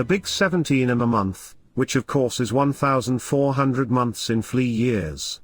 the big 17 a month, which of course is 1,400 months in flea years.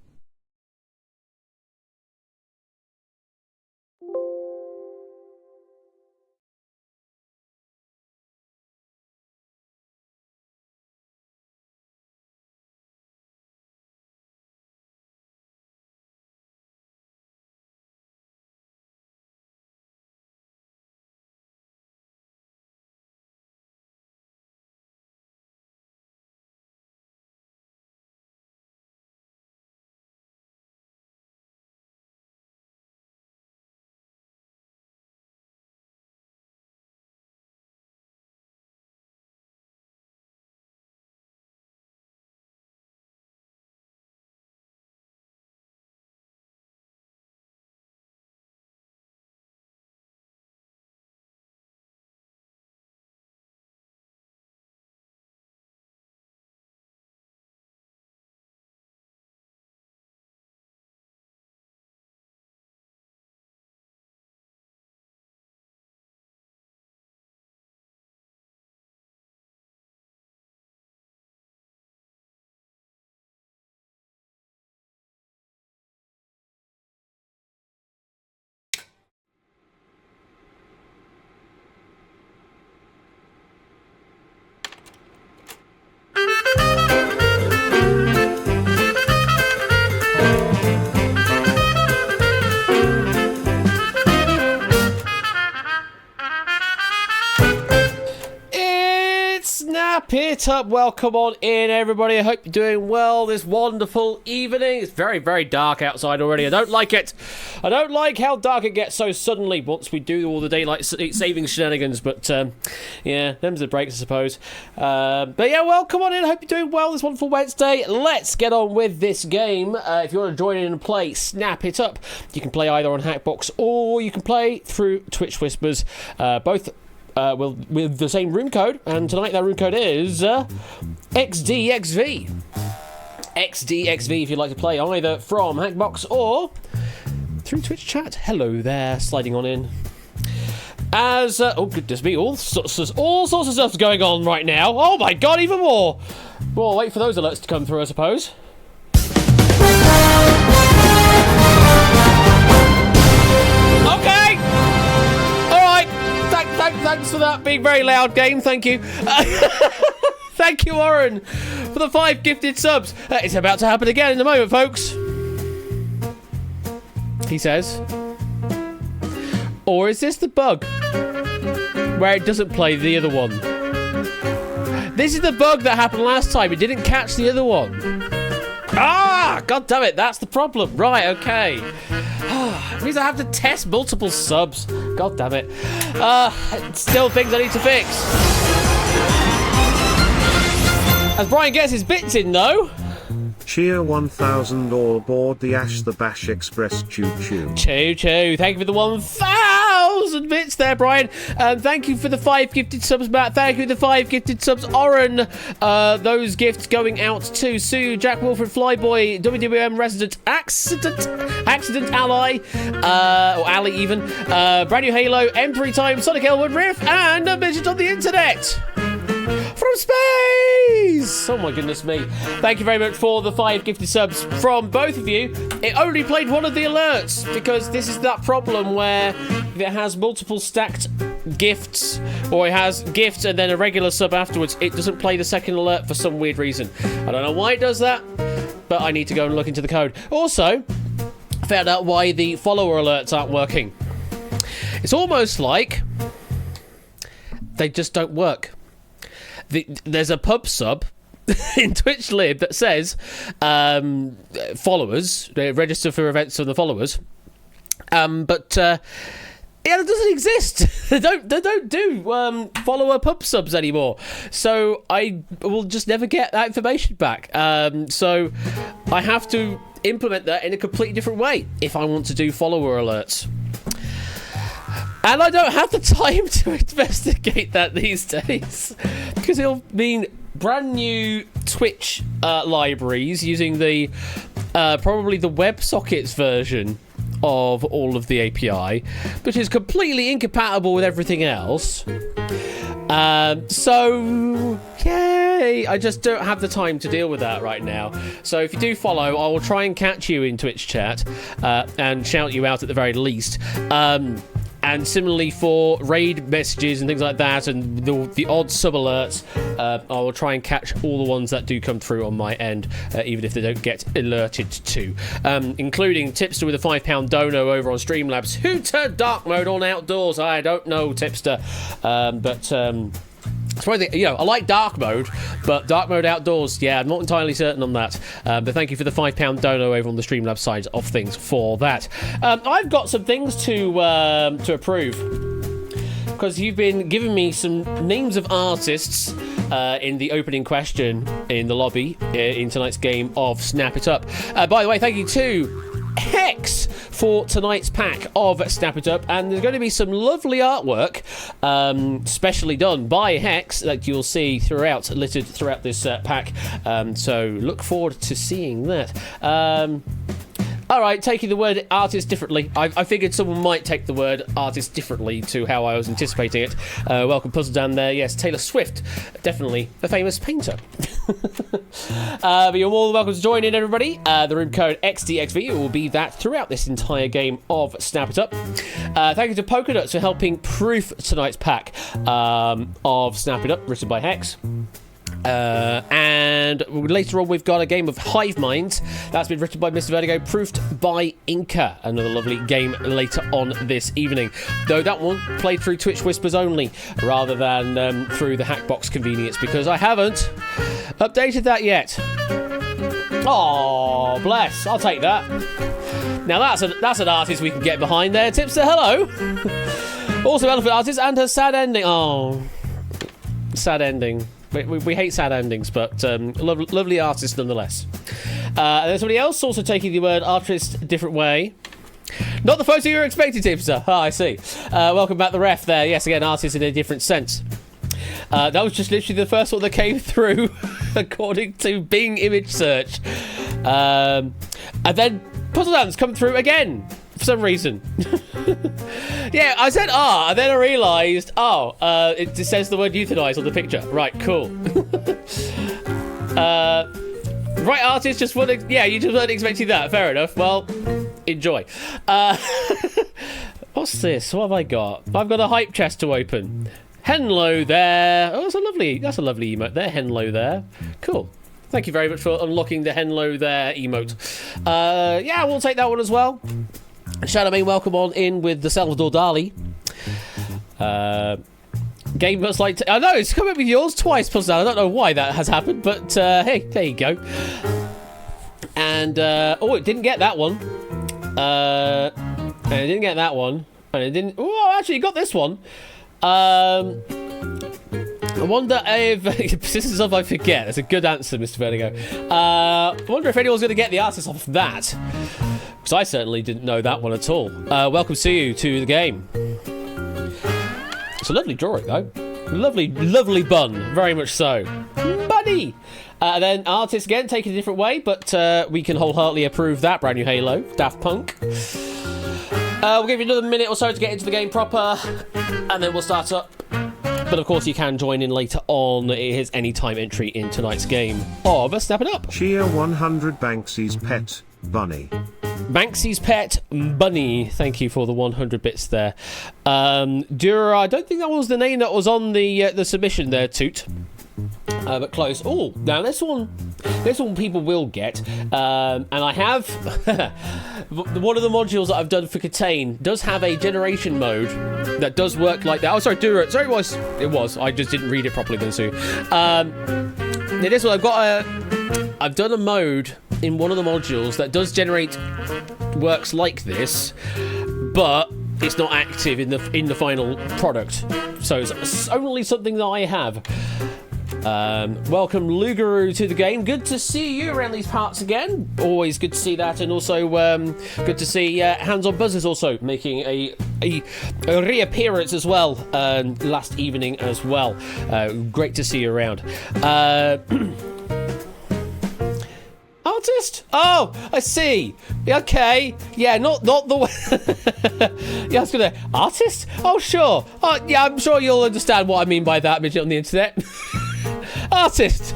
It up, welcome on in everybody. I hope you're doing well this wonderful evening. It's very, very dark outside already. I don't like it. I don't like how dark it gets so suddenly once we do all the daylight saving shenanigans. But yeah, them's the breaks, I suppose. But yeah, welcome on in. I hope you're doing well this wonderful Wednesday. Let's get on with this game. If you want to join in and play, snap it up. You can play either on Hackbox or you can play through Twitch Whispers. Both with the same room code, and tonight that room code is XDXV. XDXV if you'd like to play either from Hackbox or through Twitch chat. Hello there, sliding on in. As, oh goodness me, all sorts of stuff's going on right now. Oh my god, even more! Well, wait for those alerts to come through, I suppose. Okay! Thanks for that being very loud, game. Thank you. Thank you, Warren, for the 5 gifted subs. It's about to happen again in a moment, folks. He says. Or is this the bug where it doesn't play the other one? This is the bug that happened last time. It didn't catch the other one. Ah, god damn it, that's the problem. Right, okay. It means I have to test multiple subs. God damn it. Still things I need to fix. As Brian gets his bits in, though. Cheer 1000 all aboard the Ash the Bash Express choo-choo. Choo-choo. Thank you for the 1000 bits there, Brian. Thank you for the 5 gifted subs, Matt. Thank you for the 5 gifted subs, Oren. Those gifts going out to Sue, Jack Wilfred, Flyboy, WWM Resident, Accident Ally, or Ally even, Brand New Halo, M3 Time, Sonic Elwood Riff, and a Midget on the Internet. From space! Oh my goodness me. Thank you very much for the 5 gifted subs from both of you. It only played one of the alerts because this is that problem where it has multiple stacked gifts, or it has gifts and then a regular sub afterwards. It doesn't play the second alert for some weird reason. I don't know why it does that, but I need to go and look into the code. Also, I found out why the follower alerts aren't working. It's almost like they just don't work. There's a pub sub in Twitch Lib that says followers, register for events for the followers, but yeah, it doesn't exist. They don't do follower pub subs anymore, so I will just never get that information back. So I have to implement that in a completely different way if I want to do follower alerts. And I don't have the time to investigate that these days, because it'll mean brand new Twitch libraries using the probably the WebSockets version of all of the API, which is completely incompatible with everything else. So, yay! I just don't have the time to deal with that right now. So if you do follow, I will try and catch you in Twitch chat and shout you out at the very least. And similarly for raid messages and things like that, and the odd sub alerts, I will try and catch all the ones that do come through on my end, even if they don't get alerted to. Including Tipster with a £5 dono over on Streamlabs. Hooter dark mode on outdoors. I don't know, Tipster, but. It's probably I like dark mode, but dark mode outdoors, yeah, I'm not entirely certain on that. But thank you for the £5 dono over on the Streamlabs side of things for that. I've got some things to approve, because you've been giving me some names of artists in the opening question in the lobby in tonight's game of Snap It Up. By the way, thank you to Hex for tonight's pack of Snap It Up, and there's going to be some lovely artwork specially done by Hex that you'll see littered throughout this pack, so look forward to seeing that. Alright, taking the word artist differently. I figured someone might take the word artist differently to how I was anticipating it. Welcome, Puzzle Dan there. Yes, Taylor Swift, definitely a famous painter. But you're more than welcome to join in, everybody. The room code XDXV will be that throughout this entire game of Snap It Up. Thank you to Polkadots for helping proof tonight's pack of Snap It Up, written by Hex. And later on we've got a game of Hive Minds that's been written by Mr. Vertigo, proofed by Inca. Another lovely game later on this evening, though that one played through Twitch Whispers only rather than through the Hackbox convenience, because I haven't updated that yet. Oh, bless, I'll take that. Now that's an artist we can get behind there. Tipster, hello. Also Elephant Artist and her sad ending. Oh, sad ending. We hate sad endings, but lovely artist nonetheless. And there's somebody else also taking the word artist a different way. Not the photo you were expecting, Tipster. Ah, I see. Welcome back, the ref there. Yes, again, artist in a different sense. That was just literally the first one that came through, according to Bing image search. And then Puzzle Dance come through again, for some reason. Yeah, I said and then I realised, it just says the word euthanise on the picture. Right, cool. Right, artist, you just weren't expecting that. Fair enough. Well, enjoy. What's this? What have I got? I've got a hype chest to open. Henlo there. Oh, that's a lovely emote there. Henlo there. Cool. Thank you very much for unlocking the Henlo there emote. Yeah, we'll take that one as well. Shadowmain, welcome on in with the Salvador Dali. Game must like... I know, it's come up with yours twice, plus I don't know why that has happened, but hey, there you go. And, it didn't get that one. And it didn't get that one. And it didn't... Oh, actually, it got this one. I wonder if... this is stuff I forget. That's a good answer, Mr. Vertigo. I wonder if anyone's going to get the artist off that. Because I certainly didn't know that one at all. Welcome to you to the game. It's a lovely drawing, though. Lovely, lovely bun. Very much so. Bunny! Then artist again, taking a different way, but we can wholeheartedly approve that. Brand new Halo. Daft Punk. We'll give you another minute or so to get into the game proper, and then we'll start up. But of course you can join in later on. Here's any time entry in tonight's game of Snap It Up. Cheer 100 Banksy's Pet Bunny. Banksy's Pet Bunny. Thank you for the 100 bits there. Dura, I don't think that was the name that was on the submission there, Toot. But close. Oh, now this one people will get. And I have... one of the modules that I've done for Catane does have a generation mode that does work like that. Oh, sorry, Dura. Sorry, it was. I just didn't read it properly then, Sue. This one, I've done a mode in one of the modules that does generate works like this, but it's not active in the final product. So it's only something that I have. Welcome Lugaroo to the game. Good to see you around these parts again. Always good to see that, and also good to see Hands on Buzzers also making a reappearance as well last evening as well. Great to see you around. I'll artist? Oh, I see. Okay. Yeah, not the way. Yeah, I was gonna artist. Oh, sure. Oh, yeah, I'm sure you'll understand what I mean by that, midget on the internet. Artist.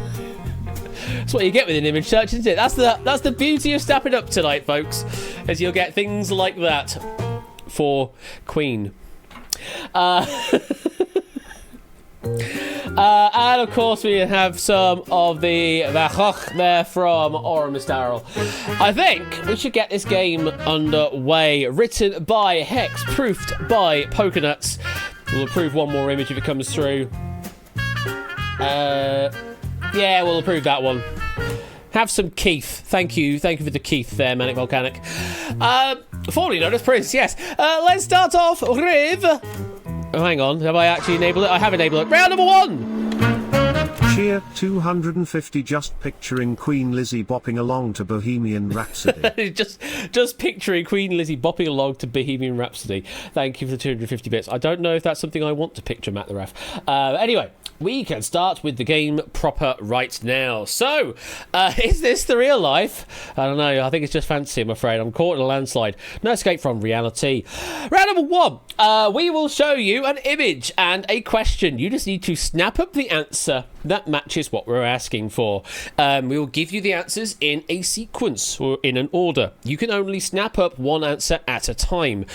That's what you get with an image search, isn't it? That's the beauty of Snap It Up tonight, folks, is you'll get things like that for Queen. And of course we have some of the Vachoch there from Aura Darrell. I think we should get this game underway. Written by Hex, proofed by Pokernuts. We'll approve one more image if it comes through. Yeah, we'll approve that one. Have some Keith. Thank you for the Keith there, Manic Volcanic. Formerly known as Prince, yes. Let's start off with... Oh, hang on. Have I actually enabled it? I have enabled it. Round number 1! Cheer 250 just picturing Queen Lizzie bopping along to Bohemian Rhapsody. just picturing Queen Lizzie bopping along to Bohemian Rhapsody. Thank you for the 250 bits. I don't know if that's something I want to picture, Matt the Ref. Anyway, we can start with the game proper right now. So, is this the real life? I don't know. I think it's just fantasy, I'm afraid. I'm caught in a landslide. No escape from reality. Round number 1. We will show you an image and a question. You just need to snap up the answer that matches what we're asking for. We will give you the answers in a sequence or in an order. You can only snap up one answer at a time.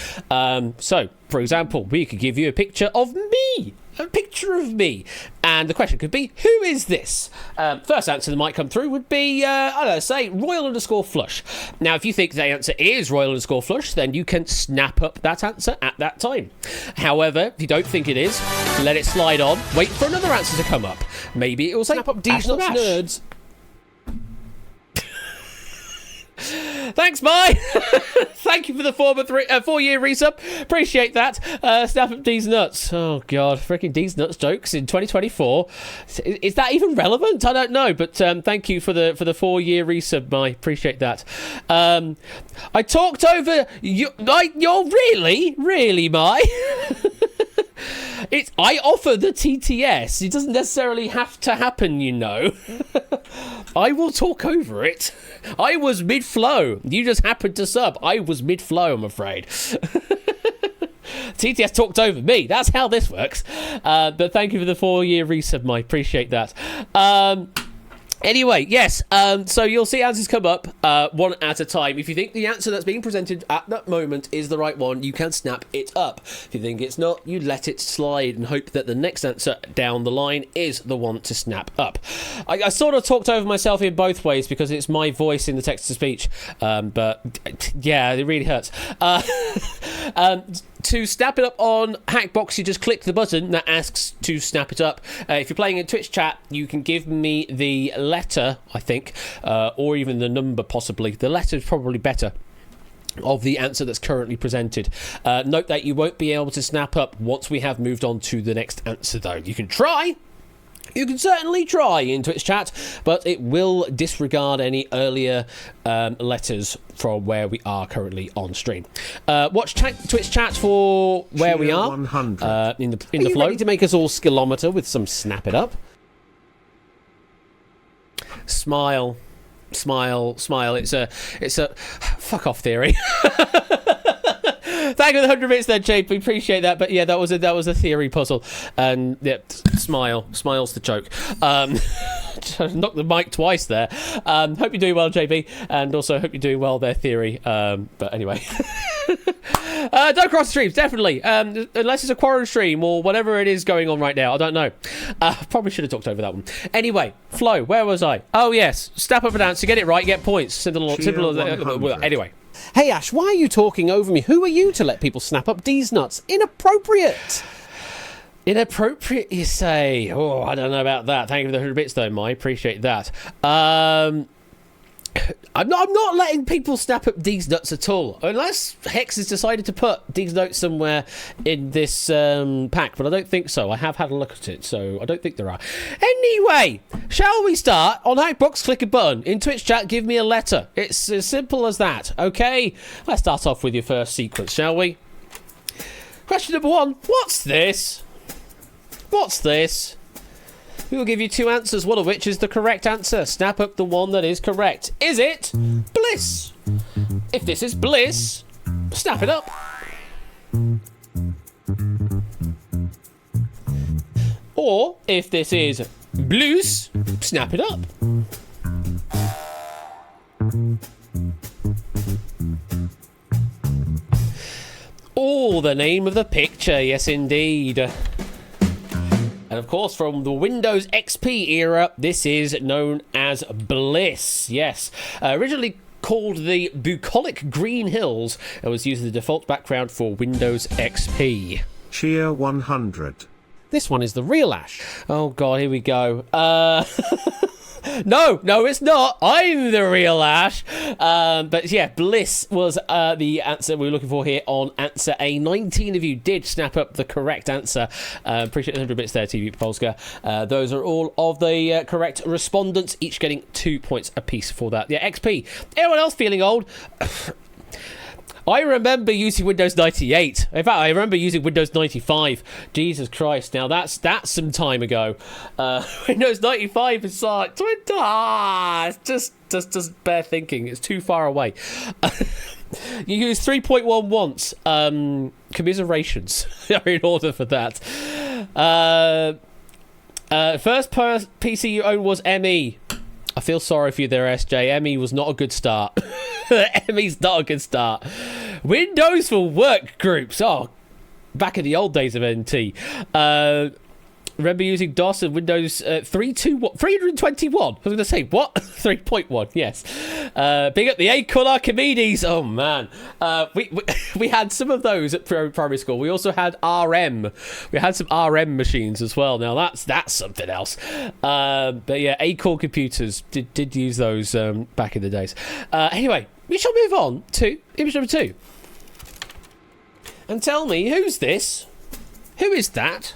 So, for example, we could give you a picture of me. A picture of me. And the question could be, who is this? First answer that might come through would be, I don't know, say, Royal_Flush. Now, if you think the answer is Royal_Flush, then you can snap up that answer at that time. However, if you don't think it is, let it slide on. Wait for another answer to come up. Maybe it will say, snap up D's Nuts Nerds. Thanks, Mai. Thank you for the 4-year resub. Appreciate that. Snap up D's Nuts. Oh, God. Freaking D's Nuts jokes in 2024. Is that even relevant? I don't know. But thank you for the 4-year resub, Mai. Appreciate that. I talked over... You're really, Mai? I offer the TTS. It doesn't necessarily have to happen, you know. I will talk over it. I was mid-flow. You just happened to sub. I was mid-flow, I'm afraid. TTS talked over me. That's how this works. But thank you for the 4-year resub, Mike. Appreciate that. Anyway, yes, so you'll see answers come up one at a time. If you think the answer that's being presented at that moment is the right one, you can snap it up. If you think it's not, you let it slide and hope that the next answer down the line is the one to snap up. I sort of talked over myself in both ways because it's my voice in the text-to-speech, but yeah, it really hurts. To snap it up on Hackbox, you just click the button that asks to snap it up. If you're playing in Twitch chat, you can give me the letter, I think, or even the number, possibly. The letter is probably better, of the answer that's currently presented. Note that you won't be able to snap up once we have moved on to the next answer, though. You can try. You can certainly try in Twitch chat, but it will disregard any earlier letters from where we are currently on stream. Watch Twitch chat for where we are 100. in the flow. Ready to make us all skillometer with some snap it up? Smile. It's a fuck off theory. Thank you for the 100 bits there, Jade. We appreciate that. But yeah, that was a theory puzzle. And yeah, smile's the joke. Knocked the mic twice there. Hope you're doing well, JB, and also hope you're doing well there, theory. But anyway. Don't cross the streams, definitely. Unless it's a quarantine stream or whatever it is going on right now. I don't know. Probably should have talked over that one. Anyway, Flo, where was I? Oh, yes. Step up and answer. Get it right, get points. Simple. Anyway. Hey, Ash, why are you talking over me? Who are you to let people snap up D's nuts? Inappropriate. Inappropriate, you say? Oh, I don't know about that. Thank you for the 100 bits, though, Mai. Appreciate that. I'm not letting people snap up D's nuts at all, unless Hex has decided to put D's notes somewhere in this pack, but I don't think so. I have had a look at it, so I don't think there are. Anyway, shall we start? On Hackbox, click a button. In Twitch chat, give me a letter. It's as simple as that, okay? Let's start off with your first sequence, shall we? Question number 1. What's this? What's this? We will give you 2 answers, one of which is the correct answer. Snap up the one that is correct. Is it bliss? If this is bliss, snap it up. Or if this is blues, snap it up. Oh, the name of the picture, yes indeed. And of course, from the Windows XP era, this is known as Bliss. Yes, originally called the bucolic green hills, and was used as the default background for Windows XP. Cheer 100. This one is the real Ash. Oh god, here we go. No, it's not. I'm the real Ash. But yeah, Bliss was the answer we were looking for here on answer A. 19 of you did snap up the correct answer. Appreciate the 100 bits there, TV Polska. Those are all of the correct respondents, each getting 2 points apiece for that. Yeah, XP. Anyone else feeling old? I remember using Windows 98. In fact, I remember using Windows 95. Jesus Christ! Now that's some time ago. Windows 95 is like it's just bare thinking. It's too far away. You use 3.1 once. Commiserations are in order for that. First PC you owned was ME. I feel sorry for you there, SJ. ME was not a good start. ME's not a good start. Windows for work groups. Oh, back in the old days of NT. Remember using DOS and Windows 321. I was going to say, what? 3.1, yes. Big up the A-Call Archimedes. Oh, man. We had some of those at primary school. We also had RM. We had some RM machines as well. Now, that's something else. But yeah, A-Core computers did use those back in the days. Anyway, we shall move on to image number 2. And tell me, who's this? Who is that?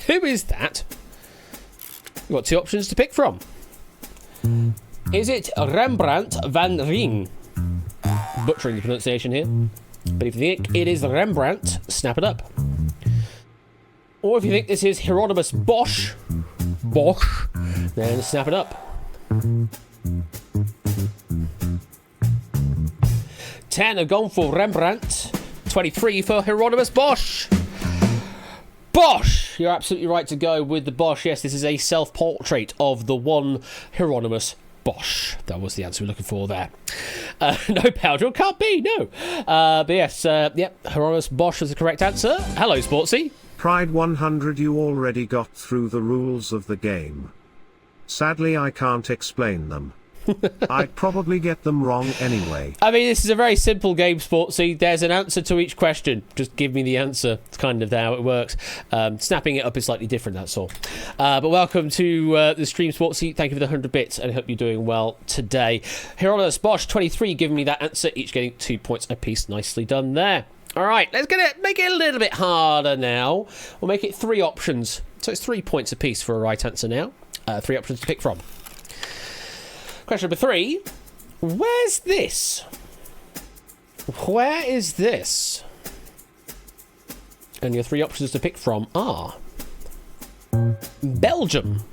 Who is that? You've got 2 options to pick from. Is it Rembrandt van Rijn? Butchering the pronunciation here. But if you think it is Rembrandt, snap it up. Or if you think this is Hieronymus Bosch, then snap it up. 10 have gone for Rembrandt. 23 for Hieronymus Bosch. Bosch! You're absolutely right to go with the Bosch. Yes, this is a self-portrait of the one Hieronymus Bosch. That was the answer we're looking for there. No powder, can't be, no. But yes, Hieronymus Bosch is the correct answer. Hello, Sportsy. Pride 100, you already got through the rules of the game. Sadly, I can't explain them. I'd probably get them wrong anyway. I mean, this is a very simple game, Sportsy. There's an answer to each question. Just give me the answer. It's kind of how it works. Snapping it up is slightly different, that's all. But welcome to the stream, Sportsy. Thank you for the 100 bits, and I hope you're doing well today. Hieronymus Bosch, 23, giving me that answer, each getting 2 points apiece. Nicely done there. All right, let's make it a little bit harder now. We'll make it 3 options. So it's 3 points apiece for a right answer now. 3 options to pick from. Question number 3. Where's this? Where is this? And your 3 options to pick from are Belgium.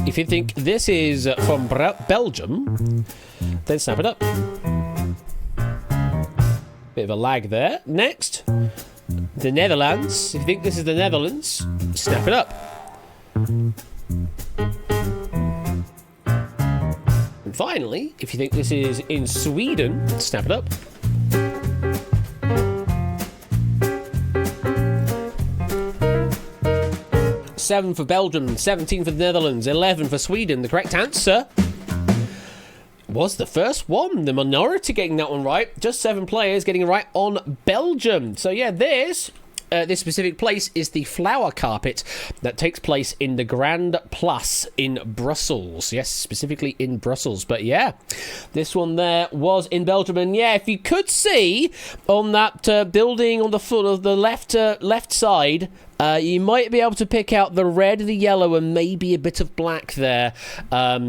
If you think this is from Belgium, then snap it up. Bit of a lag there. Next, the Netherlands. If you think this is the Netherlands, snap it up. And finally, if you think this is in Sweden, snap it up. Seven for Belgium, 17 for the Netherlands, 11 for Sweden. The correct answer was the first one. The minority getting that one right. Just 7 players getting it right on Belgium. So yeah, this specific place is the flower carpet that takes place in the Grand Place in Brussels. Yes, specifically in Brussels. But yeah, this one there was in Belgium. And yeah, if you could see on that building on the foot of the left side, you might be able to pick out the red, the yellow, and maybe a bit of black there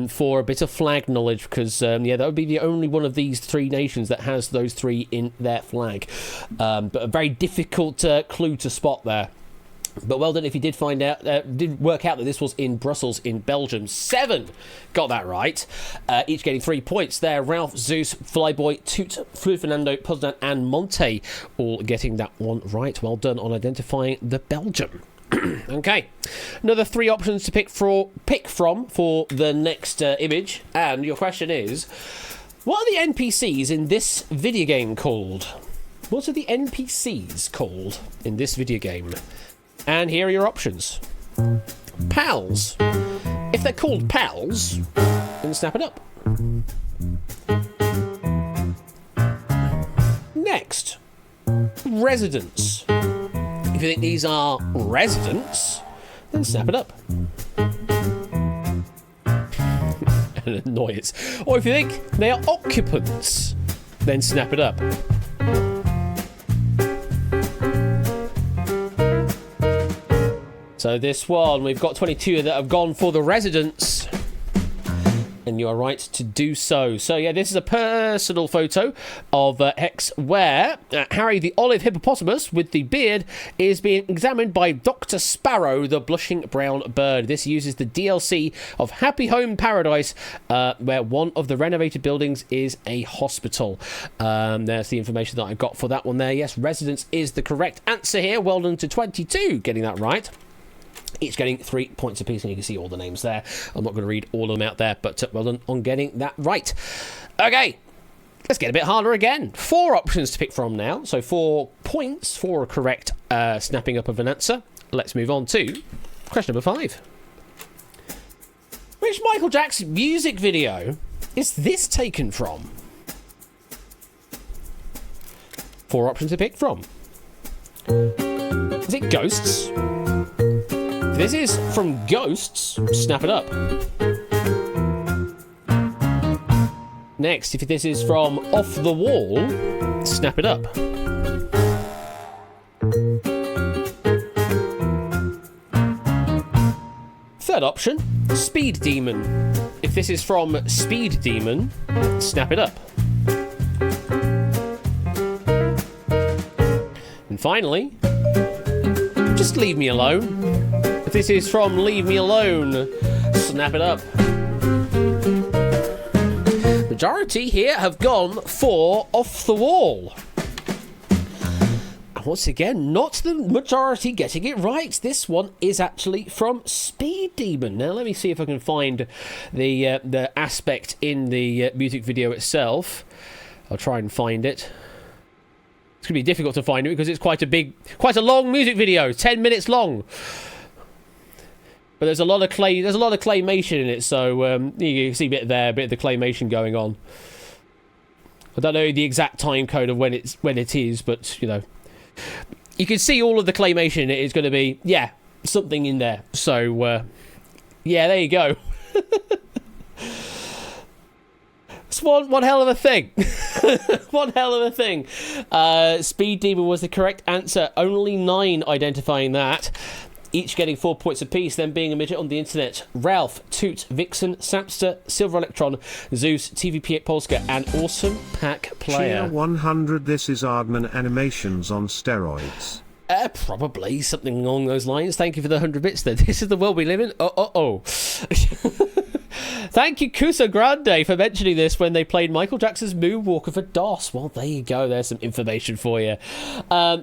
for a bit of flag knowledge, because, that would be the only one of these 3 nations that has those 3 in their flag. But a very difficult clue to spot there. But well done if you did find out, did work out that this was in Brussels in Belgium. 7 got that right. Each getting 3 points there. Ralph, Zeus, Flyboy, Toot, Fluid Fernando, Poznan and Monte all getting that one right. Well done on identifying the Belgium. Okay, another 3 options to pick from for the next image. And your question is, what are the NPCs in this video game called? What are the NPCs called in this video game? And here are your options. Pals. If they're called pals, then snap it up. Next, residents. If you think these are residents, then snap it up. And annoyance. Or if you think they are occupants, then snap it up. So this one, we've got 22 that have gone for the residents. And you are right to do so. So yeah, this is a personal photo of Hex where Harry the olive hippopotamus with the beard is being examined by Dr. Sparrow, the blushing brown bird. This uses the DLC of Happy Home Paradise, where one of the renovated buildings is a hospital. There's the information that I got for that one there. Yes, residents is the correct answer here. Well done to 22 getting that right. Each getting 3 points apiece, and you can see all the names there. I'm not going to read all of them out there, but well done on getting that right. Okay, let's get a bit harder again. 4 options to pick from now. So 4 points for a correct snapping up of an answer. Let's move on to question number 5. Which Michael Jackson music video is this taken from? 4 options to pick from. Is it Ghosts? This is from Ghosts. Snap it up. Next, if this is from Off the Wall, snap it up. Third option, Speed Demon. If this is from Speed Demon, snap it up. And finally, Just Leave Me Alone. If this is from Leave Me Alone, snap it up. Majority here have gone for Off the Wall. Once again, not the majority getting it right. This one is actually from Speed Demon. Now, let me see if I can find the aspect in the music video itself. I'll try and find it. It's going to be difficult to find it because it's quite a long music video, 10 minutes long. But there's a lot of claymation in it, so you can see a bit there, a bit of the claymation going on. I don't know the exact time code of when it is, but you know, you can see all of the claymation in it is going to be something in there. So there you go. It's one hell of a thing. One hell of a thing. Speed Demon was the correct answer. Only 9 identifying that. Each getting 4 points apiece, then being a midget on the internet. Ralph, Toot, Vixen, Sapster, Silver Electron, Zeus, TVP Polska, and Awesome Pack Player. Cheer 100, this is Aardman Animations on steroids. Probably something along those lines. Thank you for the 100 bits then. This is the world we live in. Thank you, Kusa Grande, for mentioning this when they played Michael Jackson's Moonwalker for DOS. Well, there you go. There's some information for you. Well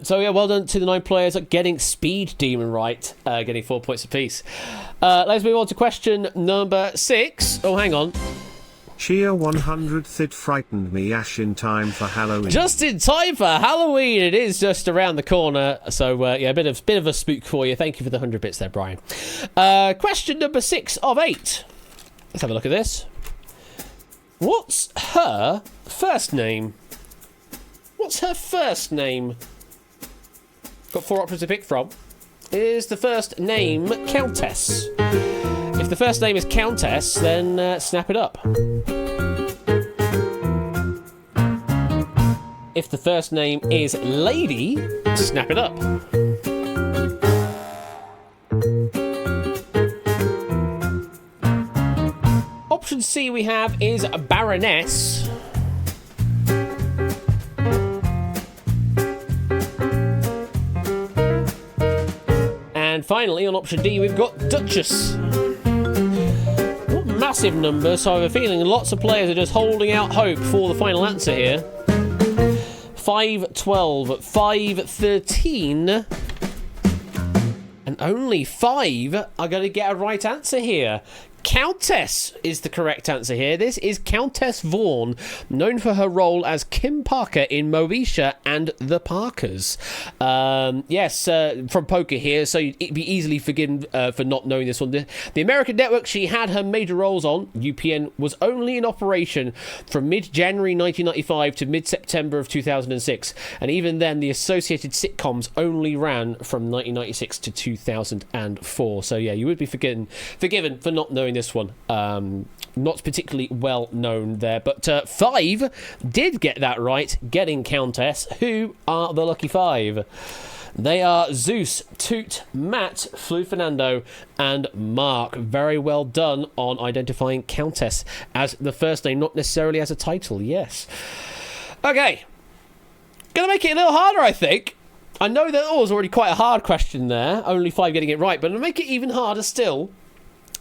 done to the 9 players at getting Speed Demon right, getting 4 points apiece. Let's move on to question number 6. Oh, hang on. Cheer 100th, it frightened me Ash in time for Halloween. Just in time for Halloween. It is just around the corner. So, a bit of a spook for you. Thank you for the 100 bits there, Brian. Question number 6 of 8. Let's have a look at this. What's her first name? What's her first name? Got 4 options to pick from. Is the first name Countess? If the first name is Countess, then snap it up. If the first name is Lady, snap it up. Option C we have is Baroness. finally, on option D, we've got Duchess. Not massive numbers, so I have a feeling lots of players are just holding out hope for the final answer here. 512, 513, and only 5 are going to get a right answer here. Countess is the correct answer here. This is Countess Vaughn, known for her role as Kim Parker in Moesha and The Parkers. From poker here, so you'd be easily forgiven for not knowing this one. The American network she had her major roles on, UPN, was only in operation from mid-January 1995 to mid-September of 2006. And even then, the associated sitcoms only ran from 1996 to 2004. So yeah, you would be forgiven for not knowing this one. Not particularly well known there, but 5 did get that right, getting Countess. Who are the lucky 5? They are Zeus, Toot, Matt, Flu Fernando, and Mark. Very well done on identifying Countess as the first name, not necessarily as a title. Yes. Okay. Gonna make it a little harder, I think. I know that was already quite a hard question there, only 5 getting it right, but I'll make it even harder still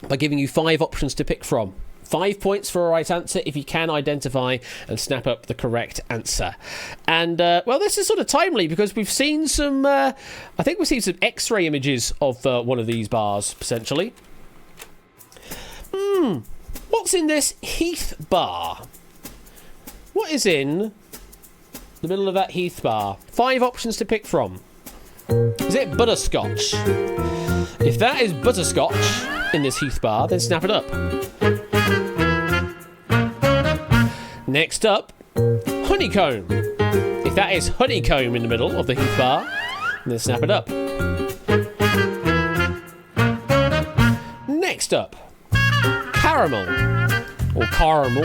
by giving you 5 options to pick from. 5 points for a right answer if you can identify and snap up the correct answer. And, this is sort of timely because we've seen some, I think we've seen some X-ray images of one of these bars, potentially. What's in this Heath bar? What is in the middle of that Heath bar? 5 options to pick from. Is it butterscotch? If that is butterscotch in this Heath bar, then snap it up. Next up, honeycomb. If that is honeycomb in the middle of the Heath bar, then snap it up. Next up, caramel or caramel.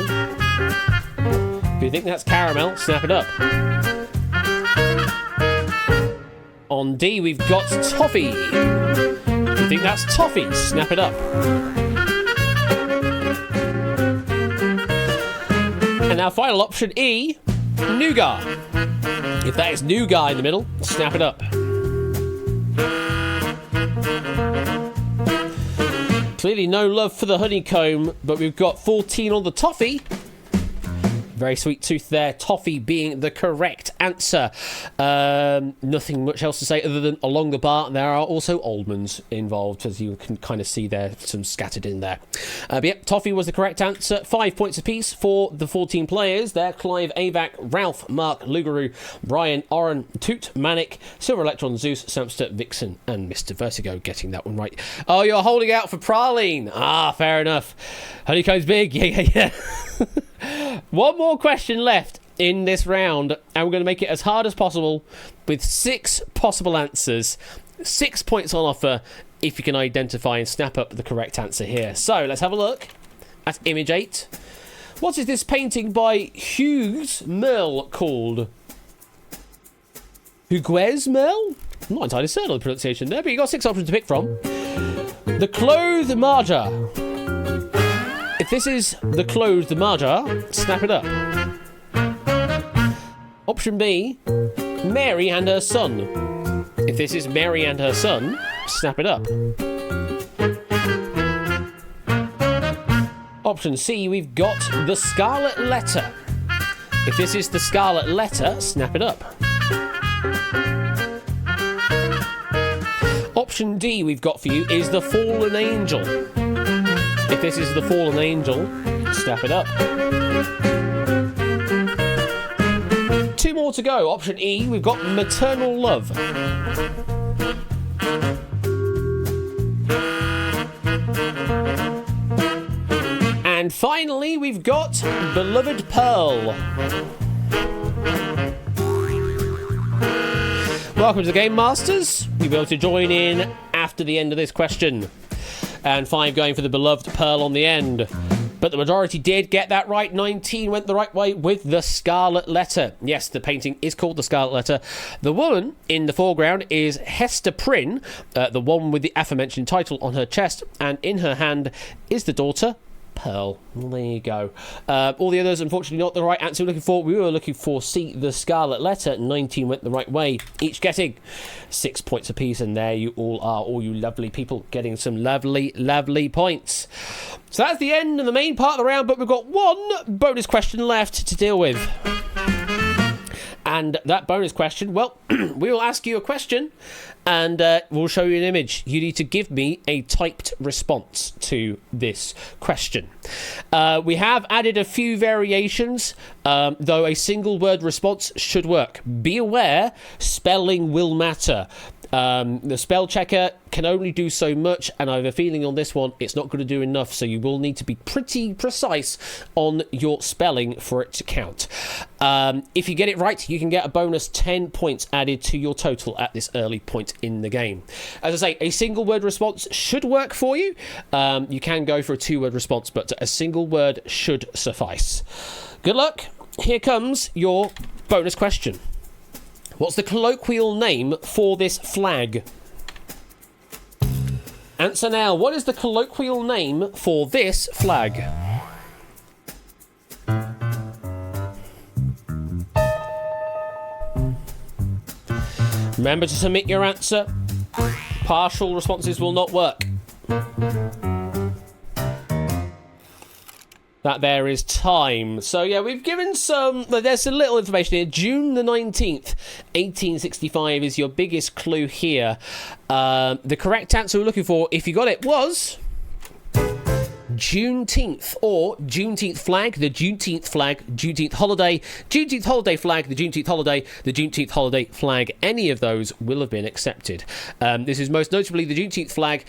If you think that's caramel, snap it up. On D, we've got toffee. If you think that's toffee, snap it up. And now final option E, nougat. If that is nougat in the middle, snap it up. Clearly no love for the honeycomb, but we've got 14 on the toffee. Very sweet tooth there. Toffee being the correct answer. Nothing much else to say other than along the bar there are also almonds involved, as you can kind of see there, some scattered in there. But yep, toffee was the correct answer. 5 points apiece for the 14 players there. Clive, Avac, Ralph, Mark, Lugaroo, Brian, Oren, Toot, Manic, Silver Electron, Zeus, Samster, Vixen, and Mr. Vertigo getting that one right. Oh, you're holding out for praline. Ah, fair enough. Honeycomb's big. Yeah. One more question left in this round, and we're going to make it as hard as possible with 6 possible answers. 6 points on offer if you can identify and snap up the correct answer here. So let's have a look at image 8. What is this painting by Hugues Merle called? Hugues Merle? I'm not entirely certain of the pronunciation there, but you've got 6 options to pick from. The Clothed Marja. If this is the Clothed Marja, snap it up. Option B, Mary and her son. If this is Mary and her son, snap it up. Option C, we've got the Scarlet Letter. If this is the Scarlet Letter, snap it up. Option D we've got for you is the Fallen Angel. If this is the Fallen Angel, snap it up. 2 more to go. Option E, we've got Maternal Love. And finally, we've got Beloved Pearl. Welcome to the Game Masters. You'll be able to join in after the end of this question. And 5 going for the Beloved Pearl on the end. But the majority did get that right. 19 went the right way with the Scarlet Letter. Yes, the painting is called the Scarlet Letter. The woman in the foreground is Hester Prynne, the one with the aforementioned title on her chest. And in her hand is the daughter, pearl. Well, there you go. All the others, unfortunately, not the right answer we're looking for. We were looking for C, the scarlet letter. 19 went the right way, each getting 6 points apiece. And there you all are, all you lovely people, getting some lovely, lovely points. So that's the end of the main part of the round, but we've got one bonus question left to deal with. And that bonus question, well, we will ask you a question and we'll show you an image. You need to give me a typed response to this question. We have added a few variations, though a single word response should work. Be aware, spelling will matter. The spell checker can only do so much, and I have a feeling on this one it's not going to do enough, so you will need to be pretty precise on your spelling for it to count. If you get it right, you can get a bonus 10 points added to your total at this early point in the game. As I say, a single word response should work for you. You can go for a 2-word response, but a single word should suffice. Good luck. Here comes your bonus question. What's the colloquial name for this flag? Answer now. What is the colloquial name for this flag? Remember to submit your answer. Partial responses will not work. That there is time. So yeah, we've given there's some little information here. June the 19th, 1865 is your biggest clue here. The correct answer we're looking for, if you got it, was Juneteenth, or Juneteenth flag, the Juneteenth flag, Juneteenth holiday flag, the Juneteenth holiday flag. Any of those will have been accepted. This is most notably the Juneteenth flag,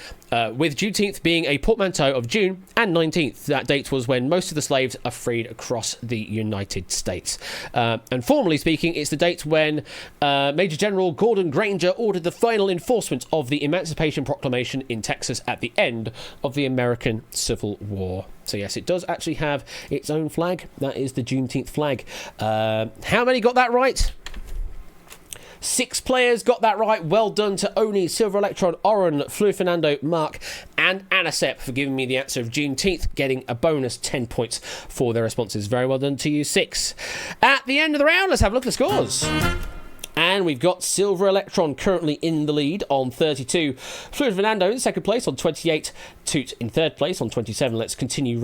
with Juneteenth being a portmanteau of June and 19th. That date was when most of the slaves are freed across the United States. And formally speaking, it's the date when Major General Gordon Granger ordered the final enforcement of the Emancipation Proclamation in Texas at the end of the American Civil War. So yes, it does actually have its own flag. That is the Juneteenth flag. How many got that right? 6 players got that right. Well done to Oni, Silver Electron, Oren, Fluid Fernando, Mark, and Anasep for giving me the answer of Juneteenth, getting a bonus 10 points for their responses. Very well done to you 6. At the end of the round, let's have a look at the scores. And we've got Silver Electron currently in the lead on 32. Fluid Fernando in second place on 28. Toot in third place on 27. Let's continue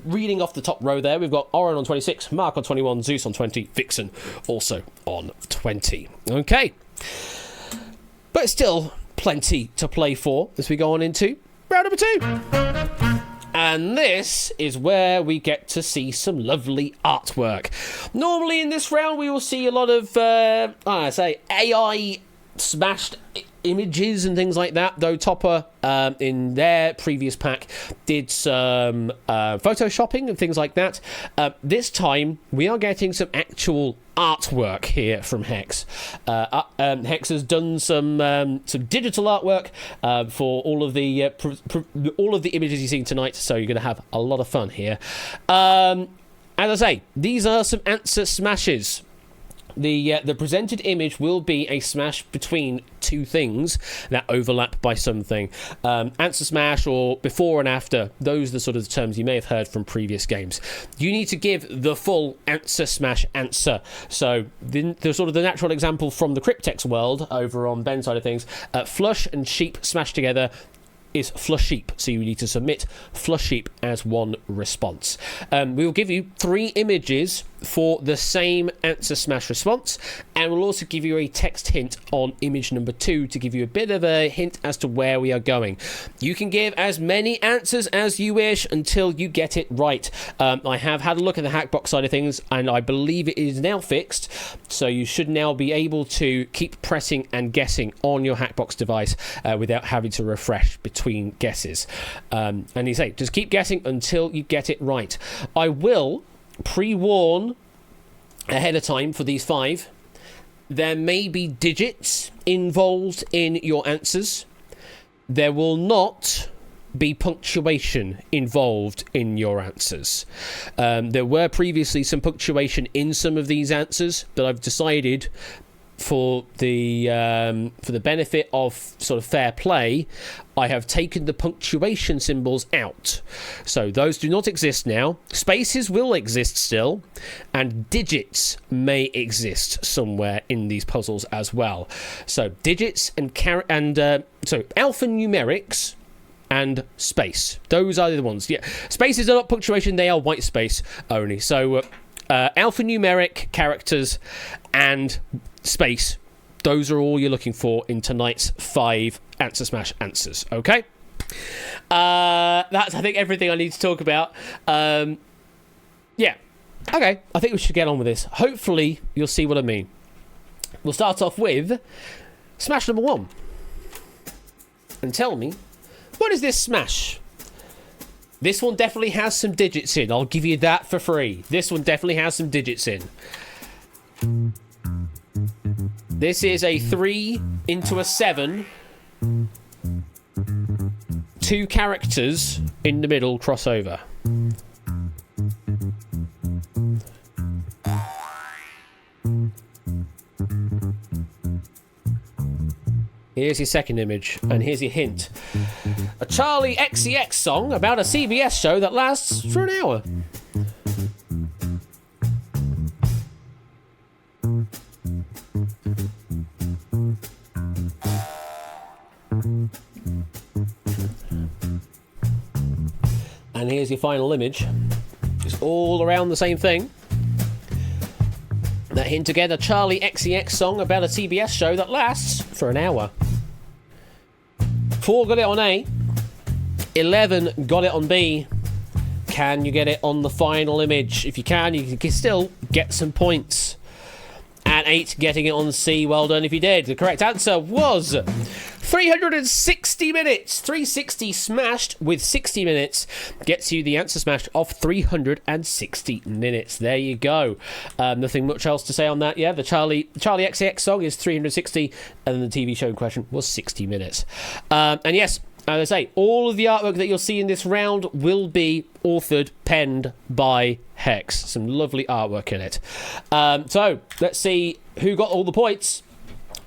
reading off the top row there. We've got Oren on 26, Mark on 21, Zeus on 20, Vixen also on 20. Okay. But still plenty to play for as we go on into round number 2. And this is where we get to see some lovely artwork. Normally in this round we will see a lot of, AI smashed images and things like that, though Topper in their previous pack did some photoshopping and things like that. This time we are getting some actual artwork here from Hex. Hex has done some digital artwork for all of the images you've seen tonight, so you're going to have a lot of fun here. As I say, these are some answer smashes. The presented image will be a smash between two things that overlap by something. Answer smash or before and after, those are the sort of terms you may have heard from previous games. You need to give the full answer smash answer. So the sort of the natural example from the Cryptex world over on Ben's side of things, flush and sheep smashed together is flush sheep, so you need to submit flush sheep as one response. We will give you 3 images for the same answer smash response, and we'll also give you a text hint on image number 2 to give you a bit of a hint as to where we are going. You can give as many answers as you wish until you get it right. I have had a look at the Hackbox side of things, and I believe it is now fixed, so you should now be able to keep pressing and guessing on your Hackbox device without having to refresh between guesses. And you say, just keep guessing until you get it right. I will pre-warn ahead of time for these 5. There may be digits involved in your answers. There will not be punctuation involved in your answers. There were previously some punctuation in some of these answers, but I've decided for the benefit of sort of fair play, I have taken the punctuation symbols out. So those do not exist now. Spaces will exist still, and digits may exist somewhere in these puzzles as well. So digits and alphanumerics and space. Those are the ones. Yeah, spaces are not punctuation; they are white space only. So alphanumeric characters and space. Those are all you're looking for in tonight's 5 Answer Smash answers. Okay. That's I think everything I need to talk about. Yeah. Okay. I think we should get on with this. Hopefully you'll see what I mean. We'll start off with Smash number 1. And tell me, what is this Smash? This one definitely has some digits in. I'll give you that for free. This one definitely has some digits in. This is a 3 into a 7. 2 characters in the middle crossover. Here's your second image, and here's your hint. A Charlie XCX song about a CBS show that lasts for an hour. And here's your final image. It's all around the same thing. That hint again, a Charlie XCX song about a CBS show that lasts for an hour. 4 got it on A. 11 got it on B. Can you get it on the final image? If you can, you can still get some points. And 8 getting it on C. Well done if you did. The correct answer was 360 minutes. 360 smashed with 60 minutes gets you the answer smashed of 360 minutes. There you go. Nothing much else to say on that. Yeah, the Charlie XCX song is 360, and the TV show in question was 60 minutes. And yes, as I say, all of the artwork that you'll see in this round will be authored, penned by Hex. Some lovely artwork in it. So let's see who got all the points.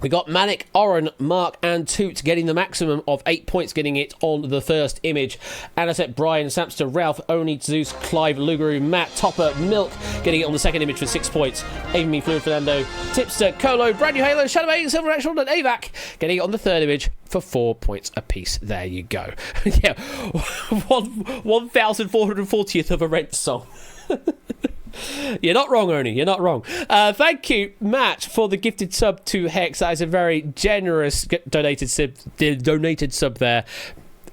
We got Manic, Oren, Mark, and Toot getting the maximum of 8 points, getting it on the first image. Anisette, Brian, Samster, Ralph, Oni, Zeus, Clive, Lugaru, Matt, Topper, Milk getting it on the second image for 6 points. Amy, Fluid, Fernando, Tipster, Colo, Brand New Halo, Shadow 8, Silver Action, and Avac getting it on the third image for 4 points apiece. There you go. Yeah, 1,440th of a Rent song. You're not wrong, Ernie. You're not wrong. Thank you, Matt, for the gifted sub to Hex. That is a very generous donated sub there.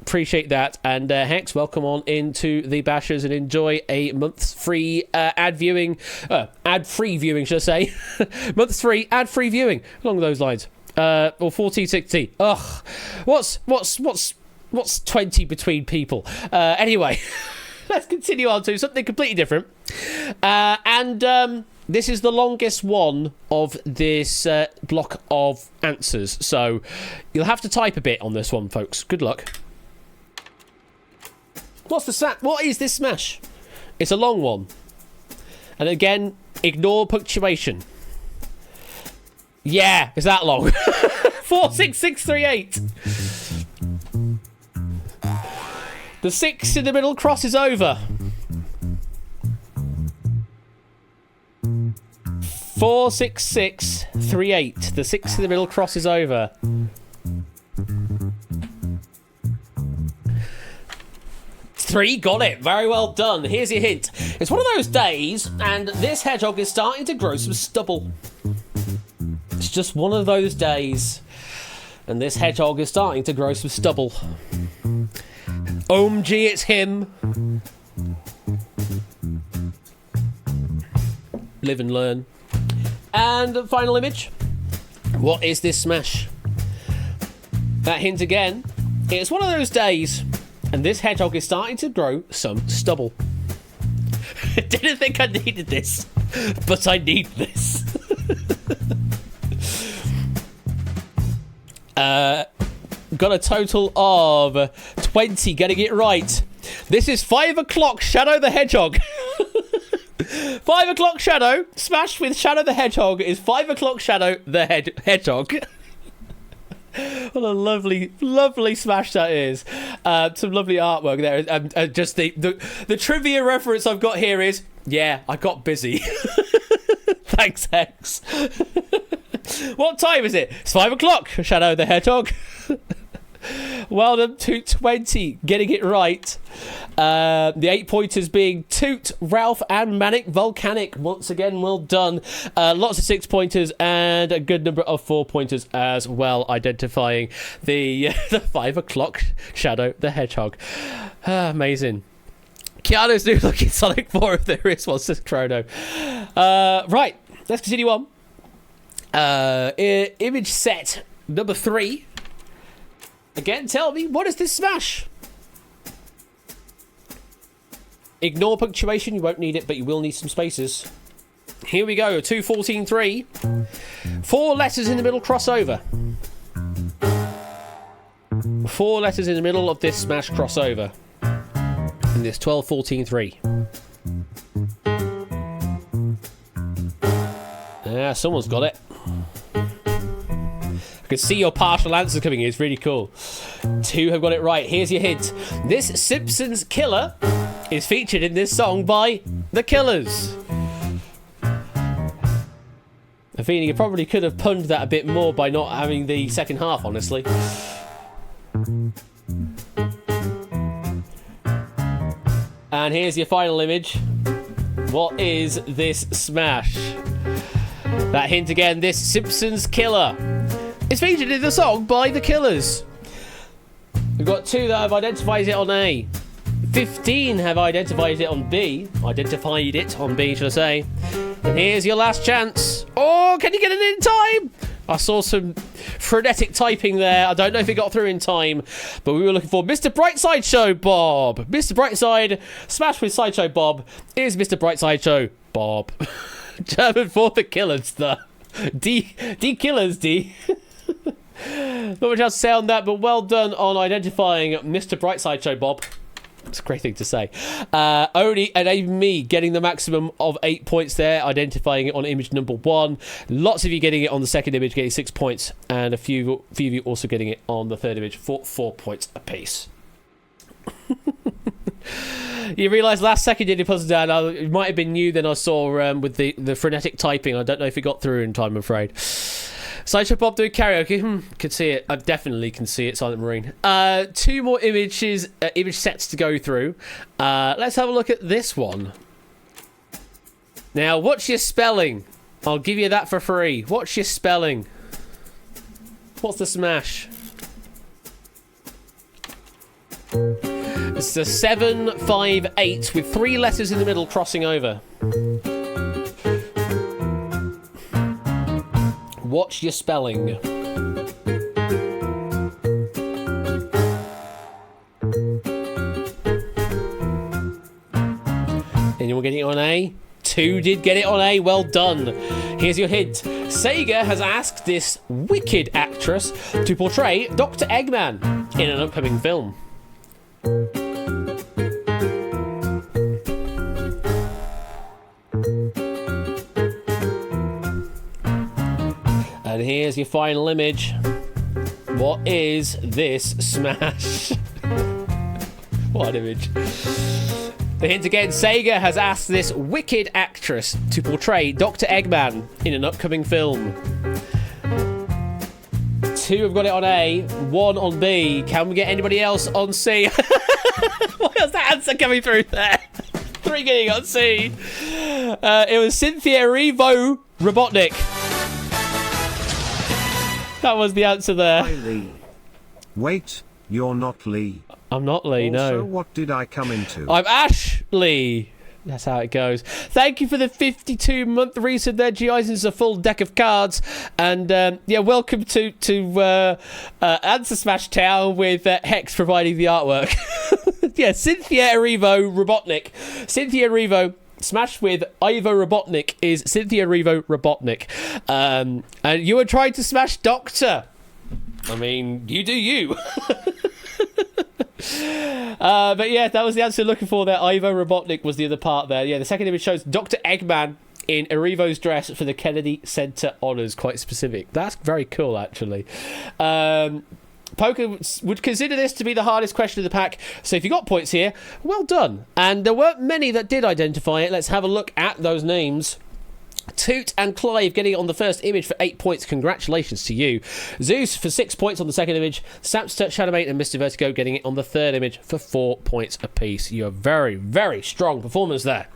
Appreciate that. And Hex, welcome on into the Bashers and enjoy a month's free ad-free viewing, should I say? Month's free ad-free viewing along those lines. Or 1460. Ugh. What's 20 between people? Anyway. Let's continue on to something completely different. This is the longest one of this block of answers. So you'll have to type a bit on this one, folks. Good luck. What is this smash? It's a long one. And again, ignore punctuation. Yeah, it's that long. 46638. The 6 in the middle crosses over. 46638. The 6 in the middle crosses over. Three, got it. Very well done. Here's your hint. It's one of those days, and this hedgehog is starting to grow some stubble. It's just one of those days, and this hedgehog is starting to grow some stubble. OMG, it's him. Live and learn. And the final image. What is this smash? That hint again. It's one of those days, and this hedgehog is starting to grow some stubble. I didn't think I needed this, but I need this. Got a total of 20 getting it right. This is 5 o'clock Shadow the Hedgehog. 5 o'clock Shadow smashed with Shadow the Hedgehog is 5 o'clock Shadow the Hedgehog. What a lovely, lovely smash that is. Some lovely artwork there. And just the trivia reference I've got here is, yeah, I got busy. Thanks, Hex. What time is it? It's 5 o'clock, Shadow the Hedgehog. Well done, Toot20, getting it right. The 8 pointers being Toot, Ralph, and Manic Volcanic. Once again, well done. Lots of 6 pointers and a good number of 4 pointers as well, identifying the 5 o'clock Shadow the Hedgehog. Amazing. Keanu's new looking Sonic 4 if there is one, says Chrono. Right, let's continue on. Image set number 3. Again, tell me, what is this smash? Ignore punctuation, you won't need it, but you will need some spaces. Here we go, 2-14-3. 4 letters in the middle crossover. 4 letters in the middle of this smash crossover. In this 12-14-3. Yeah, someone's got it. I can see your partial answer coming in. It's really cool. 2 have got it right. Here's your hint. This Simpsons killer is featured in this song by The Killers. I feeling you probably could have punned that a bit more by not having the second half, honestly. And here's your final image. What is this smash? That hint again. This Simpsons killer is featured in the song by The Killers. We've got 2 that have identified it on A. 15 have identified it on B. Identified it on B, should I say. And here's your last chance. Oh, can you get it in time? I saw some frenetic typing there. I don't know if it got through in time, but we were looking for Mr. Brightside Show Bob. Mr. Brightside, smash with Sideshow Bob, is Mr. Brightside Show Bob. German for The Killers, the D Killers, D. Not much else to say on that, but well done on identifying Mr. Brightside Show Bob. It's a great thing to say. Only and even me getting the maximum of 8 points there, identifying it on image number 1. Lots of you getting it on the second image, getting 6 points, and a few of you also getting it on the third image for 4 points apiece. You realise last second you did puzzle down, it might have been you, then I saw with the frenetic typing. I don't know if it got through in time, I'm afraid. Sideshow Bob doing karaoke. Can see it. I definitely can see it, Silent Marine. 2 more image sets to go through. Let's have a look at this one. Now, what's your spelling? I'll give you that for free. What's your spelling? What's the smash? It's a 7-5-8 with 3 letters in the middle crossing over. What's your spelling? Anyone getting it on A? 2 did get it on A. Well done. Here's your hint. Sega has asked this wicked actress to portray Dr. Eggman in an upcoming film. And here's your final image. What is this smash? What an image. The hint again, Sega has asked this wicked actress to portray Dr. Eggman in an upcoming film. 2 have got it on A, 1 on B. Can we get anybody else on C? Why was that answer coming through there? 3 getting on C. It was Cynthia Erivo Robotnik. That was the answer there. Hi, Lee. Wait, you're not Lee. I'm not Lee, no. So what did I come into? I'm Ashley. That's how it goes. Thank you for the 52-month resub there, G. Eisens, a full deck of cards. And, yeah, welcome to Answer Smash Town with Hex providing the artwork. Yeah, Cynthia Erivo Robotnik. Cynthia Erivo smashed with Ivo Robotnik is Cynthia Erivo Robotnik. And you were trying to smash Doctor. I mean, you do you. But yeah, that was the answer looking for there. Ivo Robotnik was the other part there. Yeah, the second image shows Dr. Eggman in Erivo's dress for the Kennedy Center Honors. Quite specific. That's very cool, actually. Poker would consider this to be the hardest question of the pack. So if you got points here, well done. And there weren't many that did identify it. Let's have a look at those names. Toot and Clive getting it on the first image for 8 points. Congratulations to you. Zeus for 6 points on the second image. Samster, Shadowmate and Mr. Vertigo getting it on the third image for 4 points apiece. You're very, very strong performance there.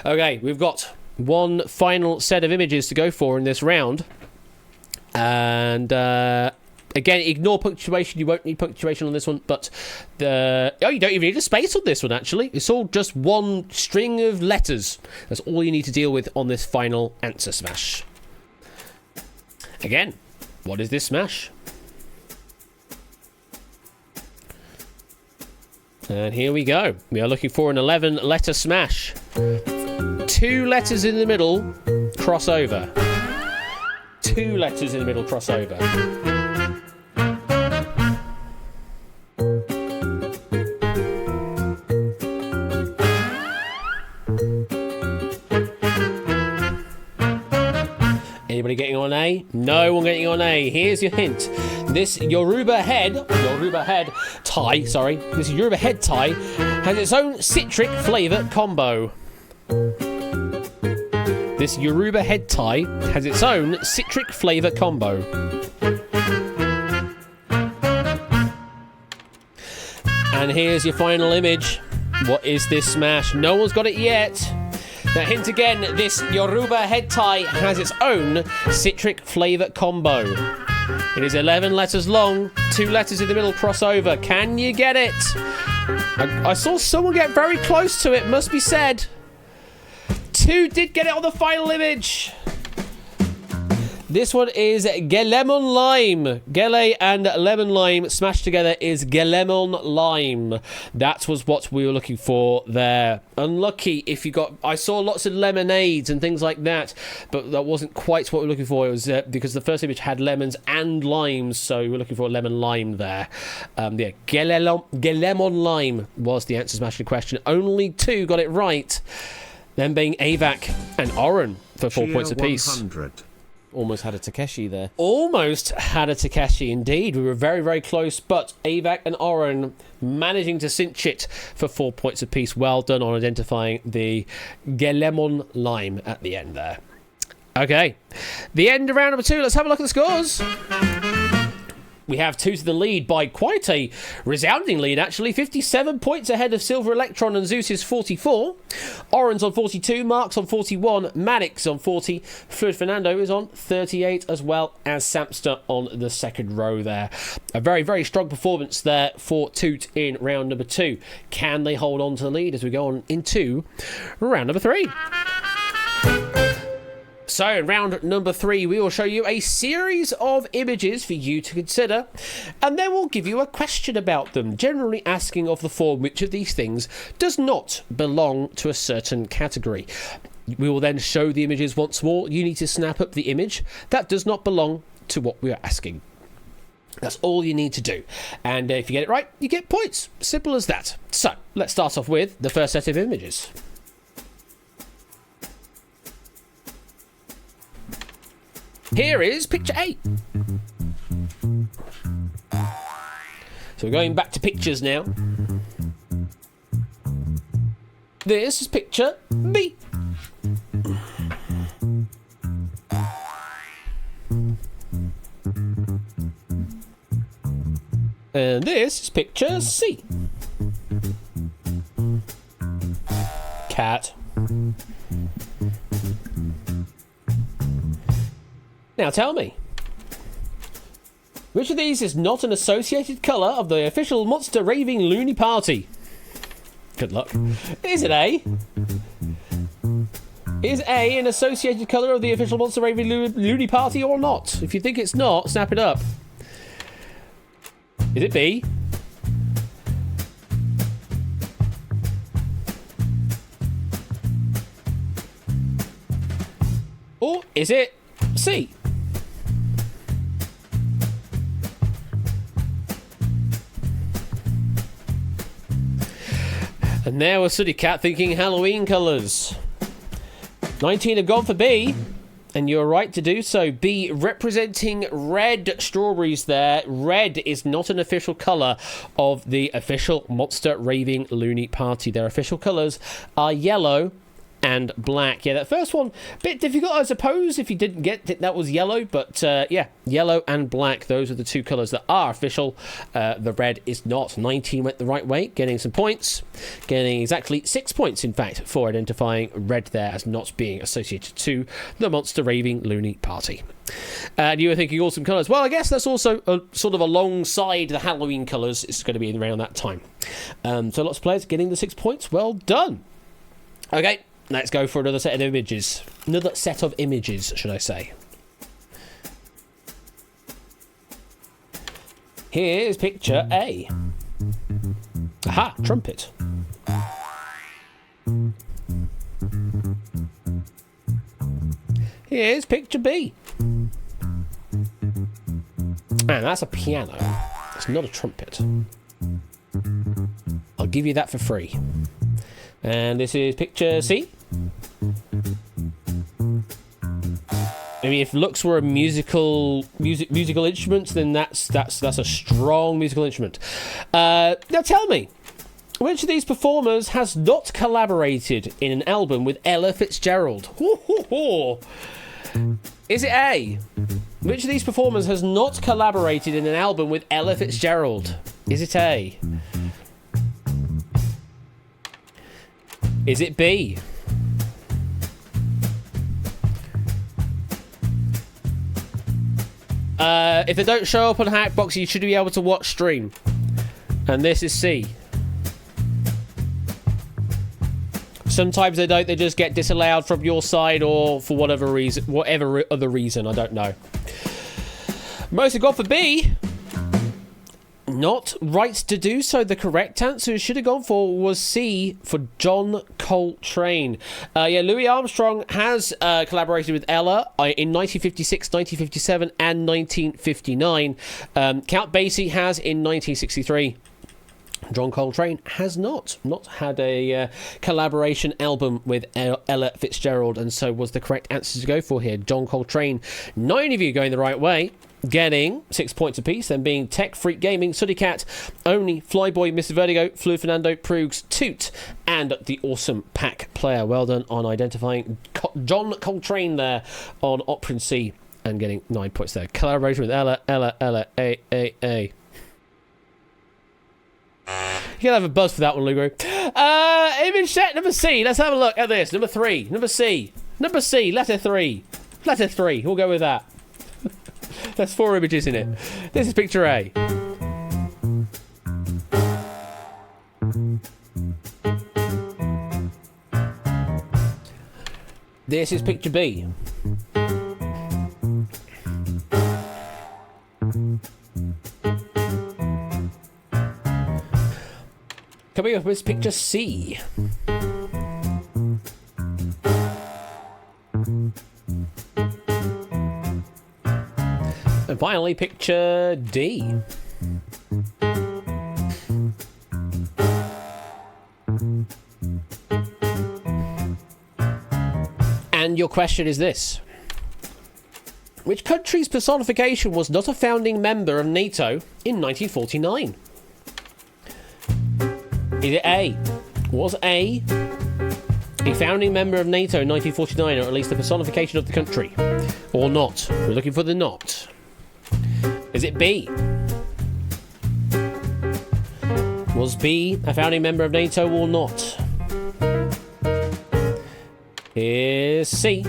Okay, we've got one final set of images to go for in this round. And again, ignore punctuation. You won't need punctuation on this one. But you don't even need a space on this one, actually. It's all just one string of letters. That's all you need to deal with on this final answer smash. Again, what is this smash? And here we go. We are looking for an 11-letter smash. 2 letters in the middle, crossover. 2 letters in the middle, crossover. Anybody getting on A? No one getting on A. Here's your hint. This Yoruba head tie has its own citric flavour combo. This Yoruba head tie has its own citric flavour combo. And here's your final image. What is this smash? No one's got it yet. Now, hint again, this Yoruba head tie has its own citric flavour combo. It is 11 letters long, 2 letters in the middle crossover. Can you get it? I saw someone get very close to it, must be said. 2 did get it on the final image. This one is Gelemon Lime. Gele and lemon lime smashed together is Gelemon Lime. That was what we were looking for there. Unlucky if you got... I saw lots of lemonades and things like that, but that wasn't quite what we were looking for. It was because the first image had lemons and limes, so we were looking for a lemon lime there. Yeah, Gelemon Lime was the answer smashing question. Only 2 got it right. Them being Avac and Oren for 4 points apiece. 100. Almost had a Takeshi there. Almost had a Takeshi, indeed. We were very, very close, but Avac and Oren managing to cinch it for 4 points apiece. Well done on identifying the Gelemon Lime at the end there. Okay, the end of round number 2. Let's have a look at the scores. We have 2 to the lead by quite a resounding lead, actually. 57 points ahead of Silver Electron and Zeus's 44. Oren's on 42, Mark's on 41, Maddox on 40, Fluid Fernando is on 38, as well as Samster on the second row there. A very, very strong performance there for Toot in round number 2. Can they hold on to the lead as we go on into round number 3? So, in round number 3, we will show you a series of images for you to consider, and then we'll give you a question about them, generally asking of the form which of these things does not belong to a certain category. We will then show the images once more. You need to snap up the image that does not belong to what we are asking. That's all you need to do. And if you get it right, you get points. Simple as that. So, let's start off with the first set of images. Here is picture A. So we're going back to pictures now. This is picture B. And this is picture C. Cat. Now tell me, which of these is not an associated colour of the official Monster Raving Loony Party? Good luck. Is it A? Is A an associated colour of the official Monster Raving Loony Party or not? If you think it's not, snap it up. Is it B? Or is it C? And there was Sooty Cat thinking Halloween colours. 19 have gone for B. And you're right to do so. B, representing red strawberries there. Red is not an official colour of the official Monster Raving Loony Party. Their official colours are yellow and black. Yeah, that first one, a bit difficult, I suppose, if you didn't get it, that was yellow. But, yeah, yellow and black, those are the two colours that are official. The red is not. 19 went the right way, getting some points. Getting exactly 6 points, in fact, for identifying red there as not being associated to the Monster Raving Loony Party. And you were thinking awesome colours. Well, I guess that's also sort of alongside the Halloween colours. It's going to be around that time. So lots of players getting the 6 points. Well done. Okay. Let's go for another set of images. Another set of images, should I say. Here's picture A. Aha, trumpet. Here's picture B. And that's a piano. It's not a trumpet. I'll give you that for free. And this is picture C. I mean, if looks were a musical instrument, then that's a strong musical instrument. Now tell me, which of these performers has not collaborated in an album with Ella Fitzgerald? Is it A? Which of these performers has not collaborated in an album with Ella Fitzgerald? Is it A? Is it B? If they don't show up on Hackbox, you should be able to watch stream. And this is C. Sometimes they don't, they just get disallowed from your side or for whatever reason, whatever other reason, I don't know. Most have gone for B. Not right to do so. The correct answer should have gone for was C, for John Coltrane. Yeah, Louis Armstrong has collaborated with Ella in 1956, 1957 and 1959. Count Basie has in 1963. John Coltrane has not had a collaboration album with Ella Fitzgerald, and so was the correct answer to go for here. John Coltrane. 9 of you going the right way, getting 6 points apiece, then being Tech Freak Gaming, Sooty Cat, Only, Flyboy, Mr. Vertigo, Fluid Fernando, Proogs, Toot, and the Awesome Pack Player. Well done on identifying John Coltrane there on Option C and getting 9 points there. Collaboration with Ella, A. You can have a buzz for that one, Lugru. Image set number C. Let's have a look at this. Number 3. Number C. Number C. Letter 3. Letter 3. We'll go with that. There's 4 images in it. This is picture A. This is picture B. Coming up with picture C. And finally, picture D. And your question is this. Which country's personification was not a founding member of NATO in 1949? Is it A? Was A founding member of NATO in 1949, or at least the personification of the country? Or not? We're looking for the not. Is it B? Was B a founding member of NATO or not? Here's C.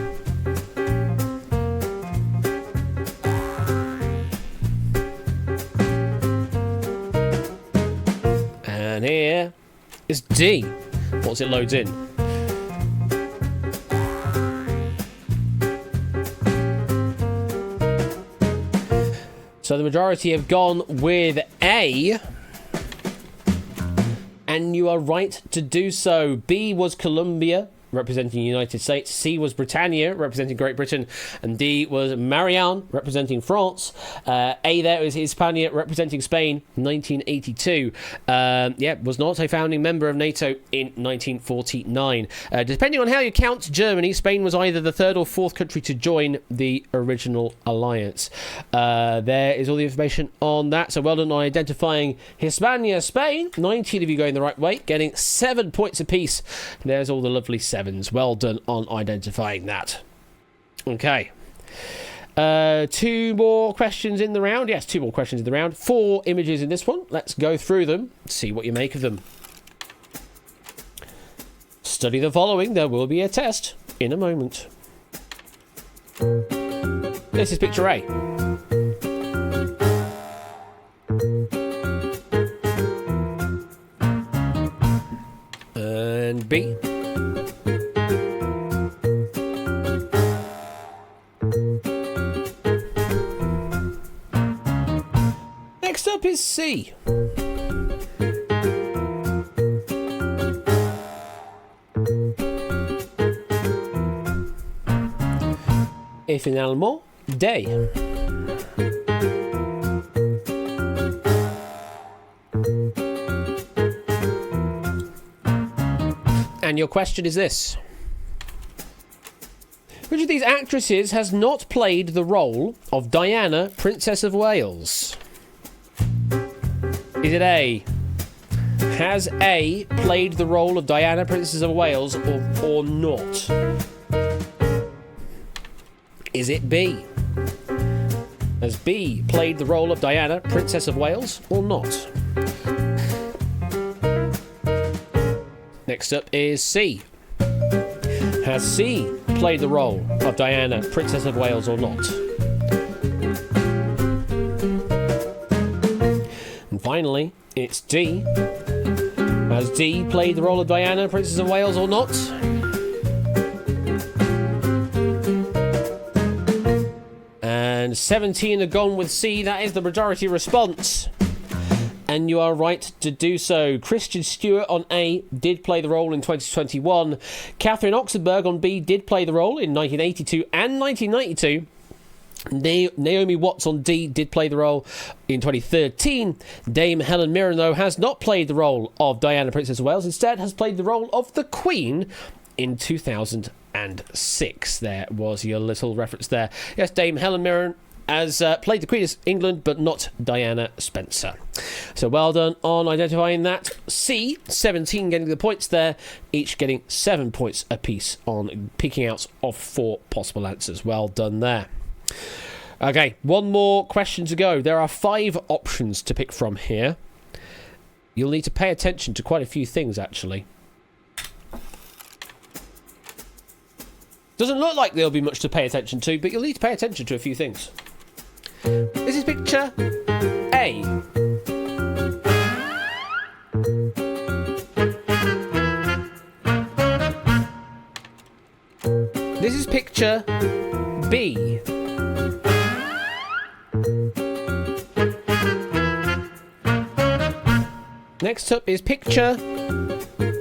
And here is D. Once it loads in. So the majority have gone with A. And you are right to do so. B was Colombia. representing the United States. C was Britannia, representing Great Britain. And D was Marianne, representing France. A there is Hispania, representing Spain, 1982. Was not a founding member of NATO in 1949. Depending on how you count Germany, Spain was either the third or fourth country to join the original alliance. There is all the information on that. So well done on identifying Hispania, Spain. 19 of you going the right way, getting 7 points apiece. There's all the lovely sevens. Well done on identifying that. Okay. 2 more questions in the round. Yes, 2 more questions in the round. 4 images in this one. Let's go through them, see what you make of them. Study the following. There will be a test in a moment. This is picture A. And B. Next up is C. Et finalement, D. And your question is this. Which of these actresses has not played the role of Diana, Princess of Wales? Is it A? Has A played the role of Diana, Princess of Wales, or not? Is it B? Has B played the role of Diana, Princess of Wales, or not? Next up is C. Has C played the role of Diana, Princess of Wales, or not? And finally, it's D. Has D played the role of Diana, Princess of Wales, or not? And 17 have gone with C. That is the majority response. And you are right to do so. Christian Stewart on A did play the role in 2021. Catherine Oxenberg on B did play the role in 1982 and 1992. Naomi Watts on D did play the role in 2013. Dame Helen Mirren, though, has not played the role of Diana, Princess of Wales. Instead, has played the role of the Queen in 2006. There was your little reference there. Yes, Dame Helen Mirren has played the Queen of England, but not Diana Spencer. So well done on identifying that. C, 17 getting the points there, each getting 7 points apiece on picking out of 4 possible answers. Well done there. Okay, 1 more question to go. There are 5 options to pick from here. You'll need to pay attention to quite a few things, actually. Doesn't look like there'll be much to pay attention to, but you'll need to pay attention to a few things. This is picture A. This is picture B. Next up is picture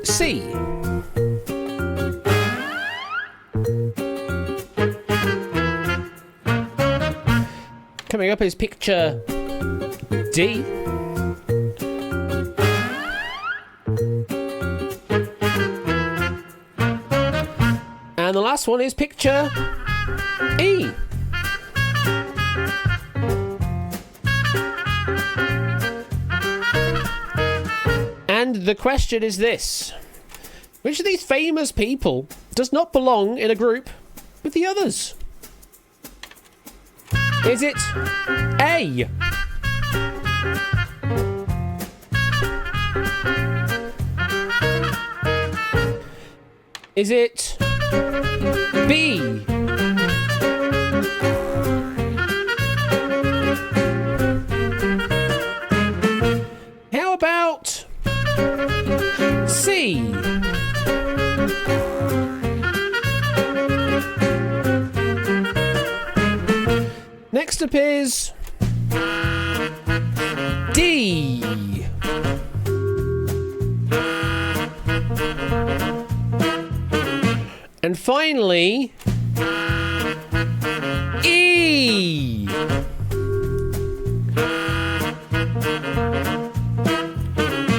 C. Coming up is picture D. And the last one is picture E. And the question is this. Which of these famous people does not belong in a group with the others? Is it A? Is it B? How about C? Next up is D. And finally, E.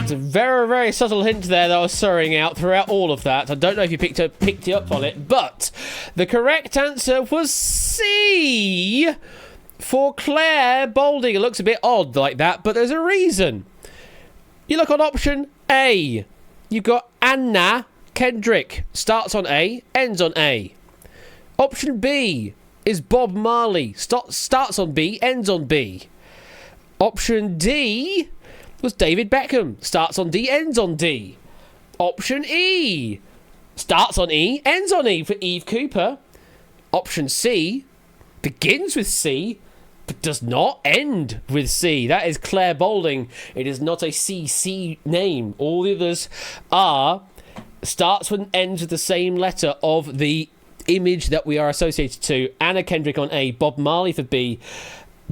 It's a very, very subtle hint there that I was throwing out throughout all of that. I don't know if you picked it up on it, but the correct answer was C for Claire Balding. It looks a bit odd like that, but there's a reason. You look on option A. You've got Anna Kendrick. Starts on A, ends on A. Option B is Bob Marley. Starts on B, ends on B. Option D was David Beckham. Starts on D, ends on D. Option E starts on E, ends on E for Eve Cooper. Option C begins with C, but does not end with C. That is Claire Balding. It is not a CC name. All the others are starts and ends with the same letter of the image that we are associated to. Anna Kendrick on A, Bob Marley for B,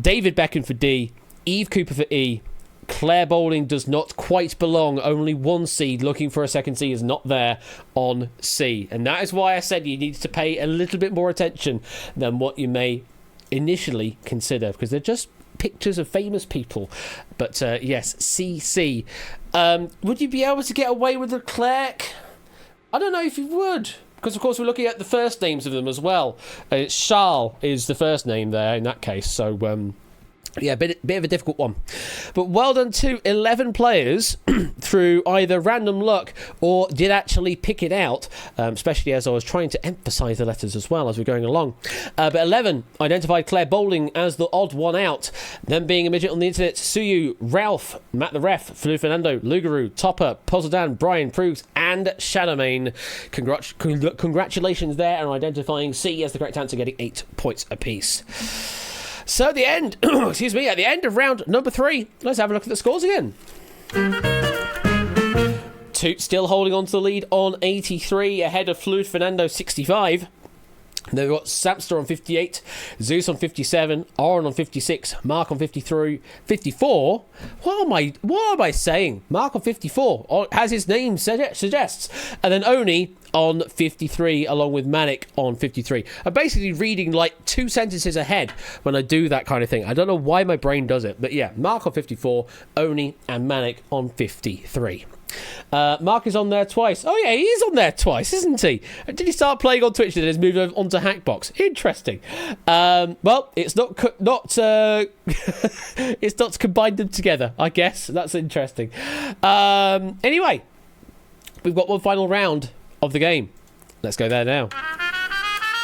David Beckham for D, Eve Cooper for E. Claire Balding does not quite belong. Only one C looking for a second C is not there on C. And that is why I said you need to pay a little bit more attention than what you may initially consider, because they're just pictures of famous people. But yes, CC. Would you be able to get away with the clerk? I don't know if you would, because of course we're looking at the first names of them as well. Charles is the first name there in that case, so yeah, bit of a difficult one. But well done to 11 players through either random luck or did actually pick it out, especially as I was trying to emphasise the letters as well as we're going along. But 11 identified Claire Balding as the odd one out. Them being a midget on the internet: Suyu, Ralph, Matt the Ref, Flu Fernando, Lugaroo, Topper, Pozzodan, Brian Proogs, and Shadowmane. Congratulations there on identifying C as the correct answer, getting 8 points apiece. So at the end, excuse me, at the end of round number 3, let's have a look at the scores again. Toot still holding on to the lead on 83, ahead of Fluid Fernando 65. Then we've got Sapster on 58, Zeus on 57, Oren on 56, Mark on 53, 54. What am I saying? Mark on 54, as his name suggests. And then Oni on 53, along with Manic on 53. I'm basically reading like 2 sentences ahead when I do that kind of thing. I don't know why my brain does it, but yeah, Mark on 54, Oni and Manic on 53. Mark is on there twice. Oh yeah, he is on there twice, isn't he? Did he start playing on Twitch and then has moved on to Hackbox? Interesting. Well, it's not it's not combined them together, I guess. That's interesting. Anyway, we've got one final round of the game. Let's go there now.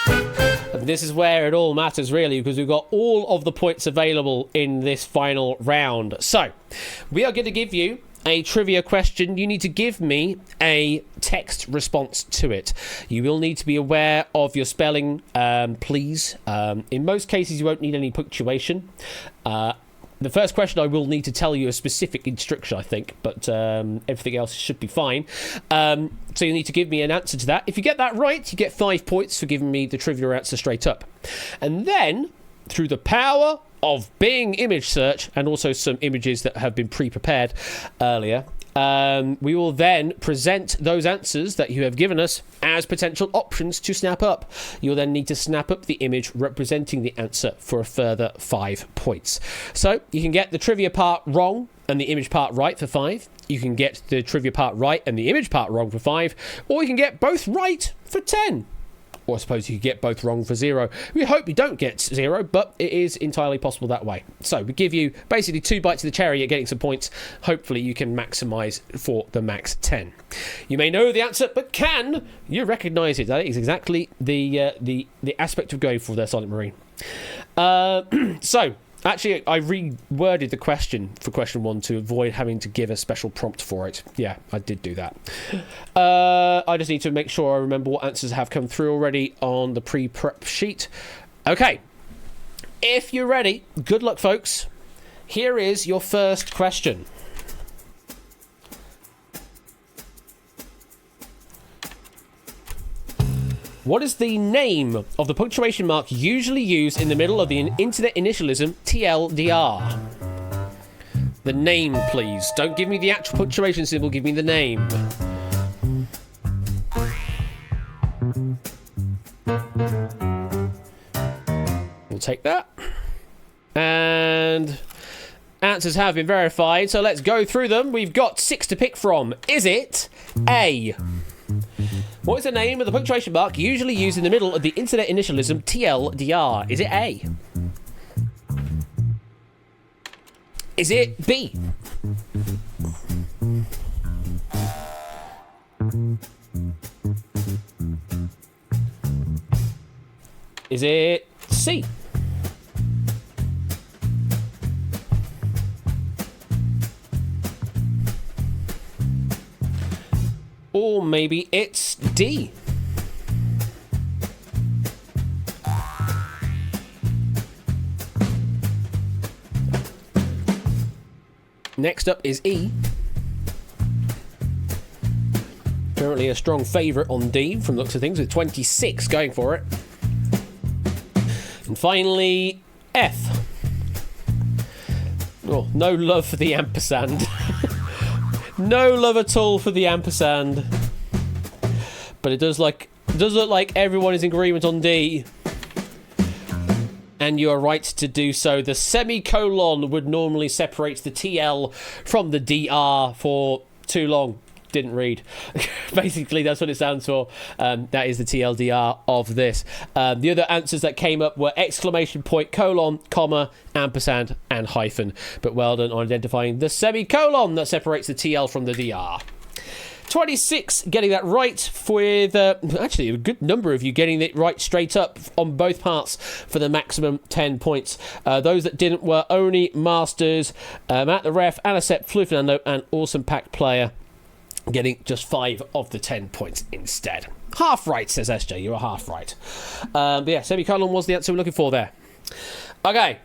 And this is where it all matters, really, because we've got all of the points available in this final round. So, we are going to give you a trivia question. You need to give me a text response to it. You will need to be aware of your spelling, please. In most cases, you won't need any punctuation. The first question, I will need to tell you a specific instruction, I think, but everything else should be fine. So you need to give me an answer to that. If you get that right, you get 5 points for giving me the trivia answer straight up. And then, through the power of Bing image search and also some images that have been pre-prepared earlier, we will then present those answers that you have given us as potential options to snap up. You'll then need to snap up the image representing the answer for a further 5 points. So you can get the trivia part wrong and the image part right for 5. You can get the trivia part right and the image part wrong for 5. Or you can get both right for 10. Or I suppose you could get both wrong for 0. We hope you don't get 0, but it is entirely possible that way. So we give you basically 2 bites of the cherry at getting some points. Hopefully you can maximise for the max 10. You may know the answer, but can you recognise it? That is exactly the aspect of going for there, Silent Marine. So, actually, I reworded the question for question 1 to avoid having to give a special prompt for it. Yeah, I did do that. I just need to make sure I remember what answers have come through already on the pre-prep sheet. Okay. If you're ready, good luck, folks. Here is your first question. What is the name of the punctuation mark usually used in the middle of the internet initialism TLDR? The name, please. Don't give me the actual punctuation symbol, give me the name. We'll take that. And answers have been verified, so let's go through them. We've got 6 to pick from. Is it A? What is the name of the punctuation mark usually used in the middle of the internet initialism TLDR? Is it A? Is it B? Is it C? Or maybe it's D. Next up is E. Currently a strong favourite on D from the looks of things, with 26 going for it. And finally, F. Oh, no love for the ampersand. No love at all for the ampersand. But it does look like everyone is in agreement on D. And you are right to do so. The semicolon would normally separate the TL from the DR for too long. Didn't read. Basically, that's what it stands for. That is the TLDR of this. The other answers that came up were exclamation point, colon, comma, ampersand, and hyphen. But well done on identifying the semicolon that separates the TL from the DR. 26 getting that right, with actually a good number of you getting it right straight up on both parts for the maximum 10 points. Those that didn't were Oni, Masters, Matt the Ref, Anacep, Flu Fernando, and Awesome Pack Player, getting just 5 of the 10 points instead. Half right, says SJ. You are half right. But yeah, semicolon was the answer we're looking for there. Okay.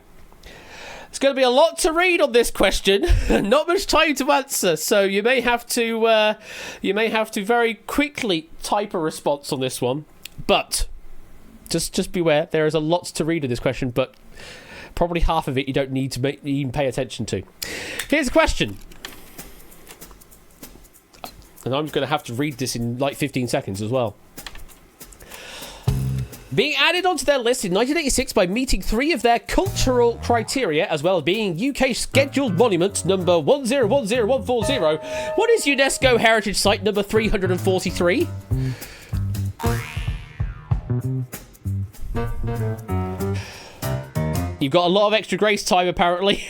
It's going to be a lot to read on this question. Not much time to answer, so you may have to very quickly type a response on this one. But just beware, there is a lot to read in this question, but probably half of it you don't need to even pay attention to. Here's a question. And I'm just going to have to read this in like 15 seconds as well. Being added onto their list in 1986 by meeting 3 of their cultural criteria, as well as being UK Scheduled Monument number 1010140, what is UNESCO Heritage Site number 343? You've got a lot of extra grace time, apparently.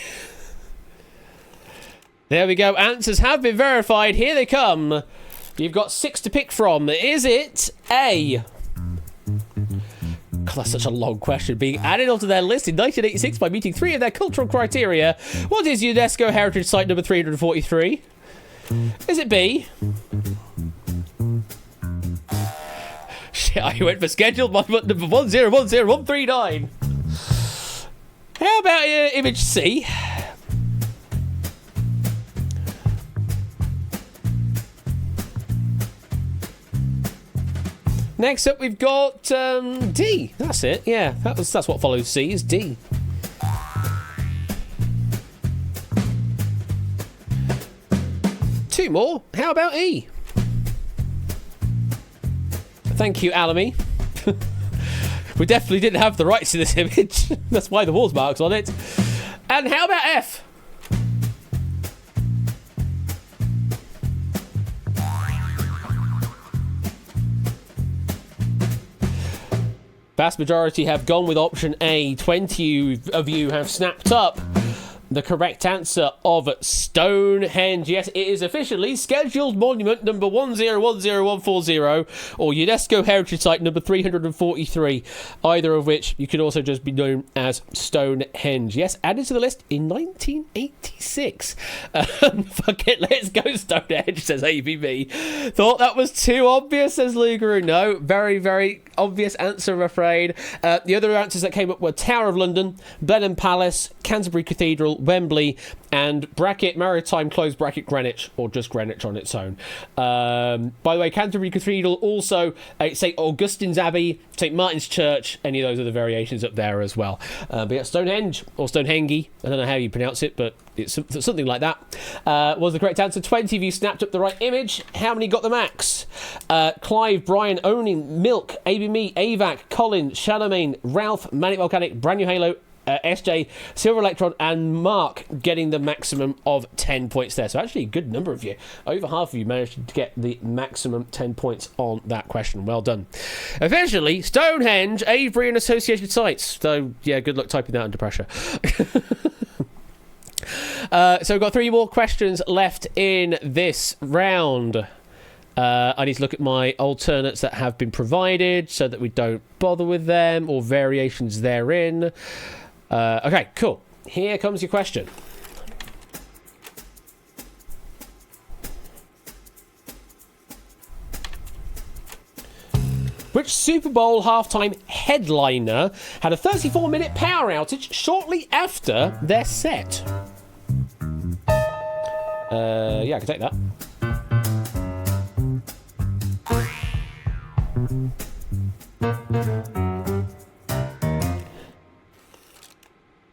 There we go. Answers have been verified. Here they come. You've got 6 to pick from. Is it A? God, that's such a long question. Being added onto their list in 1986 by meeting 3 of their cultural criteria. What is UNESCO Heritage Site number 343? Is it B? Shit, I went for scheduled monument number 1010139. How about image C? Next up, we've got D. That's it. Yeah, that's what follows C, is D. Two more. How about E? Thank you, Alamy. We definitely didn't have the rights to this image. That's why the wall's marks on it. And how about F? Vast majority have gone with option A. 20 of you have snapped up the correct answer of Stonehenge. Yes, it is officially Scheduled Monument number 1010140 or UNESCO Heritage Site number 343, either of which you could also just be known as Stonehenge. Yes, added to the list in 1986. Fuck it, let's go Stonehenge, says ABB. Thought that was too obvious, says Lugaroo. No, very, very obvious answer, I'm afraid. The other answers that came up were Tower of London, Blenheim Palace, Canterbury Cathedral, Wembley, and bracket Maritime close bracket Greenwich, or just Greenwich on its own. By the way, Canterbury Cathedral, also St Augustine's Abbey, St Martin's Church, any of those other variations up there as well. But yeah, Stonehenge, or Stonehenge, I don't know how you pronounce it, but it's something like that, was the correct answer. 20 of you snapped up the right image. How many got the max? Clive, Brian, Owning, Milk, ABME, AVAC, Colin, Charlemagne, Ralph, Manic Volcanic, Brand New Halo, SJ, Silver Electron, and Mark getting the maximum of 10 points there. So actually a good number of you. Over half of you managed to get the maximum 10 points on that question. Well done. Officially, Stonehenge, Avebury and associated sites. So yeah, good luck typing that under pressure. So we've got 3 more questions left in this round. I need to look at my alternates that have been provided so that we don't bother with them or variations therein. Okay, cool. Here comes your question. Which Super Bowl halftime headliner had a 34-minute power outage shortly after their set? Yeah, I can take that.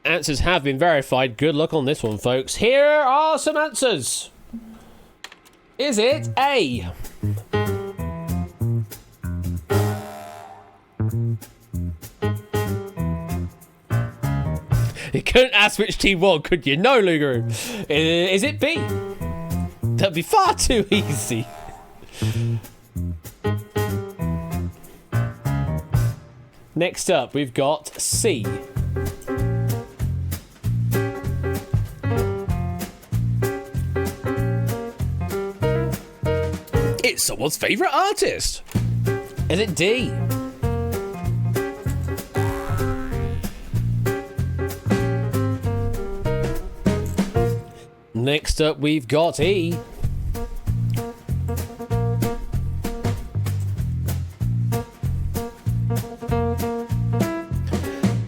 Answers have been verified. Good luck on this one, folks. Here are some answers. Is it A? You couldn't ask which team won, could you? No, Lugaroo. Is it B? That'd be far too easy. Next up, we've got C. It's someone's favourite artist. Is it D? Next up, we've got E.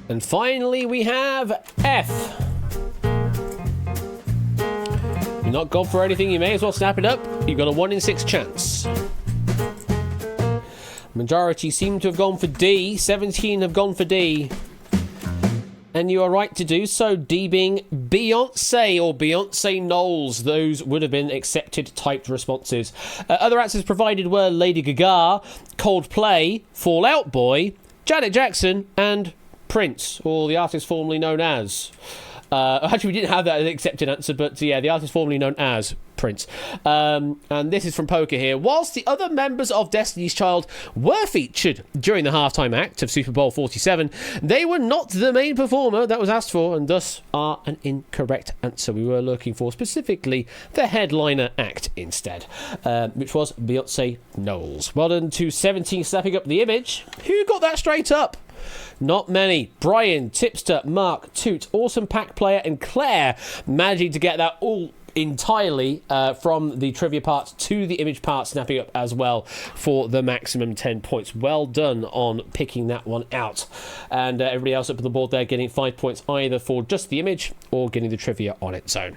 And finally, we have F. You're not gone for anything, you may as well snap it up. You've got a 1 in 6 chance. Majority seem to have gone for D. 17 have gone for D. And you are right to do so, D being Beyonce or Beyonce Knowles. Those would have been accepted typed responses. Other answers provided were Lady Gaga, Coldplay, Fall Out Boy, Janet Jackson, and Prince, or the artist formerly known as. Actually, we didn't have that as an accepted answer, but yeah, the artist formerly known as Prince. And this is from Poker here. Whilst the other members of Destiny's Child were featured during the halftime act of Super Bowl 47, they were not the main performer that was asked for, and thus are an incorrect answer. We were looking for specifically the headliner act instead, which was Beyonce Knowles. Well done to 17 snapping up the image. Who got that straight up? Not many. Brian, Tipster, Mark, Toot, Awesome Pack Player, and Claire managing to get that all entirely from the trivia part to the image part, snapping up as well for the maximum 10 points. Well done on picking that one out. And everybody else up on the board there getting 5 points either for just the image or getting the trivia on its own.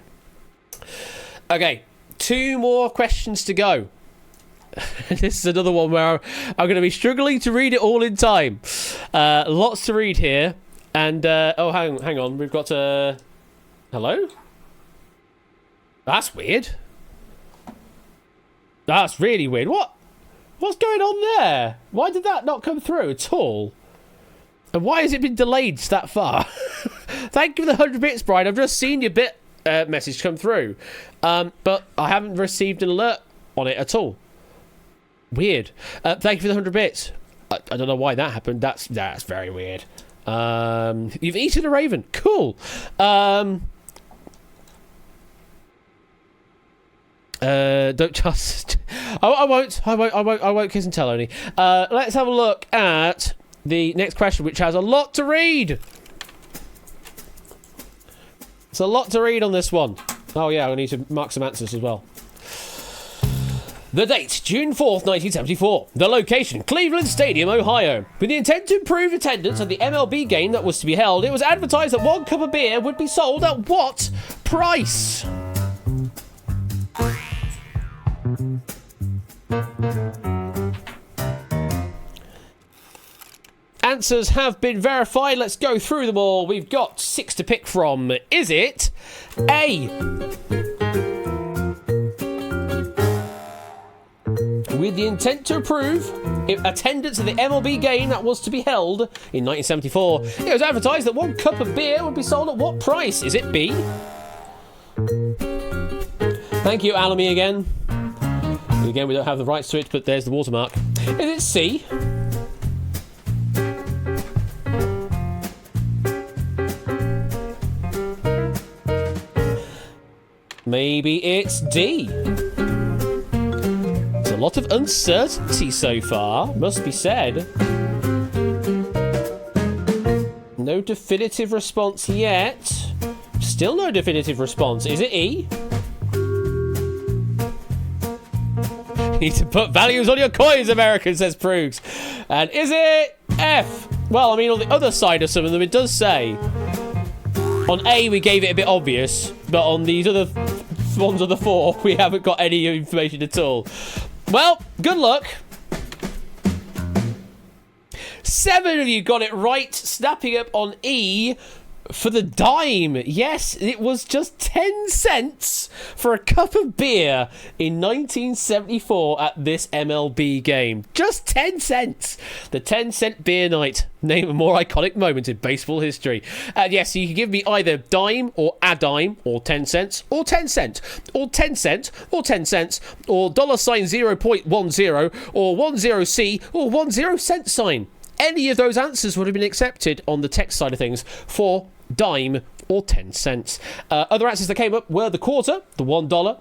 Okay, 2 more questions to go. This is another one where I'm going to be struggling to read it all in time. Lots to read here. And, oh, hang on. We've got hello? That's weird. That's really weird. What's going on there? Why did that not come through at all? And why has it been delayed that far? Thank you for the 100 bits, Brian. I've just seen your bit message come through. But I haven't received an alert on it at all. Weird. Thank you for the 100 bits. I don't know why that happened. That's very weird. You've eaten a raven. Cool. Don't just. I won't kiss and tell only. Let's have a look at the next question, which has a lot to read. It's a lot to read on this one. Oh yeah, I need to mark some answers as well. The date, June 4th, 1974. The location, Cleveland Stadium, Ohio. With the intent to improve attendance at the MLB game that was to be held, it was advertised that 1 cup of beer would be sold at what price? Answers have been verified. Let's go through them all. We've got 6 to pick from. Is it A, with the intent to approve attendance at the MLB game that was to be held in 1974, it was advertised that 1 cup of beer would be sold at what price? Is it B? Thank you, Alamy, again. Again, we don't have the rights to it, but there's the watermark. Is it C? Maybe it's D. A lot of uncertainty so far, must be said. No definitive response yet. Still no definitive response. Is it E? Need to put values on your coins, American, says Proogs. And is it F? Well, I mean, on the other side of some of them, it does say. On A, we gave it a bit obvious, but on these other ones of the 4, we haven't got any information at all. Well, good luck. 7 of you got it right, snapping up on E for the dime. Yes, it was just 10 cents for a cup of beer in 1974 at this MLB game. Just 10 cents. The 10-cent beer night. Name a more iconic moment in baseball history. Yes, you can give me either dime or a dime, or 10 cents, or 10 cent, or 10 cent, or 10 cents, or $0.10, or 10C, or 10 cent sign. Any of those answers would have been accepted on the text side of things for dime or 10 cents. Other answers that came up were the quarter, the $1,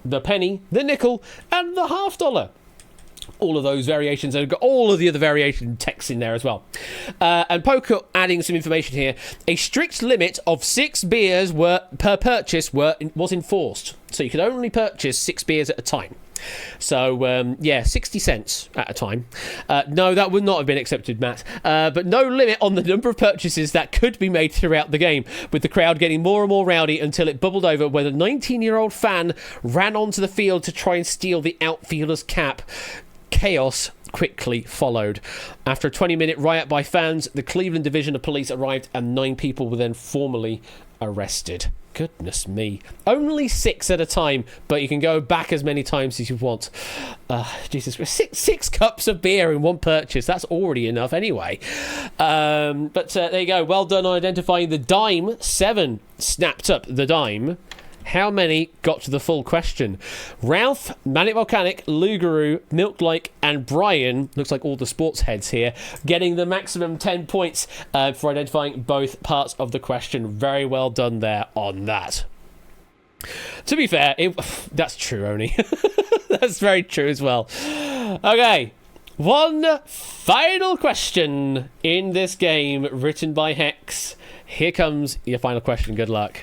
the penny, the nickel, and the $half. All of those variations, and got all of the other variation texts in there as well. And Poker adding some information here. A strict limit of 6 beers per purchase was enforced. So you could only purchase 6 beers at a time. So, 60 cents at a time. No, that would not have been accepted, Matt. But no limit on the number of purchases that could be made throughout the game, with the crowd getting more and more rowdy until it bubbled over when a 19-year-old fan ran onto the field to try and steal the outfielder's cap. Chaos quickly followed. After a 20-minute riot by fans, the Cleveland Division of Police arrived and 9 people were then formally arrested. Goodness me. Only 6 at a time, but you can go back as many times as you want. Jesus Christ. 6 cups of beer in one purchase. That's already enough anyway. But there you go. Well done on identifying the dime. 7 snapped up the dime. How many got to the full question? Ralph, Manic Volcanic, Lugaroo, Milk-like, and Brian, looks like all the sports heads here, getting the maximum 10 points for identifying both parts of the question. Very well done there on that. To be fair, that's true, Oni. That's very true as well. Okay, one final question in this game, written by Hex. Here comes your final question. Good luck.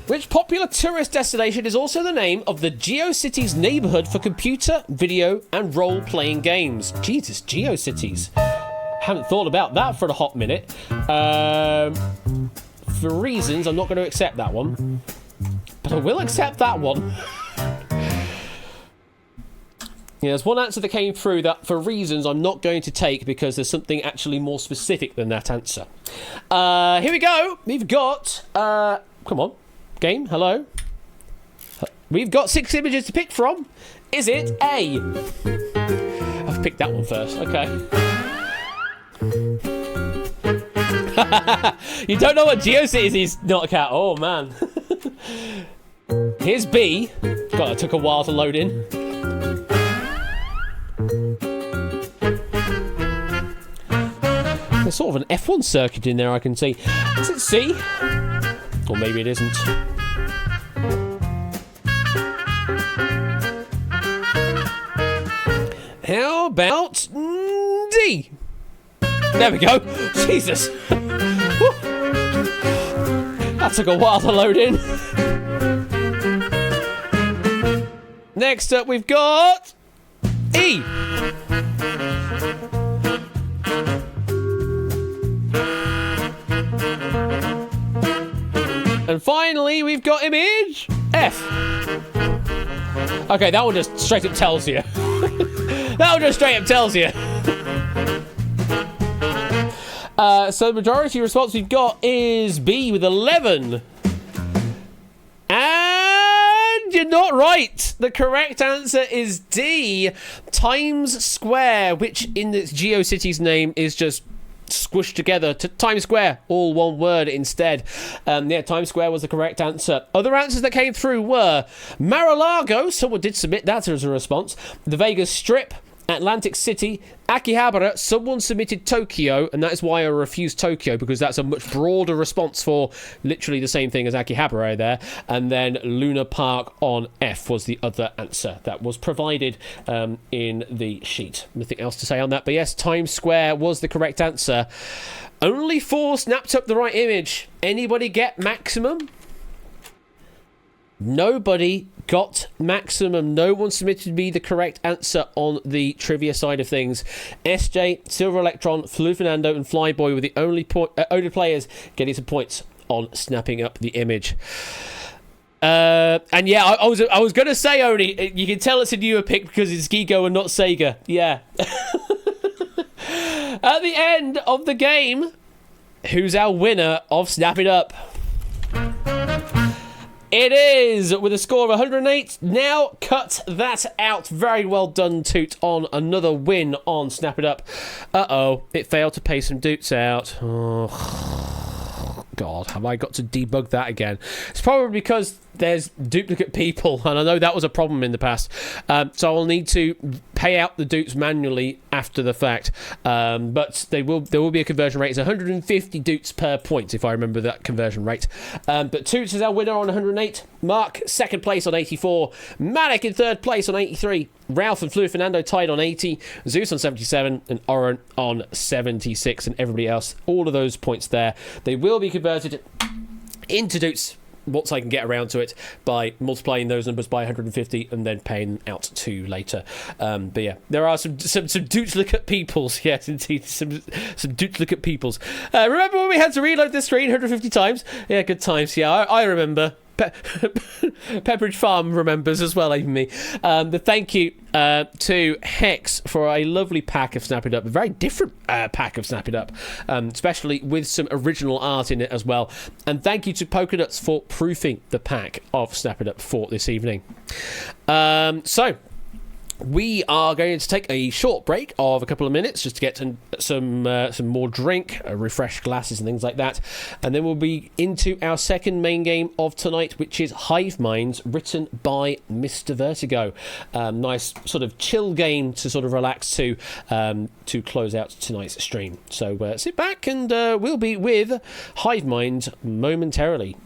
Which popular tourist destination is also the name of the GeoCities neighborhood for computer, video, and role-playing games? Jesus, GeoCities. Haven't thought about that for a hot minute. For reasons, I'm not going to accept that one. But I will accept that one. Yeah, there's one answer that came through that, for reasons, I'm not going to take because there's something actually more specific than that answer. Here we go. We've got... come on. Game, hello. We've got 6 images to pick from. Is it A? I've picked that one first. Okay. You don't know what GeoCities is, not a cat. Oh, man. Here's B. God, it took a while to load in. There's sort of an F1 circuit in there, I can see. Is it C? Or maybe it isn't. How about D? There we go. Jesus. that took a while to load in. Next up, we've got E. And finally, we've got image F. Okay, that one just straight up tells you. That one just straight up tells you. So the majority response we've got is B with 11. And you're not right. The correct answer is D, Times Square, which in its GeoCities name is just squished together to Times Square, all one word instead. Yeah, Times Square was the correct answer. Other answers that came through were Mar-a-Lago, someone did submit that as a response, the Vegas Strip, Atlantic City, Akihabara, someone submitted Tokyo, and that is why I refused Tokyo, because that's a much broader response for literally the same thing as Akihabara there. And then Luna Park on F was the other answer that was provided in the sheet. Nothing else to say on that, but yes, Times Square was the correct answer. Only 4 snapped up the right image. Anybody get maximum? Nobody got maximum. No one submitted me the correct answer on the trivia side of things. SJ, Silver Electron, Flu Fernando, and Flyboy were the only players getting some points on snapping up the image. And yeah, I was gonna say, Oni, you can tell it's a newer pick because it's Gigo and not Sega. Yeah. At the end of the game, who's our winner of Snap It Up? It is, with a score of 108. Now cut that out. Very well done, Toot, on another win on Snap It Up. Uh-oh, it failed to pay some doots out. Oh, God, have I got to debug that again? It's probably because there's duplicate people, and I know that was a problem in the past. So I'll need to pay out the dupes manually after the fact. But there will be a conversion rate. It's 150 dupes per point, if I remember that conversion rate. But Toots is our winner on 108. Mark, second place on 84. Manic in third place on 83. Ralph and Flu Fernando tied on 80. Zeus on 77. And Oren on 76. And everybody else, all of those points there, they will be converted into dupes once I can get around to it by multiplying those numbers by 150 and then paying out 2 later. But yeah, there are some duplicate peoples. Yes, indeed, some duplicate peoples. Remember when we had to reload the screen 150 times? Yeah, good times. Yeah, I remember. Pepperidge Farm remembers as well, even me. But thank you to Hex for a lovely pack of Snap It Up, a very different pack of Snap It Up, especially with some original art in it as well. And thank you to Pokenuts for proofing the pack of Snap It Up for this evening. So we are going to take a short break of a couple of minutes just to get some more drink, refresh glasses and things like that. And then we'll be into our second main game of tonight, which is Hive Minds, written by Mr. Vertigo. Nice sort of chill game to sort of relax to close out tonight's stream. So sit back and we'll be with Hive Minds momentarily.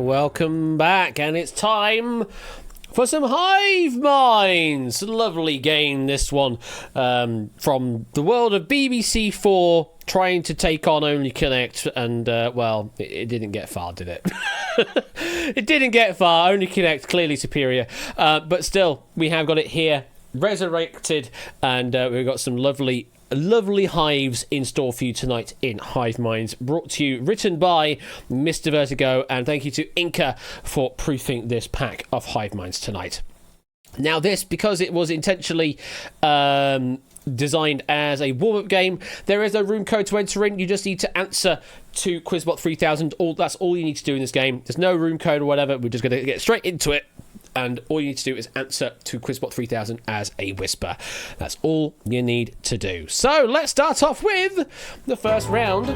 welcome back, and it's time for some Hive Minds. Lovely game, this one, from the world of BBC 4, trying to take on Only Connect, and, well, it didn't get far, did it? It didn't get far. Only Connect, clearly superior. But still, we have got it here, resurrected, and we've got some lovely hives in store for you tonight in Hive Minds, brought to you, written by Mr. Vertigo, and thank you to Inca for proofing this pack of Hive Minds tonight. Now this, because it was intentionally designed as a warm-up game, there is no room code to enter in. You just need to answer to Quizbot 3000. That's all you need to do in this game. There's no room code or whatever. We're just going to get straight into it. And all you need to do is answer to Quizbot 3000 as a whisper. That's all you need to do. So let's start off with the first round,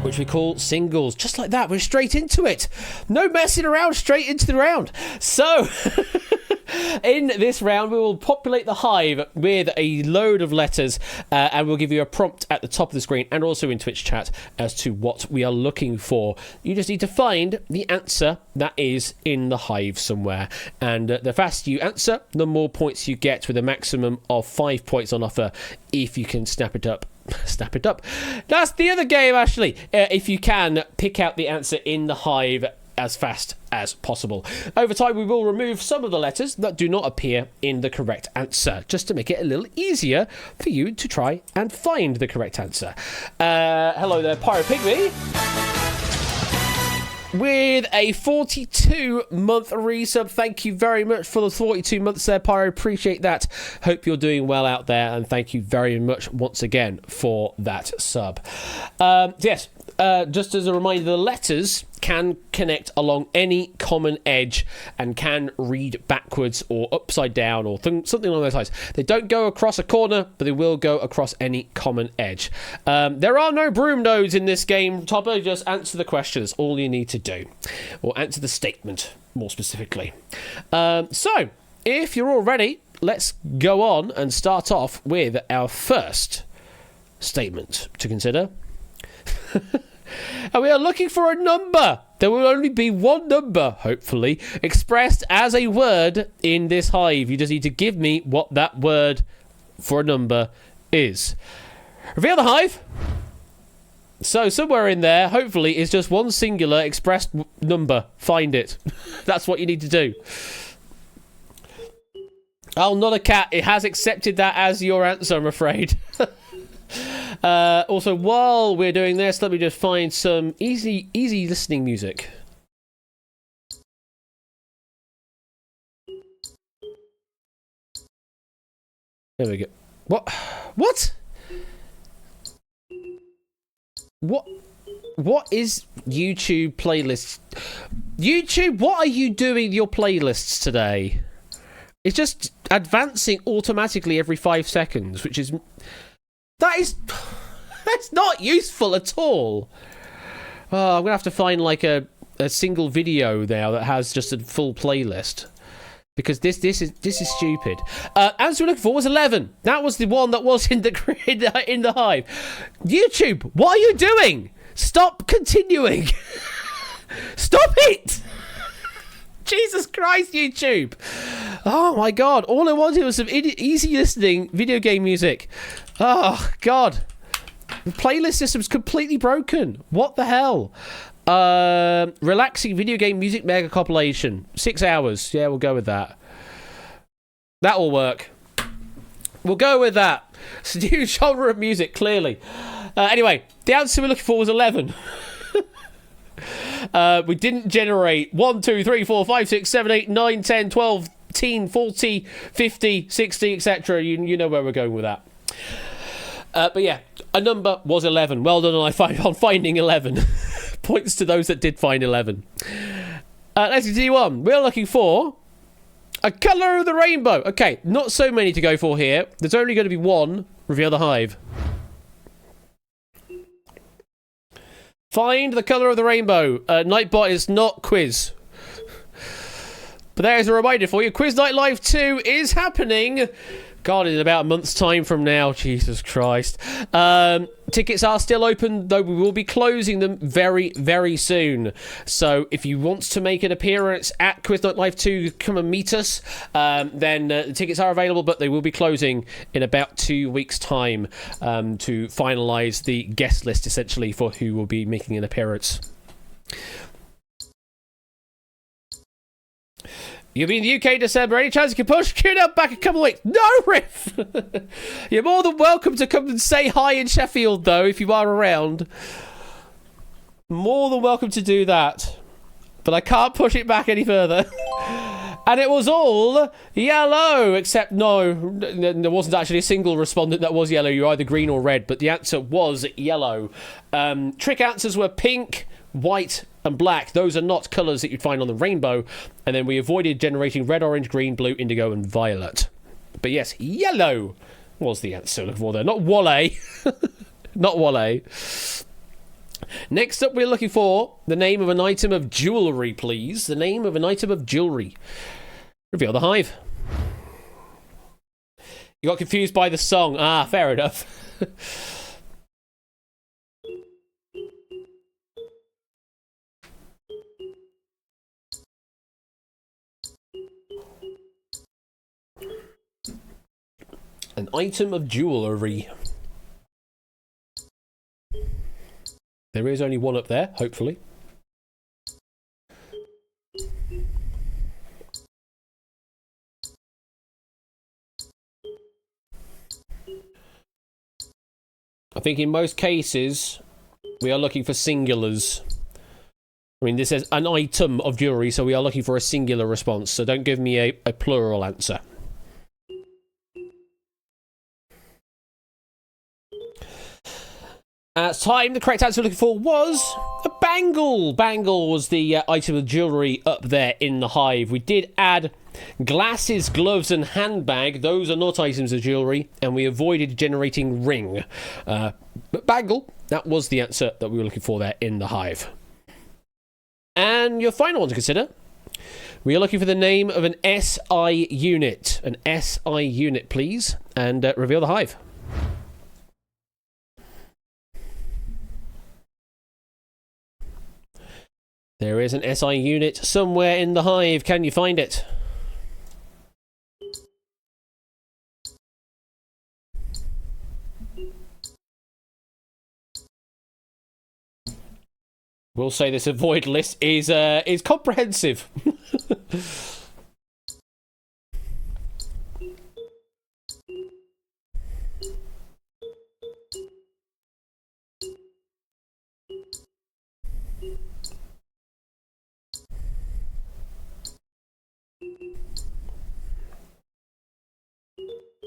which we call singles. Just like that, we're straight into it. No messing around, straight into the round. So in this round, we will populate the hive with a load of letters, and we'll give you a prompt at the top of the screen and also in Twitch chat as to what we are looking for. You just need to find the answer that is in the hive somewhere, and the faster you answer, the more points you get, with a maximum of 5 points on offer if you can snap it up. That's the other game, actually. If you can pick out the answer in the hive as fast as possible. Over time, we will remove some of the letters that do not appear in the correct answer, just to make it a little easier for you to try and find the correct answer. Hello there, Pyro Pygmy, with a 42-month resub. Thank you very much for the 42 months there, Pyro. Appreciate that. Hope you're doing well out there, and thank you very much once again for that sub. Yes, just as a reminder, the letters can connect along any common edge and can read backwards or upside down or something along those lines. They don't go across a corner, but they will go across any common edge. There are no broom nodes in this game, Topper. Just answer the questions. All you need to do. Or answer the statement, more specifically. So, if you're all ready, let's go on and start off with our first statement to consider. And we are looking for a number. There will only be one number, hopefully, expressed as a word in this hive. You just need to give me what that word for a number is. Reveal the hive. So somewhere in there, hopefully, is just one singular expressed number. Find it. That's what you need to do. Oh, not a cat. It has accepted that as your answer, I'm afraid. Also, while we're doing this, let me just find some easy listening music. There we go. What is YouTube playlists? YouTube, what are you doing your playlists today? It's just advancing automatically every 5 seconds, which is... That's not useful at all. Oh, I'm gonna have to find like a single video now that has just a full playlist, because this is stupid. Answer we're looking for was 11. That was the one that was in the hive. YouTube, what are you doing? Stop continuing. Stop it. Jesus Christ, YouTube. Oh my God. All I wanted was some easy listening video game music. Oh God. The playlist system's completely broken. What the hell? Relaxing video game music mega compilation. 6 hours. Yeah, we'll go with that. That will work. We'll go with that. It's a new genre of music, clearly. Anyway, the answer we're looking for was 11. We didn't generate 1, 2, 3, 4, 5, 6, 7, 8, 9, 10, 12, 13, 40, 50, 60, etc. You know where we're going with that. But yeah, a number was 11. Well done on finding 11. Points to those that did find 11. Let's continue on. We're looking for a colour of the rainbow. Okay, not so many to go for here. There's only going to be one. Reveal the hive. Find the colour of the rainbow. Nightbot is not quiz. But there's a reminder for you. Quiz Night Live 2 is happening. God, in about a month's time from now. Jesus Christ. Tickets are still open, though we will be closing them very, very soon. So if you want to make an appearance at Quiz Night Live 2, come and meet us, then the tickets are available, but they will be closing in about 2 weeks' time to finalise the guest list, essentially, for who will be making an appearance. You'll be in the UK December. Any chance you can push Q up back a couple of weeks? No, Riff! You're more than welcome to come and say hi in Sheffield, though, if you are around. More than welcome to do that. But I can't push it back any further. And it was all yellow, except no, there wasn't actually a single respondent that was yellow. You're either green or red, but the answer was yellow. Trick answers were pink, white, and black. Those are not colours that you'd find on the rainbow. And then we avoided generating red, orange, green, blue, indigo, and violet. But yes, yellow was the answer. Look for there, not Wale. Not Wale. Next up, we're looking for the name of an item of jewellery, please. The name of an item of jewellery. Reveal the hive. You got confused by the song. Ah, fair enough. An item of jewellery. There is only one up there, hopefully. I think in most cases, we are looking for singulars. I mean, this says an item of jewellery, so we are looking for a singular response. So don't give me a plural answer. At time, the correct answer we're looking for was a bangle. Bangle was the item of jewellery up there in the hive. We did add glasses, gloves, and handbag. Those are not items of jewellery, and we avoided generating ring. But bangle, that was the answer that we were looking for there in the hive. And your final one to consider. We are looking for the name of an SI unit. An SI unit, please, and reveal the hive. There is an SI unit somewhere in the hive. Can you find it? We'll say this avoid list is comprehensive.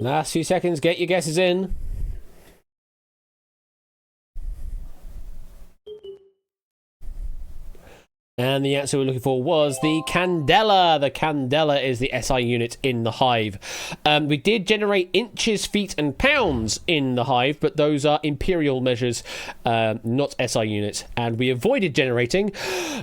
Last few seconds, get your guesses in. And the answer we're looking for was the candela. The candela is the SI unit in the hive. We did generate inches, feet, and pounds in the hive, but those are imperial measures, not SI units. And we avoided generating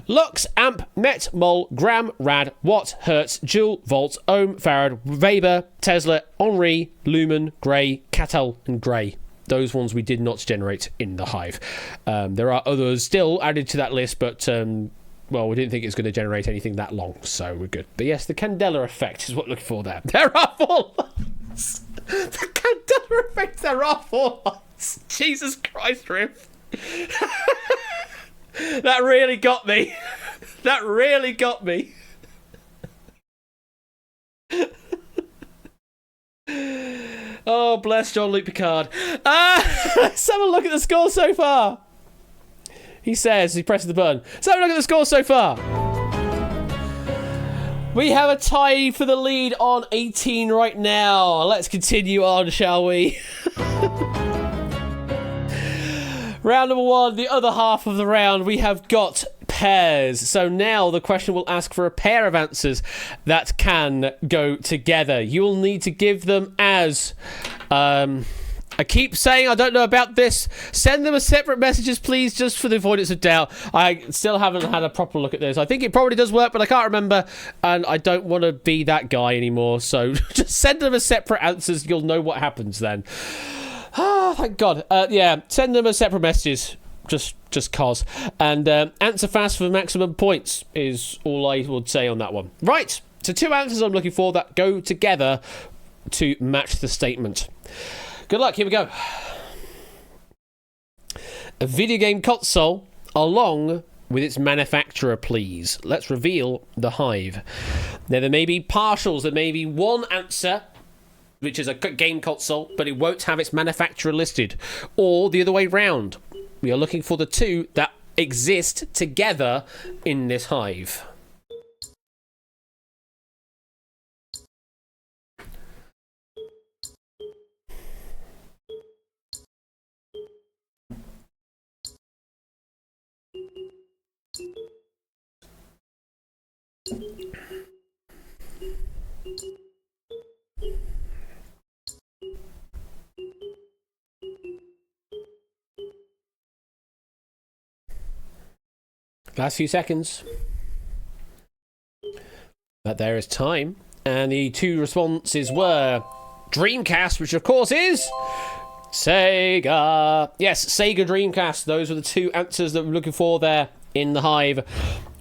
lux, amp, met, mol, gram, rad, watt, hertz, joule, volt, ohm, farad, Weber, Tesla, Henri, lumen, gray, catal, and gray. Those ones we did not generate in the hive. There are others still added to that list, but well, we didn't think it was going to generate anything that long, so we're good. But yes, the candela effect is what we're looking for there. There are 4 lines. The candela effect, there are 4 lines. Jesus Christ, Riff. That really got me. That really got me. Oh, bless Jean-Luc Picard. Let's have a look at the score so far. He says, he presses the button. Let's have a look at the score so far. We have a tie for the lead on 18 right now. Let's continue on, shall we? Round number 1, the other half of the round, we have got pairs. So now the question will ask for a pair of answers that can go together. You will need to give them as I keep saying I don't know about this. Send them a separate messages, please, just for the avoidance of doubt. I still haven't had a proper look at this. I think it probably does work, but I can't remember, and I don't want to be that guy anymore. So just send them a separate answers. You'll know what happens then. Ah, thank God. Yeah, send them a separate messages. Just cause. And answer fast for maximum points is all I would say on that one. Right, so 2 answers I'm looking for that go together to match the statement. Good luck, here we go. A video game console along with its manufacturer, please. Let's reveal the Hive. Now, there may be partials. There may be one answer, which is a game console, but it won't have its manufacturer listed. Or the other way round. We are looking for the 2 that exist together in this Hive. Last few seconds. But there is time. And the 2 responses were Dreamcast, which of course is Sega. Yes, Sega Dreamcast. Those were the 2 answers that we're looking for there in the Hive.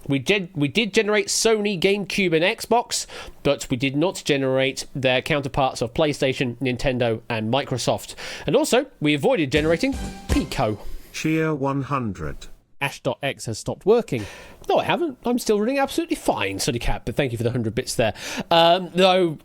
We did generate Sony, GameCube, and Xbox, but we did not generate their counterparts of PlayStation, Nintendo, and Microsoft. And also, we avoided generating Pico. Cheer 100. Ash.x has stopped working. No, I haven't. I'm still running absolutely fine, Sunny Cat, but thank you for the 100 bits there. Though,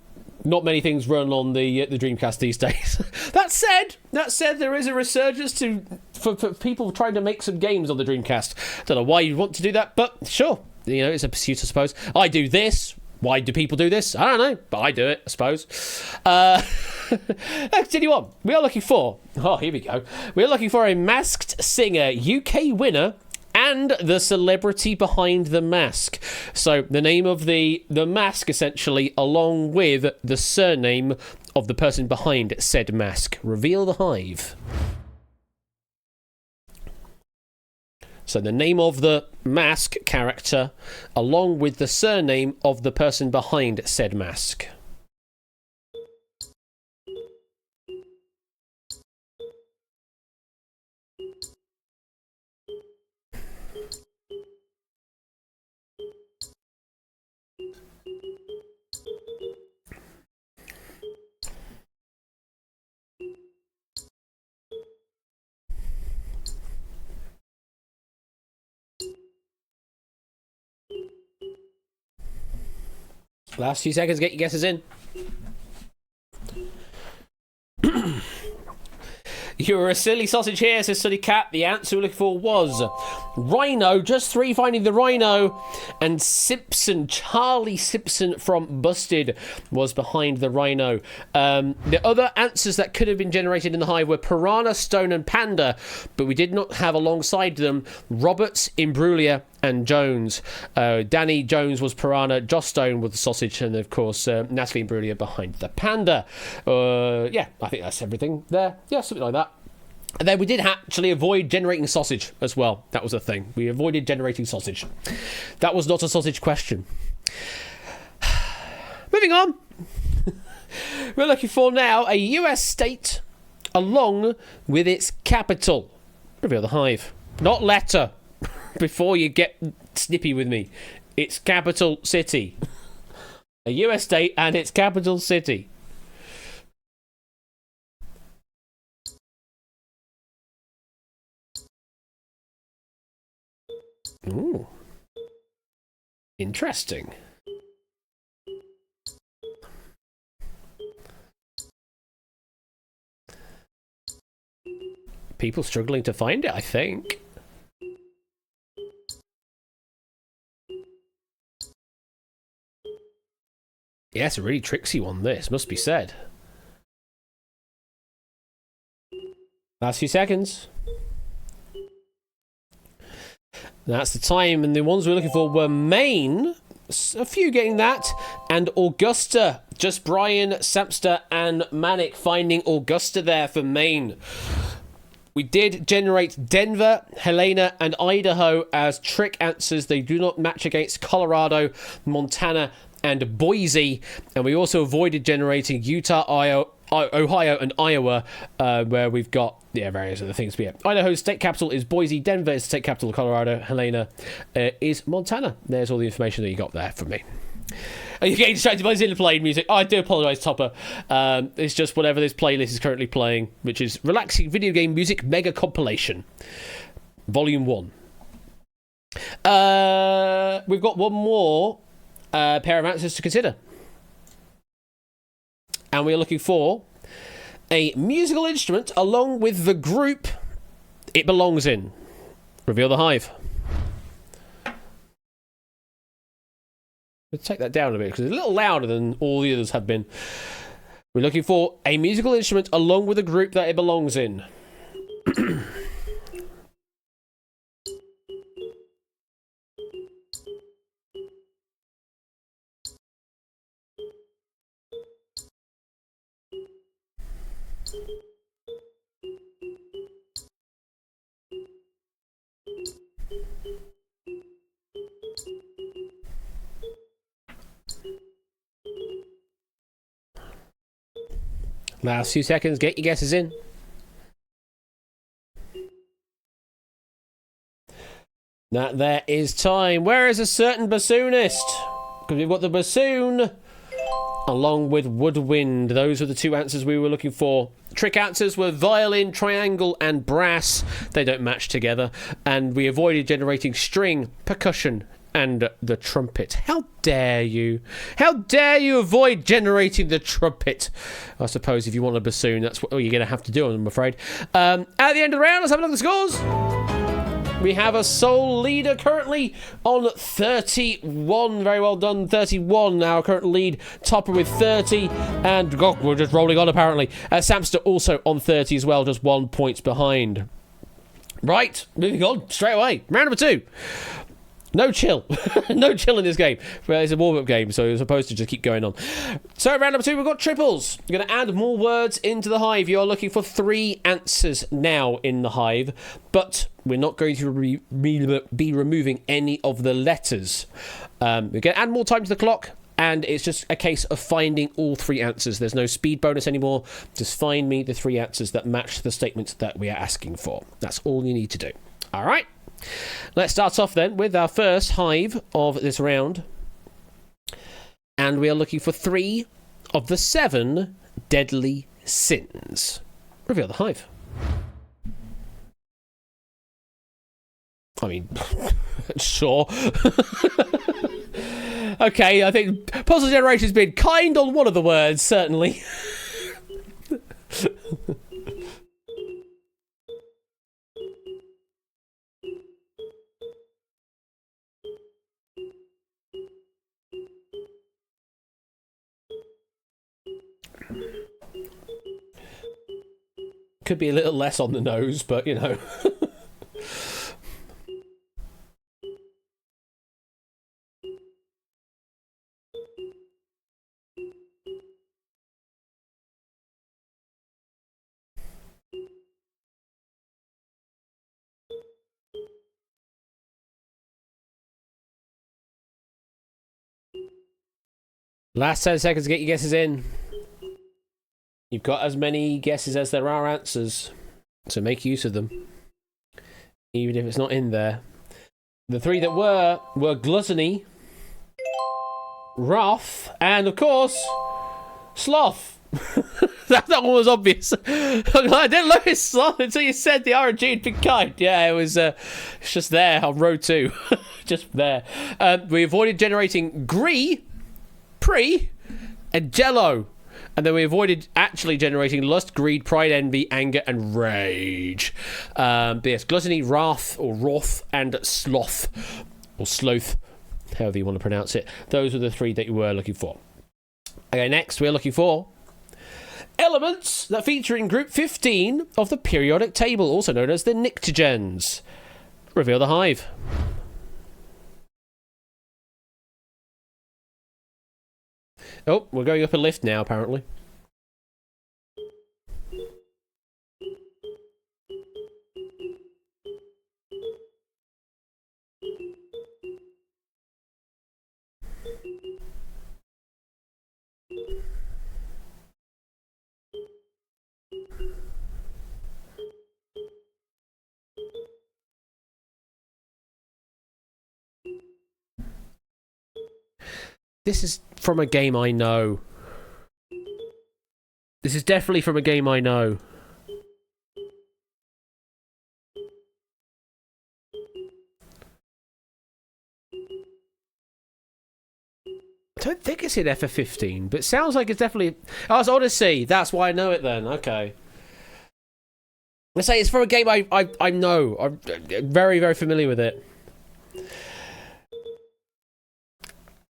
not many things run on the Dreamcast these days. That said, there is a resurgence for people trying to make some games on the Dreamcast. Don't know why you'd want to do that, but sure. You know, it's a pursuit, I suppose. I do this. Why do people do this? I don't know, but I do it, I suppose. Let's continue on. We are looking for... Oh, here we go. We are looking for a Masked Singer UK winner and the celebrity behind the mask. So the name of the mask, essentially, along with the surname of the person behind said mask. Reveal the Hive. So the name of the mask character, along with the surname of the person behind said mask. Last few seconds, get your guesses in. You were a silly sausage here, says Sunny Cat. The answer we're looking for was Rhino. Just 3 finding the Rhino. And Simpson, Charlie Simpson from Busted was behind the Rhino. The other answers that could have been generated in the Hive were Piranha, Stone, and Panda. But we did not have alongside them Roberts, Imbruglia, and Jones. Danny Jones was Piranha, Joss Stone was the sausage, and of course Natalie Imbruglia behind the Panda. Yeah, I think that's everything there. Yeah, something like that. And then we did actually avoid generating sausage as well. That was a thing. We avoided generating sausage. That was not a sausage question. Moving on. We're looking for now a US state along with its capital. Reveal the Hive. Not letter. Before you get snippy with me. It's capital city. A US state and its capital city. Ooh. Interesting. People struggling to find it, I think. Yeah, it's a really tricksy one, this, must be said. Last few seconds. That's the time, and the ones we're looking for were Maine, a few getting that, and Augusta, Just Brian, Sapster, and Manic finding Augusta there for Maine. We did generate Denver, Helena, and Idaho as trick answers. They do not match against Colorado, Montana, and Boise. And we also avoided generating Utah, Ohio, and Iowa, where we've got various other things. But yeah, Idaho's state capital is Boise. Denver is the state capital of Colorado. Helena is Montana. There's all the information that you got there from me. Are you getting distracted by Zilla playing music? Oh, I do apologise, Topper. It's just whatever this playlist is currently playing, which is Relaxing Video Game Music Mega Compilation, Volume 1. We've got one more pair of answers to consider. And we're looking for a musical instrument along with the group it belongs in. Reveal the hive. Let's take that down a bit because it's a little louder than all the others have been. We're looking for a musical instrument along with the group that it belongs in. Last few seconds, get your guesses in. That there is time. Where is a certain bassoonist? Because we've got the bassoon along with woodwind. Those were the two answers we were looking for. Trick answers were violin, triangle, and brass. They don't match together. And we avoided generating string, percussion, and the trumpet. How dare you? How dare you avoid generating the trumpet? I suppose if you want a bassoon, that's what you're going to have to do, I'm afraid. At the end of the round, let's have a look at the scores. We have a sole leader currently on 31. Very well done, 31. Our current lead. Topper with 30. And we're just rolling on, apparently. Samster also on 30 as well, just 1 point behind. Right, moving on straight away. Round number 2. No chill. No chill in this game. Well, it's a warm-up game, so you're supposed to just keep going on. So, round number 2, we've got triples. You're going to add more words into the hive. You're looking for 3 answers now in the hive, but we're not going to be removing any of the letters. We're going to add more time to the clock, and it's just a case of finding all 3 answers. There's no speed bonus anymore. Just find me the 3 answers that match the statements that we are asking for. That's all you need to do. All right? Let's start off then with our first hive of this round. And we are looking for 3 of the 7 deadly sins. Reveal the hive. I mean, sure. Okay, I think Puzzle Generation's been kind on one of the words, certainly. Could be a little less on the nose, but you know. Last 10 seconds to get your guesses in. You've got as many guesses as there are answers, so make use of them, even if it's not in there. The 3 that were gluttony, wrath, and of course, sloth. that one was obvious. I didn't notice sloth until you said the RNG had been kind. Yeah, it was it's just there on row 2. Just there. We avoided generating gree, pre, and jello. And then we avoided actually generating lust, greed, pride, envy, anger, and rage. But yes, gluttony, wrath, or wrath, and sloth, or sloth, however you want to pronounce it. Those are the 3 that you were looking for. Okay, next we're looking for elements that feature in group 15 of the periodic table, also known as the pnictogens. Reveal the hive. Oh, we're going up a lift now, apparently. This is from a game I know. This is definitely from a game I know. I don't think it's in FF15, but it sounds like it's definitely... Oh, it's Odyssey. That's why I know it then. Okay. Let's say it's from a game I know. I'm very, very familiar with it.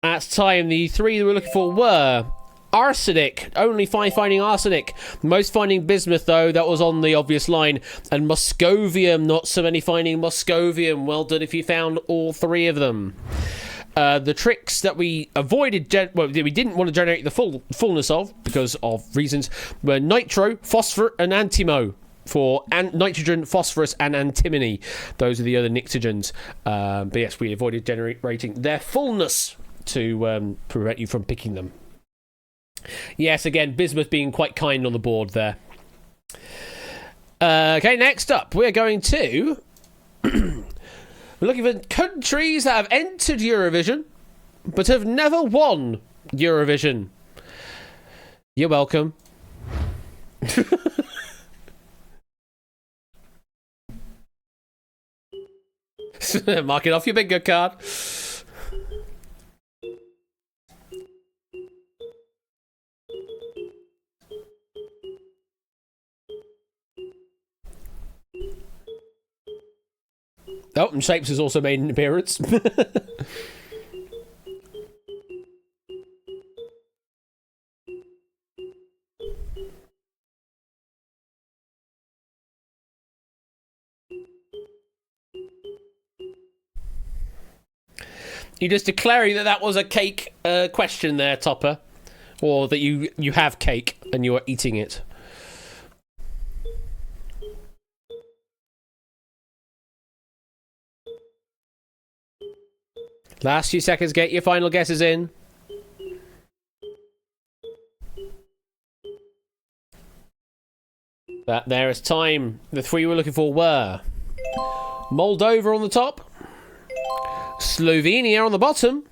At the time, the three that we were looking for were arsenic. Only 5 finding arsenic. Most finding bismuth, though. That was on the obvious line. And moscovium. Not so many finding moscovium. Well done if you found all 3 of them. The tricks that we avoided, we didn't want to generate the fullness of, because of reasons, were nitro, phosphor, and antimo. For nitrogen, phosphorus, and antimony. Those are the other nictogens. But yes, we avoided generating their fullness to prevent you from picking them. Yes, again, bismuth being quite kind on the board there. Okay, next up, we're going to... we're looking for countries that have entered Eurovision, but have never won Eurovision. You're welcome. Mark it off your bingo card. Oh, and Shapes has also made an appearance. You just declaring that was a cake question there, Topper. Or that you have cake and you are eating it. Last few seconds, get your final guesses in. That there is time. The 3 we're looking for were Moldova on the top, Slovenia on the bottom,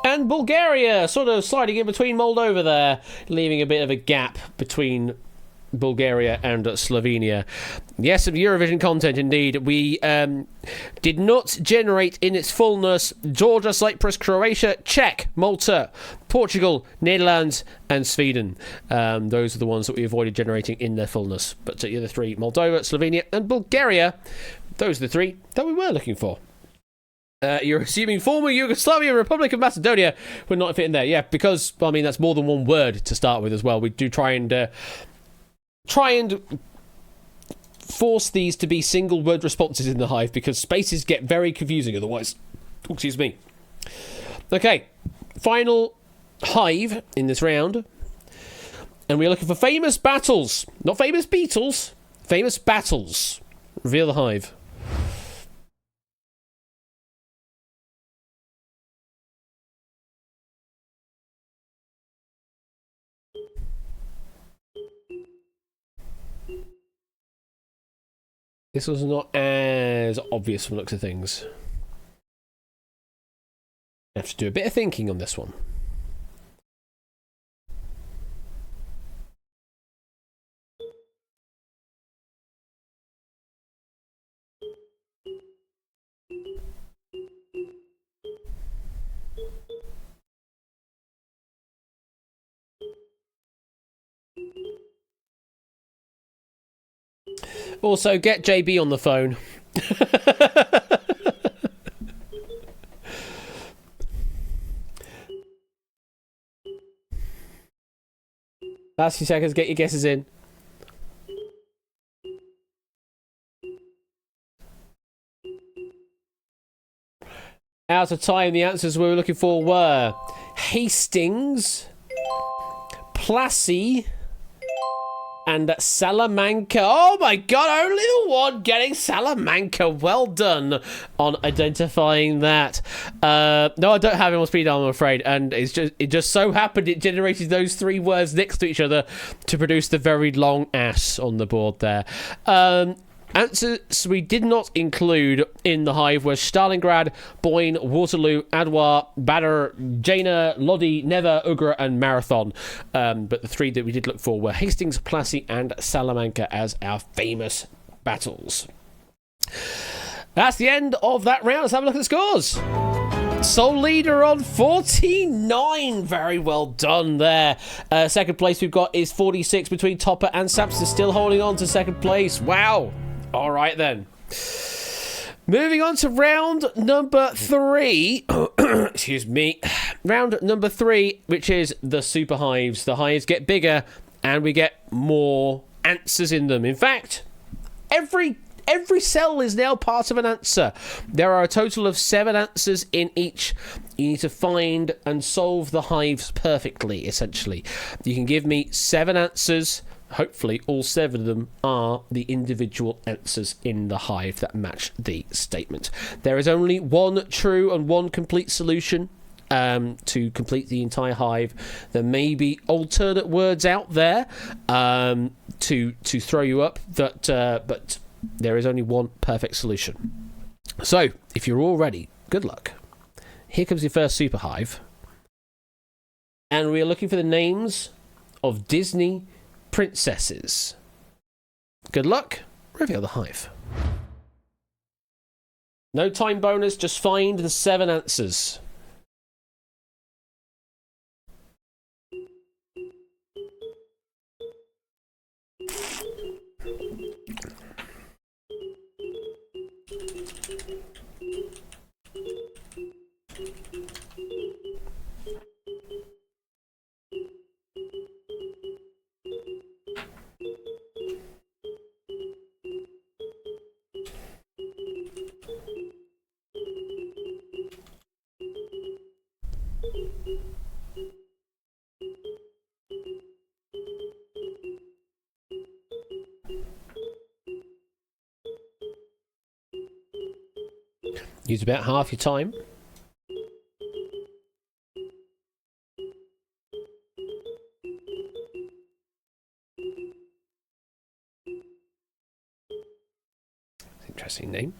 and Bulgaria, sort of sliding in between Moldova there, leaving a bit of a gap between Bulgaria and Slovenia. Yes, some Eurovision content indeed. We did not generate in its fullness Georgia, Cyprus, Croatia, Czech, Malta, Portugal, Netherlands, and Sweden. Those are the ones that we avoided generating in their fullness. But the other 3, Moldova, Slovenia, and Bulgaria, those are the 3 that we were looking for. You're assuming former Yugoslavian Republic of Macedonia would not fit in there. Yeah, because, I mean, that's more than one word to start with as well. We do try and force these to be single word responses in the Hive, because spaces get very confusing otherwise. Excuse me. Okay, final Hive in this round. And we're looking for famous battles. Not famous Beatles. Famous battles. Reveal the Hive. This was not as obvious from the looks of things. I have to do a bit of thinking on this one. Also, get JB on the phone. Last few seconds, get your guesses in. Out of time, the answers we were looking for were Hastings, Plassey, and Salamanca. Oh my god, only the one getting Salamanca. Well done on identifying that. No, I don't have him on speed, I'm afraid. And it just so happened it generated those three words next to each other to produce the very long S on the board there. Answers we did not include in the hive were Stalingrad, Boyne, Waterloo, Adwa, Badr, Jena, Lodi, Never, Ugra, and Marathon. But the three that we did look for were Hastings, Plassey, and Salamanca as our famous battles. That's the end of that round. Let's have a look at the scores. Sole leader on 49. Very well done there. Second place we've got is 46 between Topper and Samson, still holding on to second place. Wow. All right, then. Moving on to round number 3. Excuse me. Round number 3, which is the super hives. The hives get bigger, and we get more answers in them. In fact, every cell is now part of an answer. There are a total of 7 answers in each. You need to find and solve the hives perfectly, essentially. You can give me 7 answers. Hopefully all 7 of them are the individual answers in the hive that match the statement. There is only one true and one complete solution to complete the entire hive. There may be alternate words out there to throw you up, but there is only one perfect solution. So, if you're all ready, good luck. Here comes your first super hive. And we are looking for the names of Disney princesses. Good luck. Reveal the hive. No time bonus, just find the 7 answers. Use about half your time. Interesting name.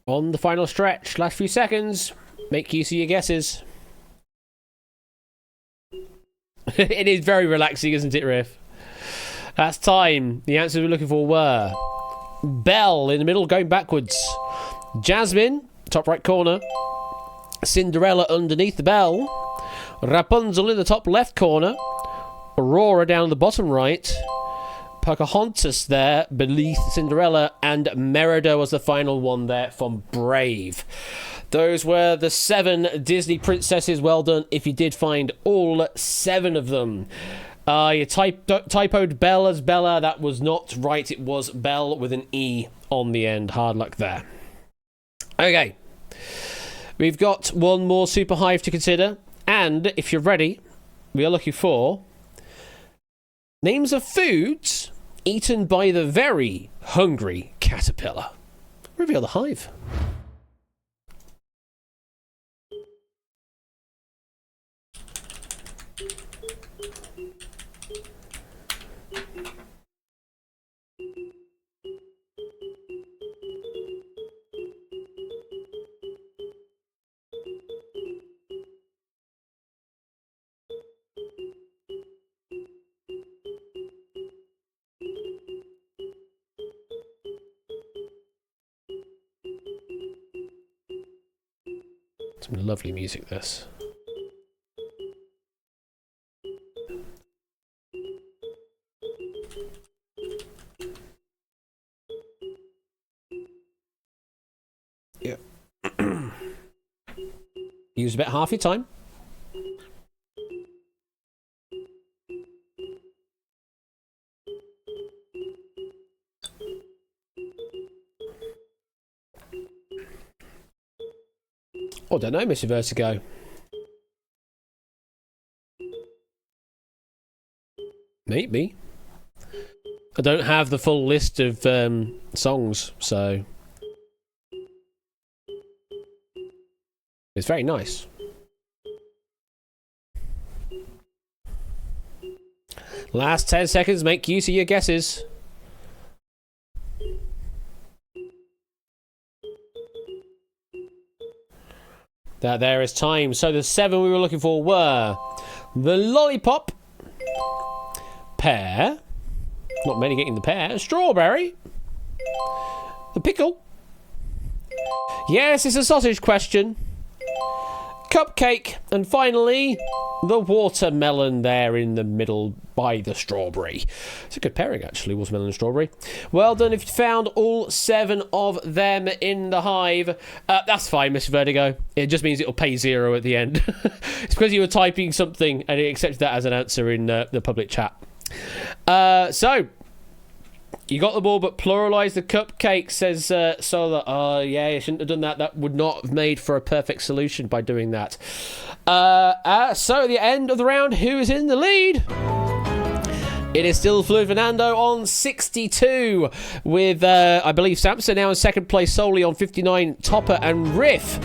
On the final stretch, last few seconds, make use of your guesses. It is very relaxing, isn't it, Riff? That's time. The answers we're looking for were Belle in the middle, going backwards. Jasmine, top right corner. Cinderella underneath the bell. Rapunzel in the top left corner. Aurora down the bottom right. Pocahontas there beneath Cinderella, and Merida was the final one there from Brave. Those were the 7 Disney princesses. Well done if you did find all 7 of them. You typoed Belle as Bella. That was not right. It was Belle with an E on the end. Hard luck there. Okay. We've got one more super hive to consider. And if you're ready, we are looking for names of foods eaten by the very hungry caterpillar. Reveal the hive. Some lovely music, this. Yeah. Use about half your time. Oh, I don't know, Mr. Vertigo. Maybe. I don't have the full list of songs, so... It's very nice. Last 10 seconds, make use of your guesses. There is time. So the 7 we were looking for were the lollipop, pear, not many getting the pear, strawberry, the pickle. Yes, it's a sausage question. Cupcake, and finally, the watermelon there in the middle by the strawberry. It's a good pairing, actually, watermelon and strawberry. Well done if you found all 7 of them in the hive. That's fine, Mr. Vertigo. It just means it'll pay 0 at the end. It's because you were typing something and it accepted that as an answer in the public chat. So... You got the ball, but pluralise the cupcake, says Solar. Oh, yeah, you shouldn't have done that. That would not have made for a perfect solution by doing that. So, at the end of the round, who is in the lead? It is still Fluid Fernando on 62, with, I believe, Samson now in second place solely on 59, Topper and Riff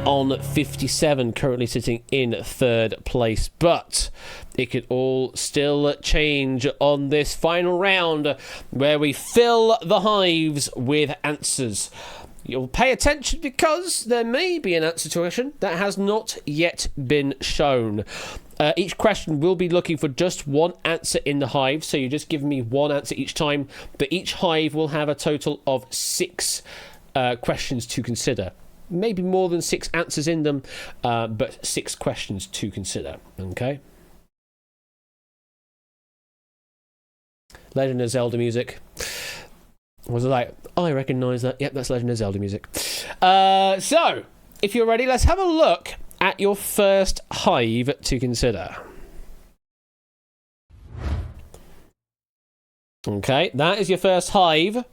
on 57, currently sitting in third place. But it could all still change on this final round where we fill the hives with answers. You'll pay attention because there may be an answer to a question that has not yet been shown. Each question will be looking for just one answer in the hive, so you just give me one answer each time, but each hive will have a total of 6 questions to consider. Maybe more than 6 answers in them, but 6 questions to consider. Okay? Legend of Zelda music. Was it like, I recognise that. Yep, that's Legend of Zelda music. So, if you're ready, let's have a look at your first hive to consider. Okay, that is your first hive.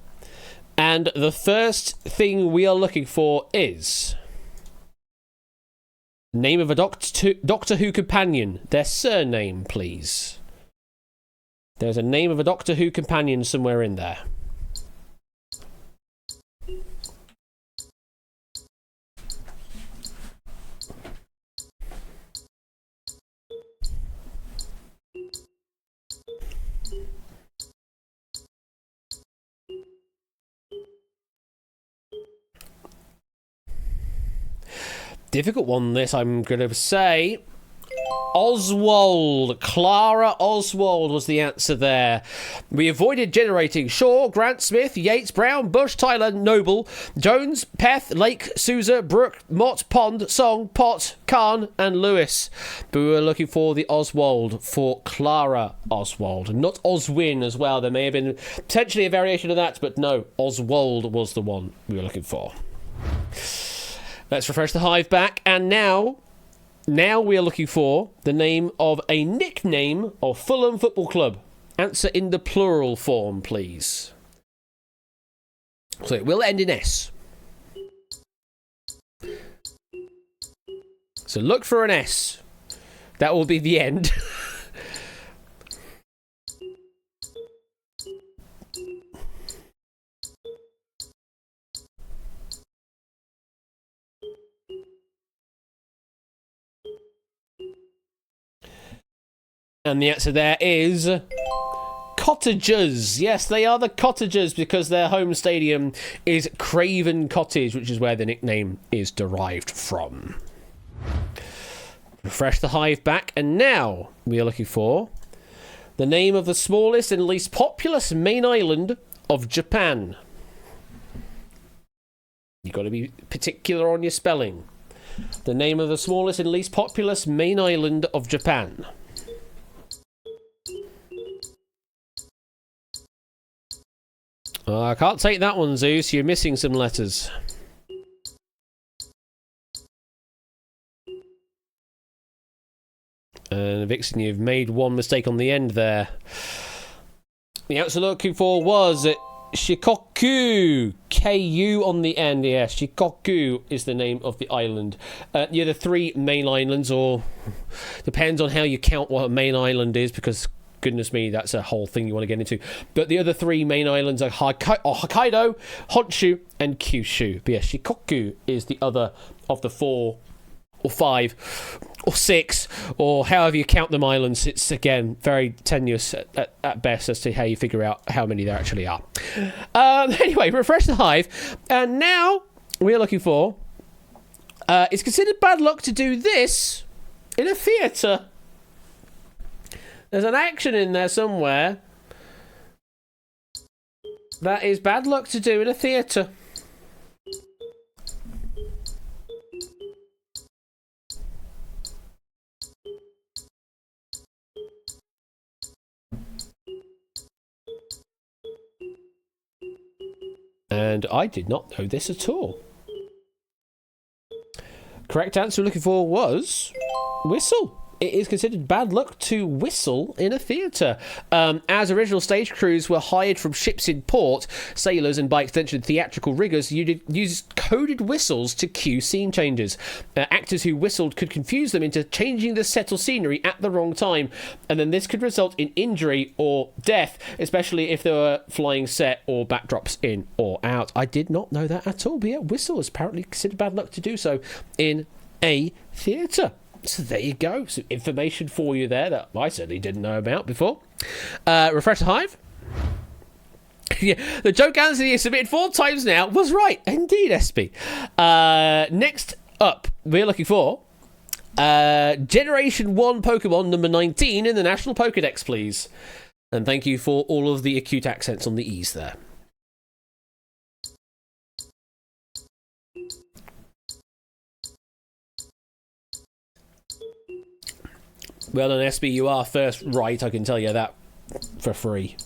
And the first thing we are looking for is name of a Doctor Who companion. Their surname, please. There's a name of a Doctor Who companion somewhere in there. Difficult one, this, I'm going to say. Oswald. Clara Oswald was the answer there. We avoided generating Shaw, Grant, Smith, Yates, Brown, Bush, Tyler, Noble, Jones, Peth, Lake, Sousa, Brooke, Mott, Pond, Song, Pott, Khan, and Lewis. But we were looking for the Oswald for Clara Oswald. Not Oswin as well. There may have been potentially a variation of that, but no, Oswald was the one we were looking for. Let's refresh the hive back, and now we are looking for the name of a nickname of Fulham Football Club. Answer in the plural form, please. So it will end in S. So look for an S. That will be the end. And the answer there is Cottagers. Yes, they are the Cottagers because their home stadium is Craven Cottage, which is where the nickname is derived from. Refresh the hive back, and now we are looking for the name of the smallest and least populous main island of Japan. You've got to be particular on your spelling. The name of the smallest and least populous main island of Japan. I can't take that one, Zeus. You're missing some letters. And Vixen, you've made one mistake on the end there. The answer looking for was Shikoku. Ku on the end, yes. Shikoku is the name of the island. The other three main islands, or depends on how you count what a main island is, because goodness me, that's a whole thing you want to get into. But the other three main islands are Hokkaido, Honshu, and Kyushu. But yes, Shikoku is the other of the 4 or 5 or 6, or however you count them islands. It's, again, very tenuous at best as to how you figure out how many there actually are. Anyway, refresh the hive. And now we're looking for... it's considered bad luck to do this in a theatre. There's an action in there somewhere that is bad luck to do in a theatre. And I did not know this at all. Correct answer we're looking for was whistle. It is considered bad luck to whistle in a theatre. As original stage crews were hired from ships in port, sailors and by extension theatrical riggers used coded whistles to cue scene changes. Actors who whistled could confuse them into changing the set or scenery at the wrong time, and then this could result in injury or death, especially if there were flying set or backdrops in or out. I did not know that at all, but yeah, whistle is apparently considered bad luck to do so in a theatre. So there you go. Some information for you there that I certainly didn't know about before. Refresh the hive. Yeah, the joke answer you submitted 4 times now was right. Indeed, SB. Next up, we're looking for Generation 1 Pokemon number 19 in the National Pokedex, please. And thank you for all of the acute accents on the E's there. Well done, SB. You are first right, I can tell you that for free.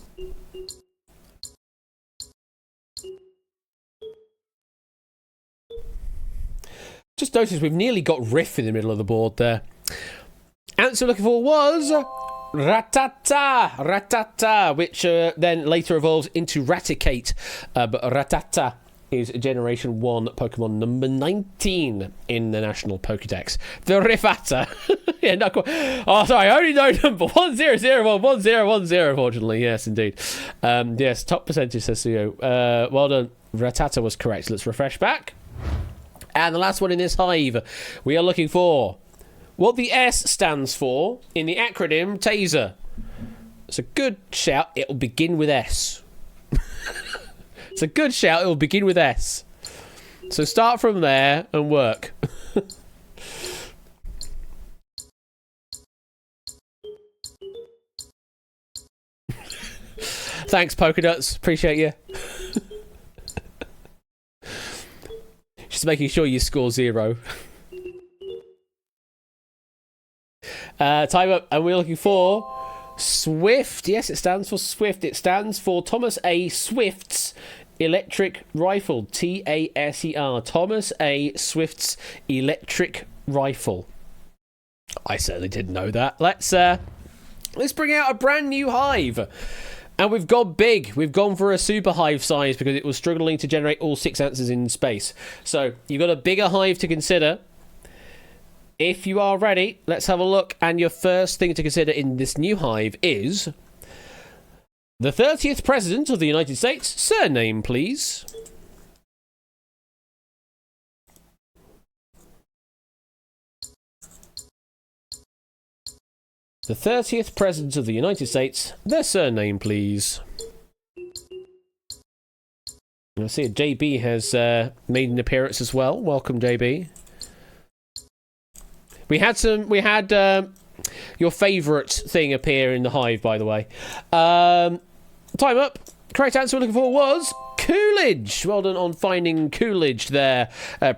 Just noticed we've nearly got Riff in the middle of the board there. Answer looking for was Rattata, which then later evolves into Raticate. But Rattata is Generation 1 Pokemon number 19 in the National Pokedex. The Riffata. Yeah, not quite. Oh, sorry, I only know number 101010, unfortunately. Yes, indeed. Yes, top percentage, says Suyo. Well done. Rattata was correct. Let's refresh back. And the last one in this hive, we are looking for what the S stands for in the acronym TASER. It's a good shout. It'll begin with S. It's a good shout. It will begin with S. So start from there and work. Thanks, Polka Dots. Appreciate you. Just making sure you score 0. Time up, and we're looking for Swift. Yes, it stands for Swift. It stands for Thomas A. Swift's Electric Rifle. TASER. Thomas A. Swift's Electric Rifle. I certainly didn't know that. Let's bring out a brand new hive. And we've gone big. We've gone for a super hive size because it was struggling to generate all 6 answers in space. So you've got a bigger hive to consider. If you are ready, let's have a look. And your first thing to consider in this new hive is the 30th President of the United States. Surname, please. The 30th President of the United States. Their surname, please. I see JB has made an appearance as well. Welcome, JB. We had your favourite thing appear in the hive, by the way. Time up. Correct answer we're looking for was Coolidge. Well done on finding Coolidge there.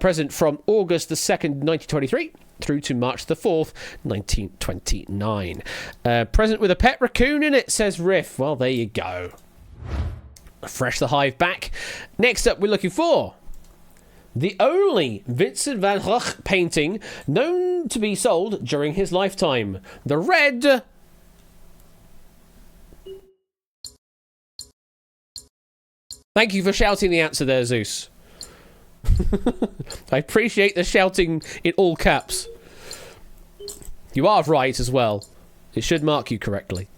Present from August the 2nd, 1923 through to March the 4th, 1929. Present with a pet raccoon in it, says Riff. Well, there you go. Fresh the hive back. Next up, we're looking for The only Vincent van Gogh painting known to be sold during his lifetime. The red... Thank you for shouting the answer there, Zeus. I appreciate the shouting in all caps. You are right as well. It should mark you correctly.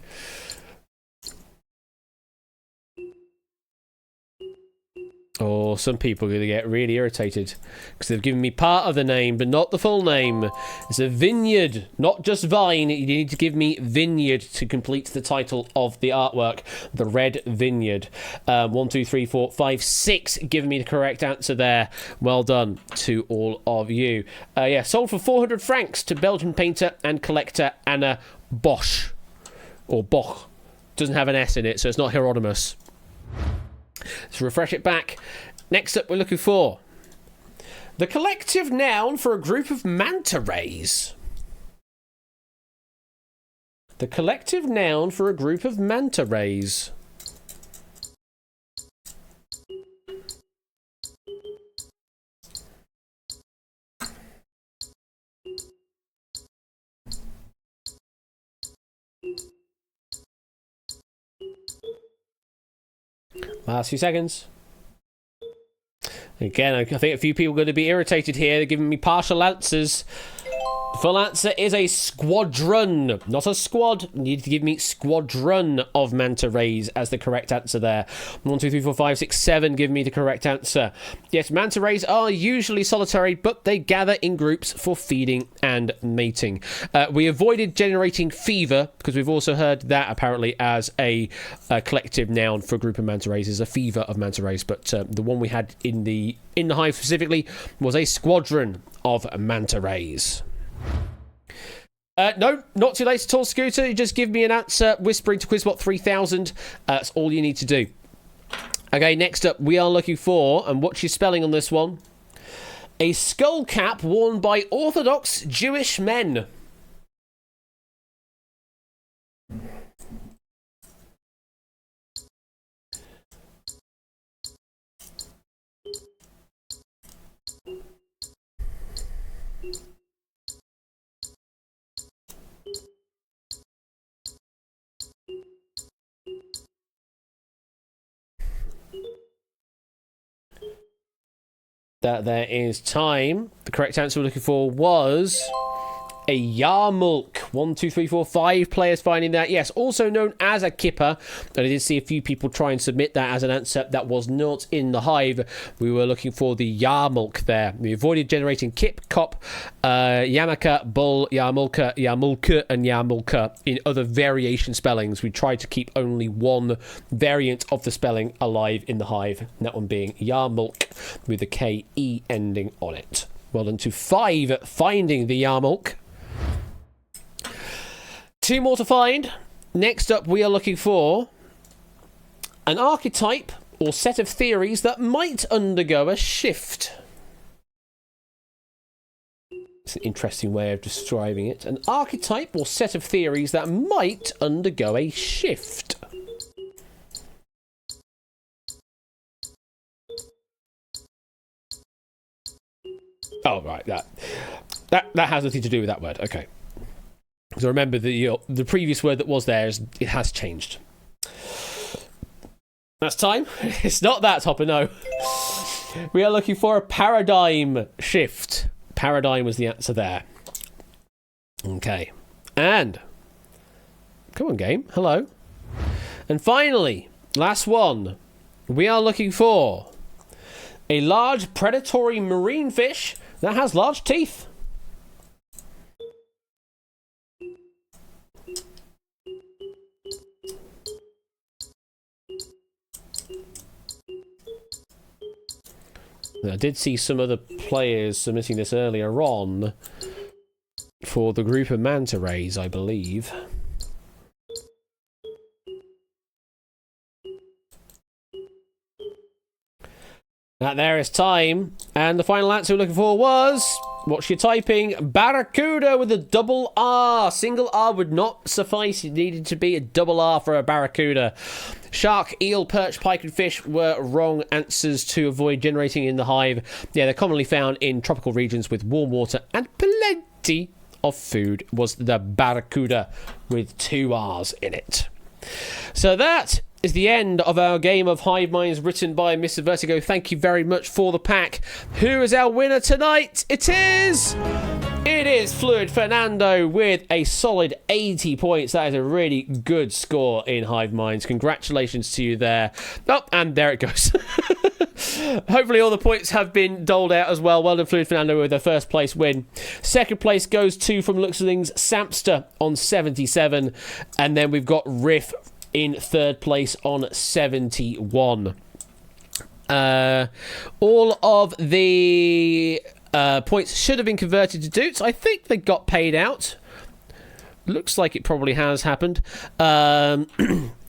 Oh, some people are going to get really irritated because they've given me part of the name, but not the full name. It's a vineyard, not just vine. You need to give me vineyard to complete the title of the artwork. The Red Vineyard. 1, 2, 3, 4, 5, 6. Giving me the correct answer there. Well done to all of you. Yeah, sold for 400 francs to Belgian painter and collector Anna Bosch. Or Boch. Doesn't have an S in it, so it's not Hieronymus. Let's refresh it back. Next up, we're looking for the collective noun for a group of manta rays. The collective noun for a group of manta rays. Last few seconds. Again, I think a few people are going to be irritated here. They're giving me partial answers. The full answer is a squadron, not a squad. You need to give me squadron of manta rays as the correct answer there. 1, 2, 3, 4, 5, 6, 7. Give me the correct answer. Yes, manta rays are usually solitary, but they gather in groups for feeding and mating. We avoided generating fever because we've also heard that apparently as a collective noun for a group of manta rays is a fever of manta rays. But the one we had in the hive specifically was a squadron of manta rays. No, not too late at all, Scooter. You just give me an answer, whispering to Quizbot 3000. That's all you need to do. Okay, next up, we are looking for, and what's your spelling on this one? A skull cap worn by Orthodox Jewish men. That there is time. The correct answer we're looking for was a yarmulke. 1, 2, 3, 4, 5 players finding that. Yes, also known as a kipper. And I did see a few people try and submit that as an answer that was not in the hive. We were looking for the yarmulke there. We avoided generating kip, cop, yarmulke, bull, yarmulke, yarmulke, and yarmulke in other variation spellings. We tried to keep only one variant of the spelling alive in the hive. And that one being yarmulke with a K-E ending on it. Well done to 5 finding the yarmulke. 2 more to find. Next up, we are looking for an archetype or set of theories that might undergo a shift. It's an interesting way of describing it. An archetype or set of theories that might undergo a shift. Oh, right, that has nothing to do with that word. Okay. So remember, the previous word that was there, it has changed. That's time. It's not that, Hopper, no. We are looking for a paradigm shift. Paradigm was the answer there. Okay. And, come on, game. Hello. And finally, last one. We are looking for a large predatory marine fish that has large teeth. I did see some other players submitting this earlier on for the group of manta rays, I believe. That there is time, and the final answer we're looking for was What you're typing? Barracuda with a double R. Single R would not suffice. It needed to be a double R for a barracuda. Shark, eel, perch, pike, and fish were wrong answers to avoid generating in the hive. Yeah, they're commonly found in tropical regions with warm water and plenty of food. Was the barracuda with 2 R's in it. So that is the end of our game of Hive Minds written by Mr. Vertigo. Thank you very much for the pack. Who is our winner tonight? It is Fluid Fernando with a solid 80 points. That is a really good score in Hive Minds. Congratulations to you there. Oh, and there it goes. Hopefully all the points have been doled out as well. Well done, Fluid Fernando, with their first place win. Second place goes to, from looks of things, Samster on 77. And then we've got Riff in third place on 71. All of the points should have been converted to doots. I think they got paid out. Looks like it probably has happened. I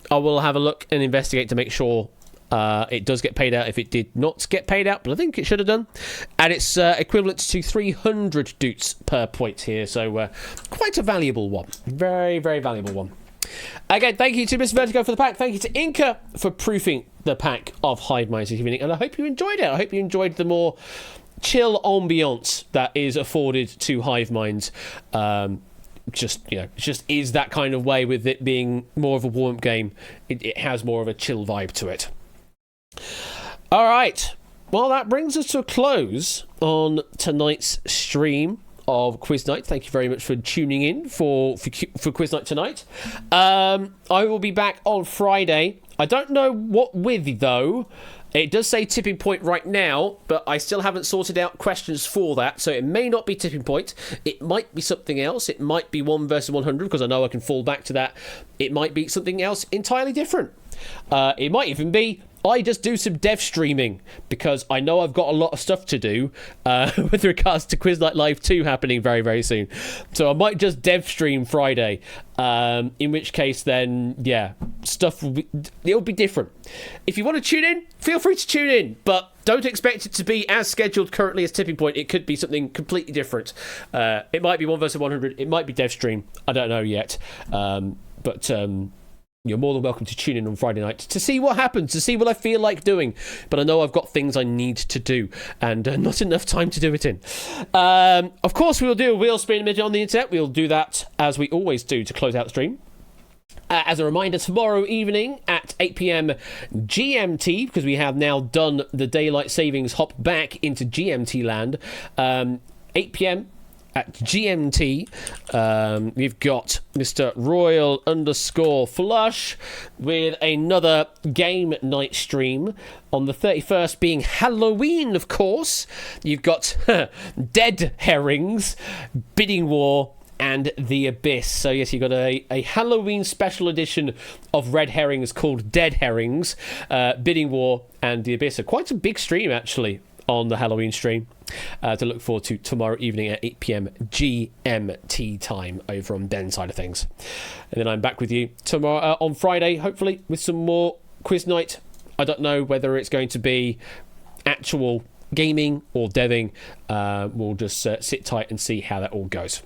will have a look and investigate to make sure it does get paid out if it did not get paid out, but I think it should have done. And it's equivalent to 300 doots per point here, so quite a valuable one. Very, very valuable one. Again, thank you to Mr. Vertigo for the pack. Thank you to Inca for proofing the pack of Hive Minds this evening. And I hope you enjoyed it. I hope you enjoyed the more chill ambiance that is afforded to Hive Minds. Just is that kind of way, with it being more of a warm game. It has more of a chill vibe to it. All right. Well, that brings us to a close on tonight's stream of Quiz Night. Thank you very much for tuning in for Quiz Night tonight. I will be back on Friday. I don't know what with, though. It does say tipping point right now, but I still haven't sorted out questions for that, so it may not be tipping point. It might be something else. It might be 1 versus 100, because I know I can fall back to that. It might be something else entirely different. It might even be I just do some dev streaming, because I know I've got a lot of stuff to do with regards to Quiz Night Live 2 happening very, very soon. So I might just dev stream Friday, in which case then, yeah, stuff it'll be different. If you want to tune in, feel free to tune in, but don't expect it to be as scheduled currently as Tipping Point. It could be something completely different. It might be 1 versus 100. It might be dev stream. I don't know yet. But you're more than welcome to tune in on Friday night to see what happens, to see what I feel like doing. But I know I've got things I need to do, and not enough time to do it in. Of course, we'll do a wheel spin image on the internet. We'll do that as we always do to close out the stream. As a reminder, tomorrow evening at 8 p.m. GMT, because we have now done the daylight savings hop back into GMT land, 8 p.m. at GMT, we've got Mr. Royal _ Flush with another game night stream. On the 31st being Halloween, of course. You've got Dead Herrings, Bidding War, and The Abyss. So yes, you've got a Halloween special edition of Red Herrings called Dead Herrings, Bidding War, and The Abyss. So quite a big stream, actually, on the Halloween stream to look forward to tomorrow evening at 8 p.m. GMT time over on Ben's side of things. And then I'm back with you tomorrow on Friday, hopefully, with some more Quiz Night. I don't know whether it's going to be actual gaming or deving. We'll just sit tight and see how that all goes.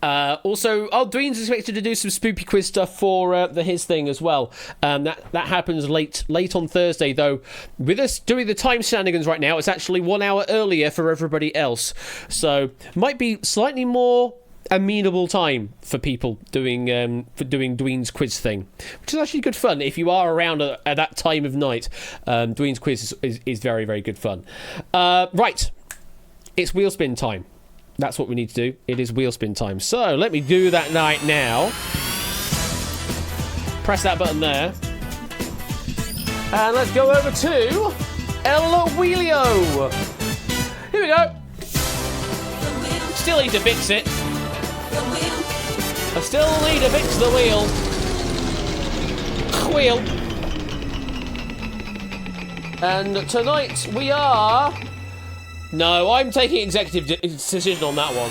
Also, Dween's expected to do some spooky quiz stuff for his thing as well. That happens late on Thursday, though. With us doing the time shenanigans right now, it's actually 1 hour earlier for everybody else. So, might be slightly more amenable time for people doing Dween's quiz thing, which is actually good fun. If you are around at that time of night, Dween's quiz is very, very good fun. Right, it's wheel spin time. That's what we need to do. It is wheel spin time. So let me do that right now. Press that button there. And let's go over to El Wheelio. Here we go. Still need to fix it. I still need to fix the wheel. Wheel. And tonight we are... No, I'm taking executive decision on that one.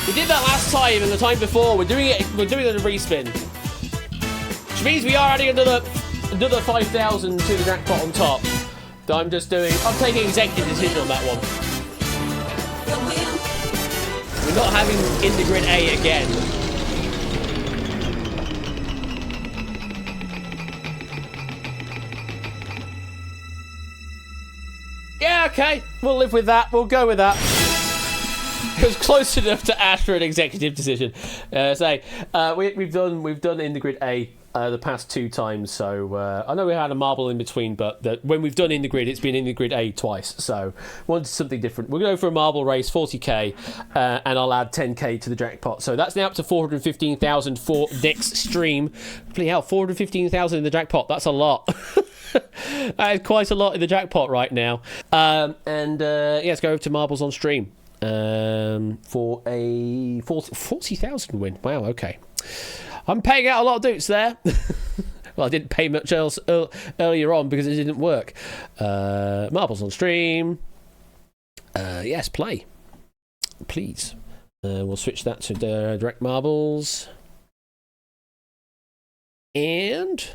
We did that last time and the time before. We're doing it. We're doing it in a respin, which means we are adding another 5,000 to the jackpot on top. I'm taking executive decision on that one. We're not having Intergrid A again. Yeah, okay. We'll live with that. We'll go with that. It was close enough to ask for an executive decision. We've done Intergrid A the past 2 times, so I know we had a marble in between, but when we've done Intergrid, it's been Intergrid A twice, so wanted something different. We're going to go for a marble race, 40k, and I'll add 10k to the jackpot. So that's now up to 415,000 for next stream. Bloody hell, 415,000 in the jackpot. That's a lot. That is quite a lot in the jackpot right now. Yeah, let's go over to marbles on stream. For a 40,000 win. Wow, okay. I'm paying out a lot of dukes there. Well, I didn't pay much else earlier on because it didn't work. Marbles on stream. Yes, play. Please. We'll switch that to direct marbles. And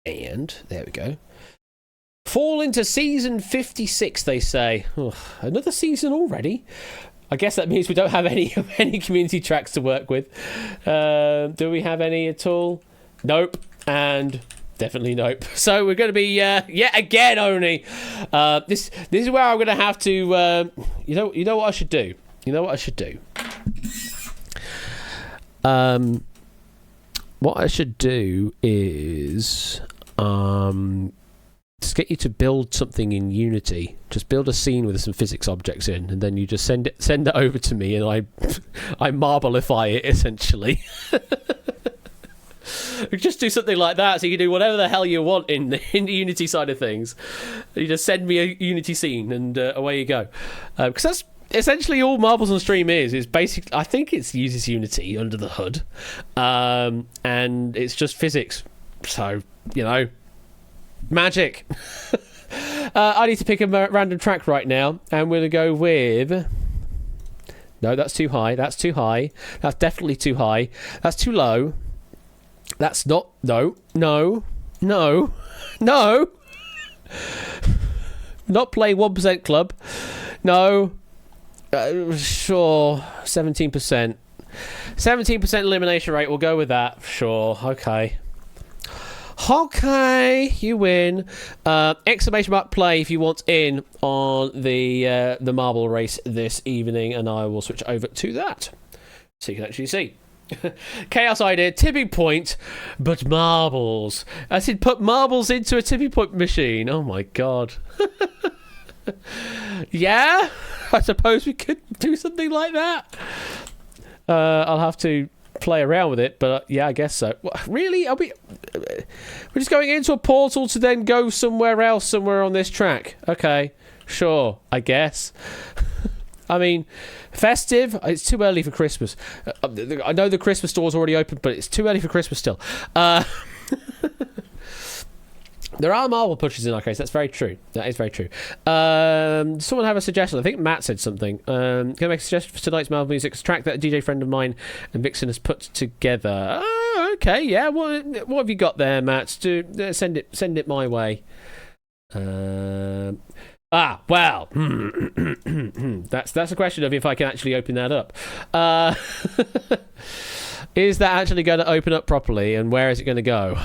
there we go. Fall into season 56, they say. Ugh, another season already? I guess that means we don't have any community tracks to work with. Do we have any at all? Nope. And definitely nope. So we're going to be yet again only. This is where I'm going to have to. You know what I should do. What I should do is just get you to build something in Unity. Just build a scene with some physics objects in, and then you just send it over to me, and I marblify it essentially. Just do something like that, so you can do whatever the hell you want in the Unity side of things. You just send me a Unity scene, and away you go. Because that's essentially all Marbles on Stream is basically. I think it uses Unity under the hood, and it's just physics. So magic. I need to pick a random track right now, and we're going to go with... No, that's too high. That's too high. That's definitely too high. That's too low. That's not... No. Not play 1% club. No. Sure. 17%. 17% elimination rate. We'll go with that. Sure. Okay. Okay, you win. Exclamation mark play if you want in on the marble race this evening, and I will switch over to that so you can actually see. Chaos idea, tipping point, but marbles. I said put marbles into a tipping point machine. Oh my god. Yeah, I suppose we could do something like that. I'll have to play around with it, but yeah, I guess so. Really? We're just going into a portal to then go somewhere else, somewhere on this track. Okay, sure, I guess. I mean, festive. It's too early for Christmas. I know the Christmas store's already open, but it's too early for Christmas still. There are marble pushers in our case. That's very true. That is very true. Someone have a suggestion. I think Matt said something. Can I make a suggestion for tonight's marble music? It's a track that a DJ friend of mine and Vixen has put together. Oh, okay, yeah. What have you got there, Matt? Send it my way. Well. That's a question of if I can actually open that up. Is that actually going to open up properly, and where is it going to go?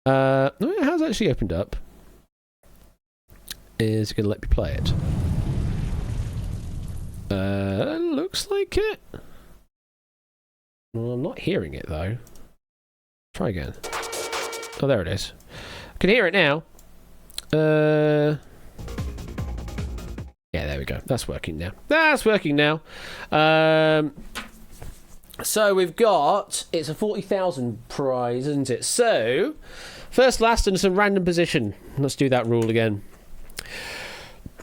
No, it has actually opened up. Is it going to let me play it? Looks like it. Well, I'm not hearing it though. Try again. Oh, there it is. I can hear it now. Yeah, there we go. That's working now. So we've got... It's a 40,000 prize, isn't it? So... First, last, and some random position. Let's do that rule again.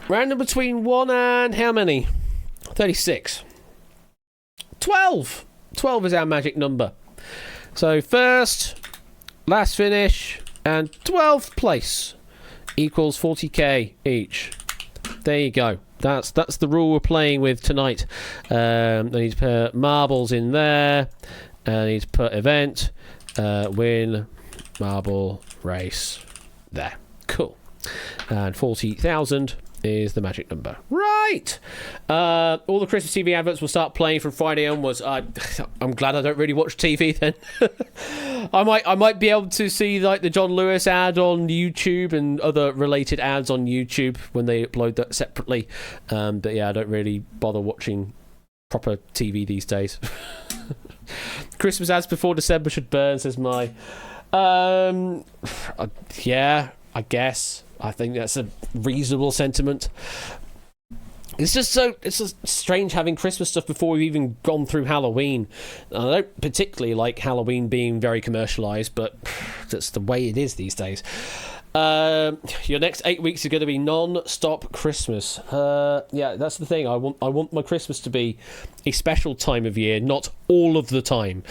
Random between 1 and how many? 36. 12. 12 is our magic number. So first, last finish, and 12th place equals 40k each. There you go. That's the rule we're playing with tonight. I need to put marbles in there. I need to put event, win, marble race there. Cool. And 40,000 is the magic number. Right. All the Christmas TV adverts will start playing from Friday onwards. I'm glad I don't really watch TV then. I might be able to see like the John Lewis ad on YouTube and other related ads on YouTube when they upload that separately. But yeah, I don't really bother watching proper TV these days. Christmas ads before December should burn, says my. Yeah, I guess. I think that's a reasonable sentiment. It's just strange having Christmas stuff before we've even gone through Halloween. I don't particularly like Halloween being very commercialised, but that's the way it is these days. Your next 8 weeks are going to be non-stop Christmas. Yeah, that's the thing. I want my Christmas to be a special time of year, not all of the time.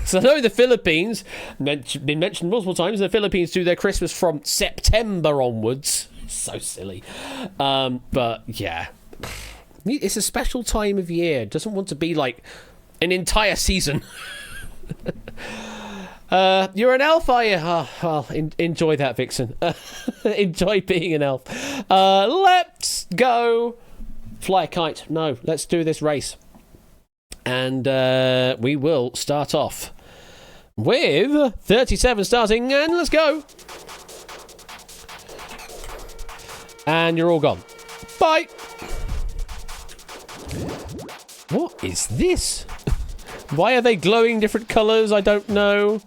So I know the Philippines, been mentioned multiple times, the Philippines do their Christmas from September onwards. So silly. But yeah, it's a special time of year. It doesn't want to be like an entire season. You're an elf, are you? Oh, well, enjoy that, Vixen. Enjoy being an elf. Let's go fly a kite. No, let's do this race. And we will start off with 37 starting, and let's go. And you're all gone. Bye. What is this? Why are they glowing different colours? I don't know.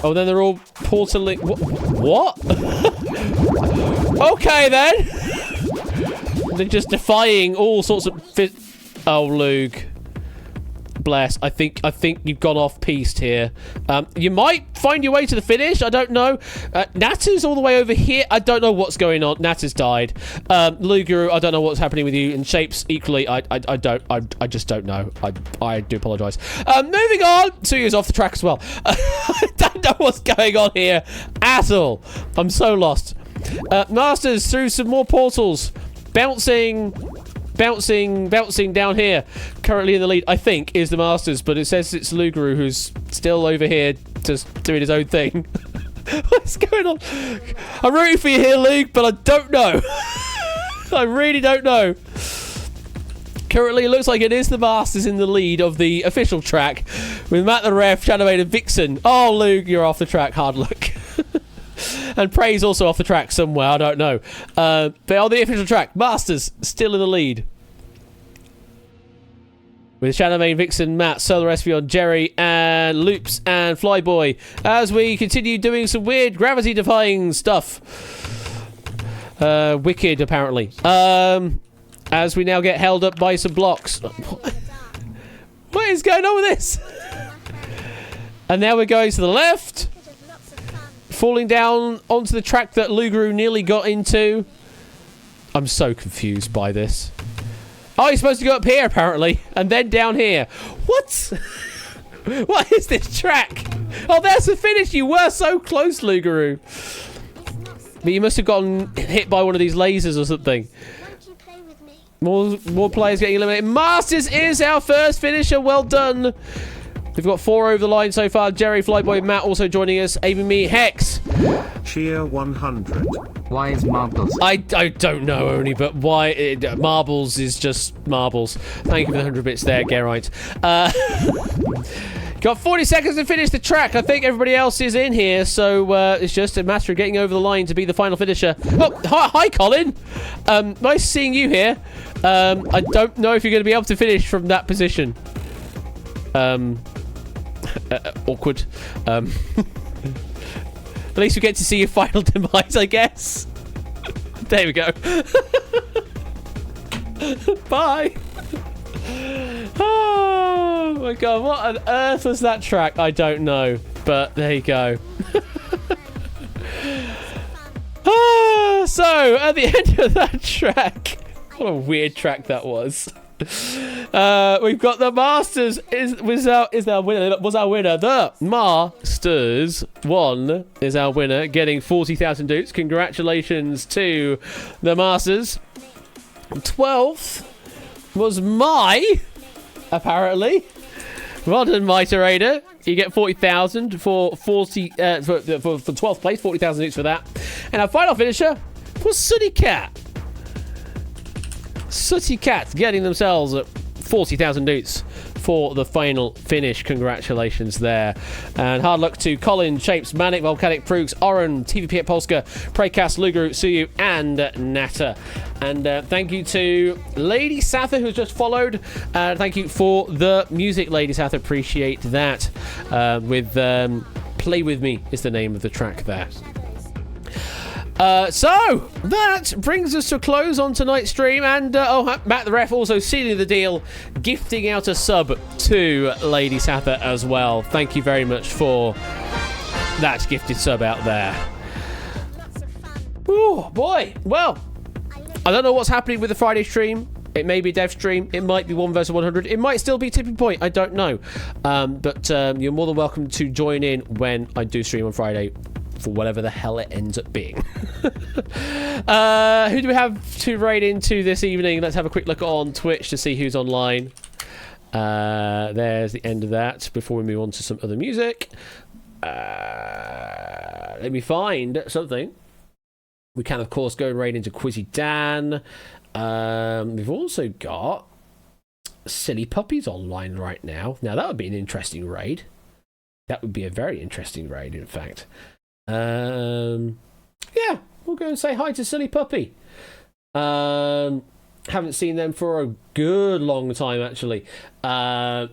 Oh, then they're all portaling. What? Okay, then. They're just defying all sorts of... Oh, Luke. Bless. I think you've gone off-piste here. You might find your way to the finish. I don't know. Natter's all the way over here. I don't know what's going on. Natter's died. Luguru, I don't know what's happening with you. And Shapes, equally, I just don't know. I do apologise. Moving on. Suyu's off the track as well. I don't know what's going on here at all. I'm so lost. Masters through some more portals. Bouncing down here. Currently in the lead, I think, is the Masters, but it says it's Luguru who's still over here just doing his own thing. What's going on? I'm rooting for you here, Luke, but I don't know. I really don't know. Currently, it looks like it is the Masters in the lead of the official track, with Matt the Ref, Shadowmade, and Vixen. Oh, Luke, you're off the track. Hard luck. And Prey's also off the track somewhere, I don't know. But on the official track, Masters still in the lead. With Shadowmane, Vixen, Matt, Solar Espeon, Jerry, and Loops, and Flyboy. As we continue doing some weird gravity-defying stuff. Wicked, apparently. As we now get held up by some blocks. What is going on with this? And now we're going to the left. Falling down onto the track that Luguru nearly got into. I'm so confused by this. Oh, you're supposed to go up here, apparently. And then down here. What? What is this track? Oh, there's the finish. You were so close, Luguru. But you must have gotten hit by one of these lasers or something. More players getting eliminated. Masters is our first finisher. Well done. We've got 4 over the line so far. Jerry, Flyboy, Matt also joining us. Aiming me, Hex. Cheer 100. Why is marbles? I don't know, only, but why? Marbles is just marbles. Thank you for the 100 bits there, Gerite. Got 40 seconds to finish the track. I think everybody else is in here, so it's just a matter of getting over the line to be the final finisher. Oh, hi, Colin. Nice seeing you here. I don't know if you're going to be able to finish from that position. Awkward. At least we get to see your final demise, I guess. There we go. Bye. Oh my god, what on earth was that track? I don't know, but there you go. So at the end of that track, what a weird track that was. We've got the Masters was our winner. The Masters 1 is our winner, getting 40,000 dukes. Congratulations to the Masters. 12th was apparently. Well done, Miterator. You get 40,000 for 12th place, 40,000 dukes for that. And our final finisher, was Sooty Cat. Sooty Cat getting themselves at 40,000 newts for the final finish. Congratulations there. And hard luck to Colin, Shapes, Manic, Volcanic, Proogs, Oren, TVP at Polska, Preycast, Lugru, Suyu, and Natter. And thank you to Lady Sather, who's just followed. Thank you for the music, Lady Sather. Appreciate that. Play With Me is the name of the track there. So that brings us to a close on tonight's stream, and Matt the Ref also sealing the deal, gifting out a sub to Lady Sather as well. Thank you very much for that gifted sub out there. Oh boy, well, I don't know what's happening with the Friday stream. It may be a dev stream, it might be 1 vs 100, it might still be Tipping Point, I don't know. But you're more than welcome to join in when I do stream on Friday, for whatever the hell it ends up being. Who do we have to raid into this evening? Let's have a quick look on Twitch to see who's online. There's the end of that before we move on to some other music. Let me find something. We can, of course, go and raid into Quizzy Dan. We've also got Silly Puppies online right now. Now, that would be an interesting raid. That would be a very interesting raid, in fact. Yeah, we'll go and say hi to Silly Puppy. Haven't seen them for a good long time, actually. But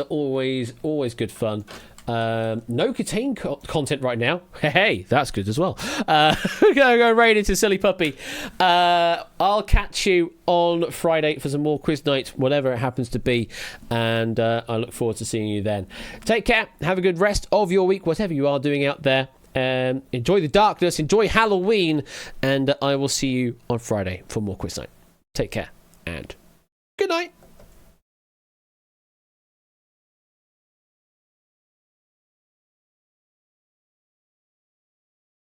always good fun. No Catane content right now. Hey, that's good as well. We're gonna go right into Silly Puppy. I'll catch you on Friday for some more quiz night, whatever it happens to be, and I look forward to seeing you then. Take care. Have a good rest of your week, whatever you are doing out there. Enjoy the darkness, enjoy Halloween, and I will see you on Friday for more quiz night. Take care and good night.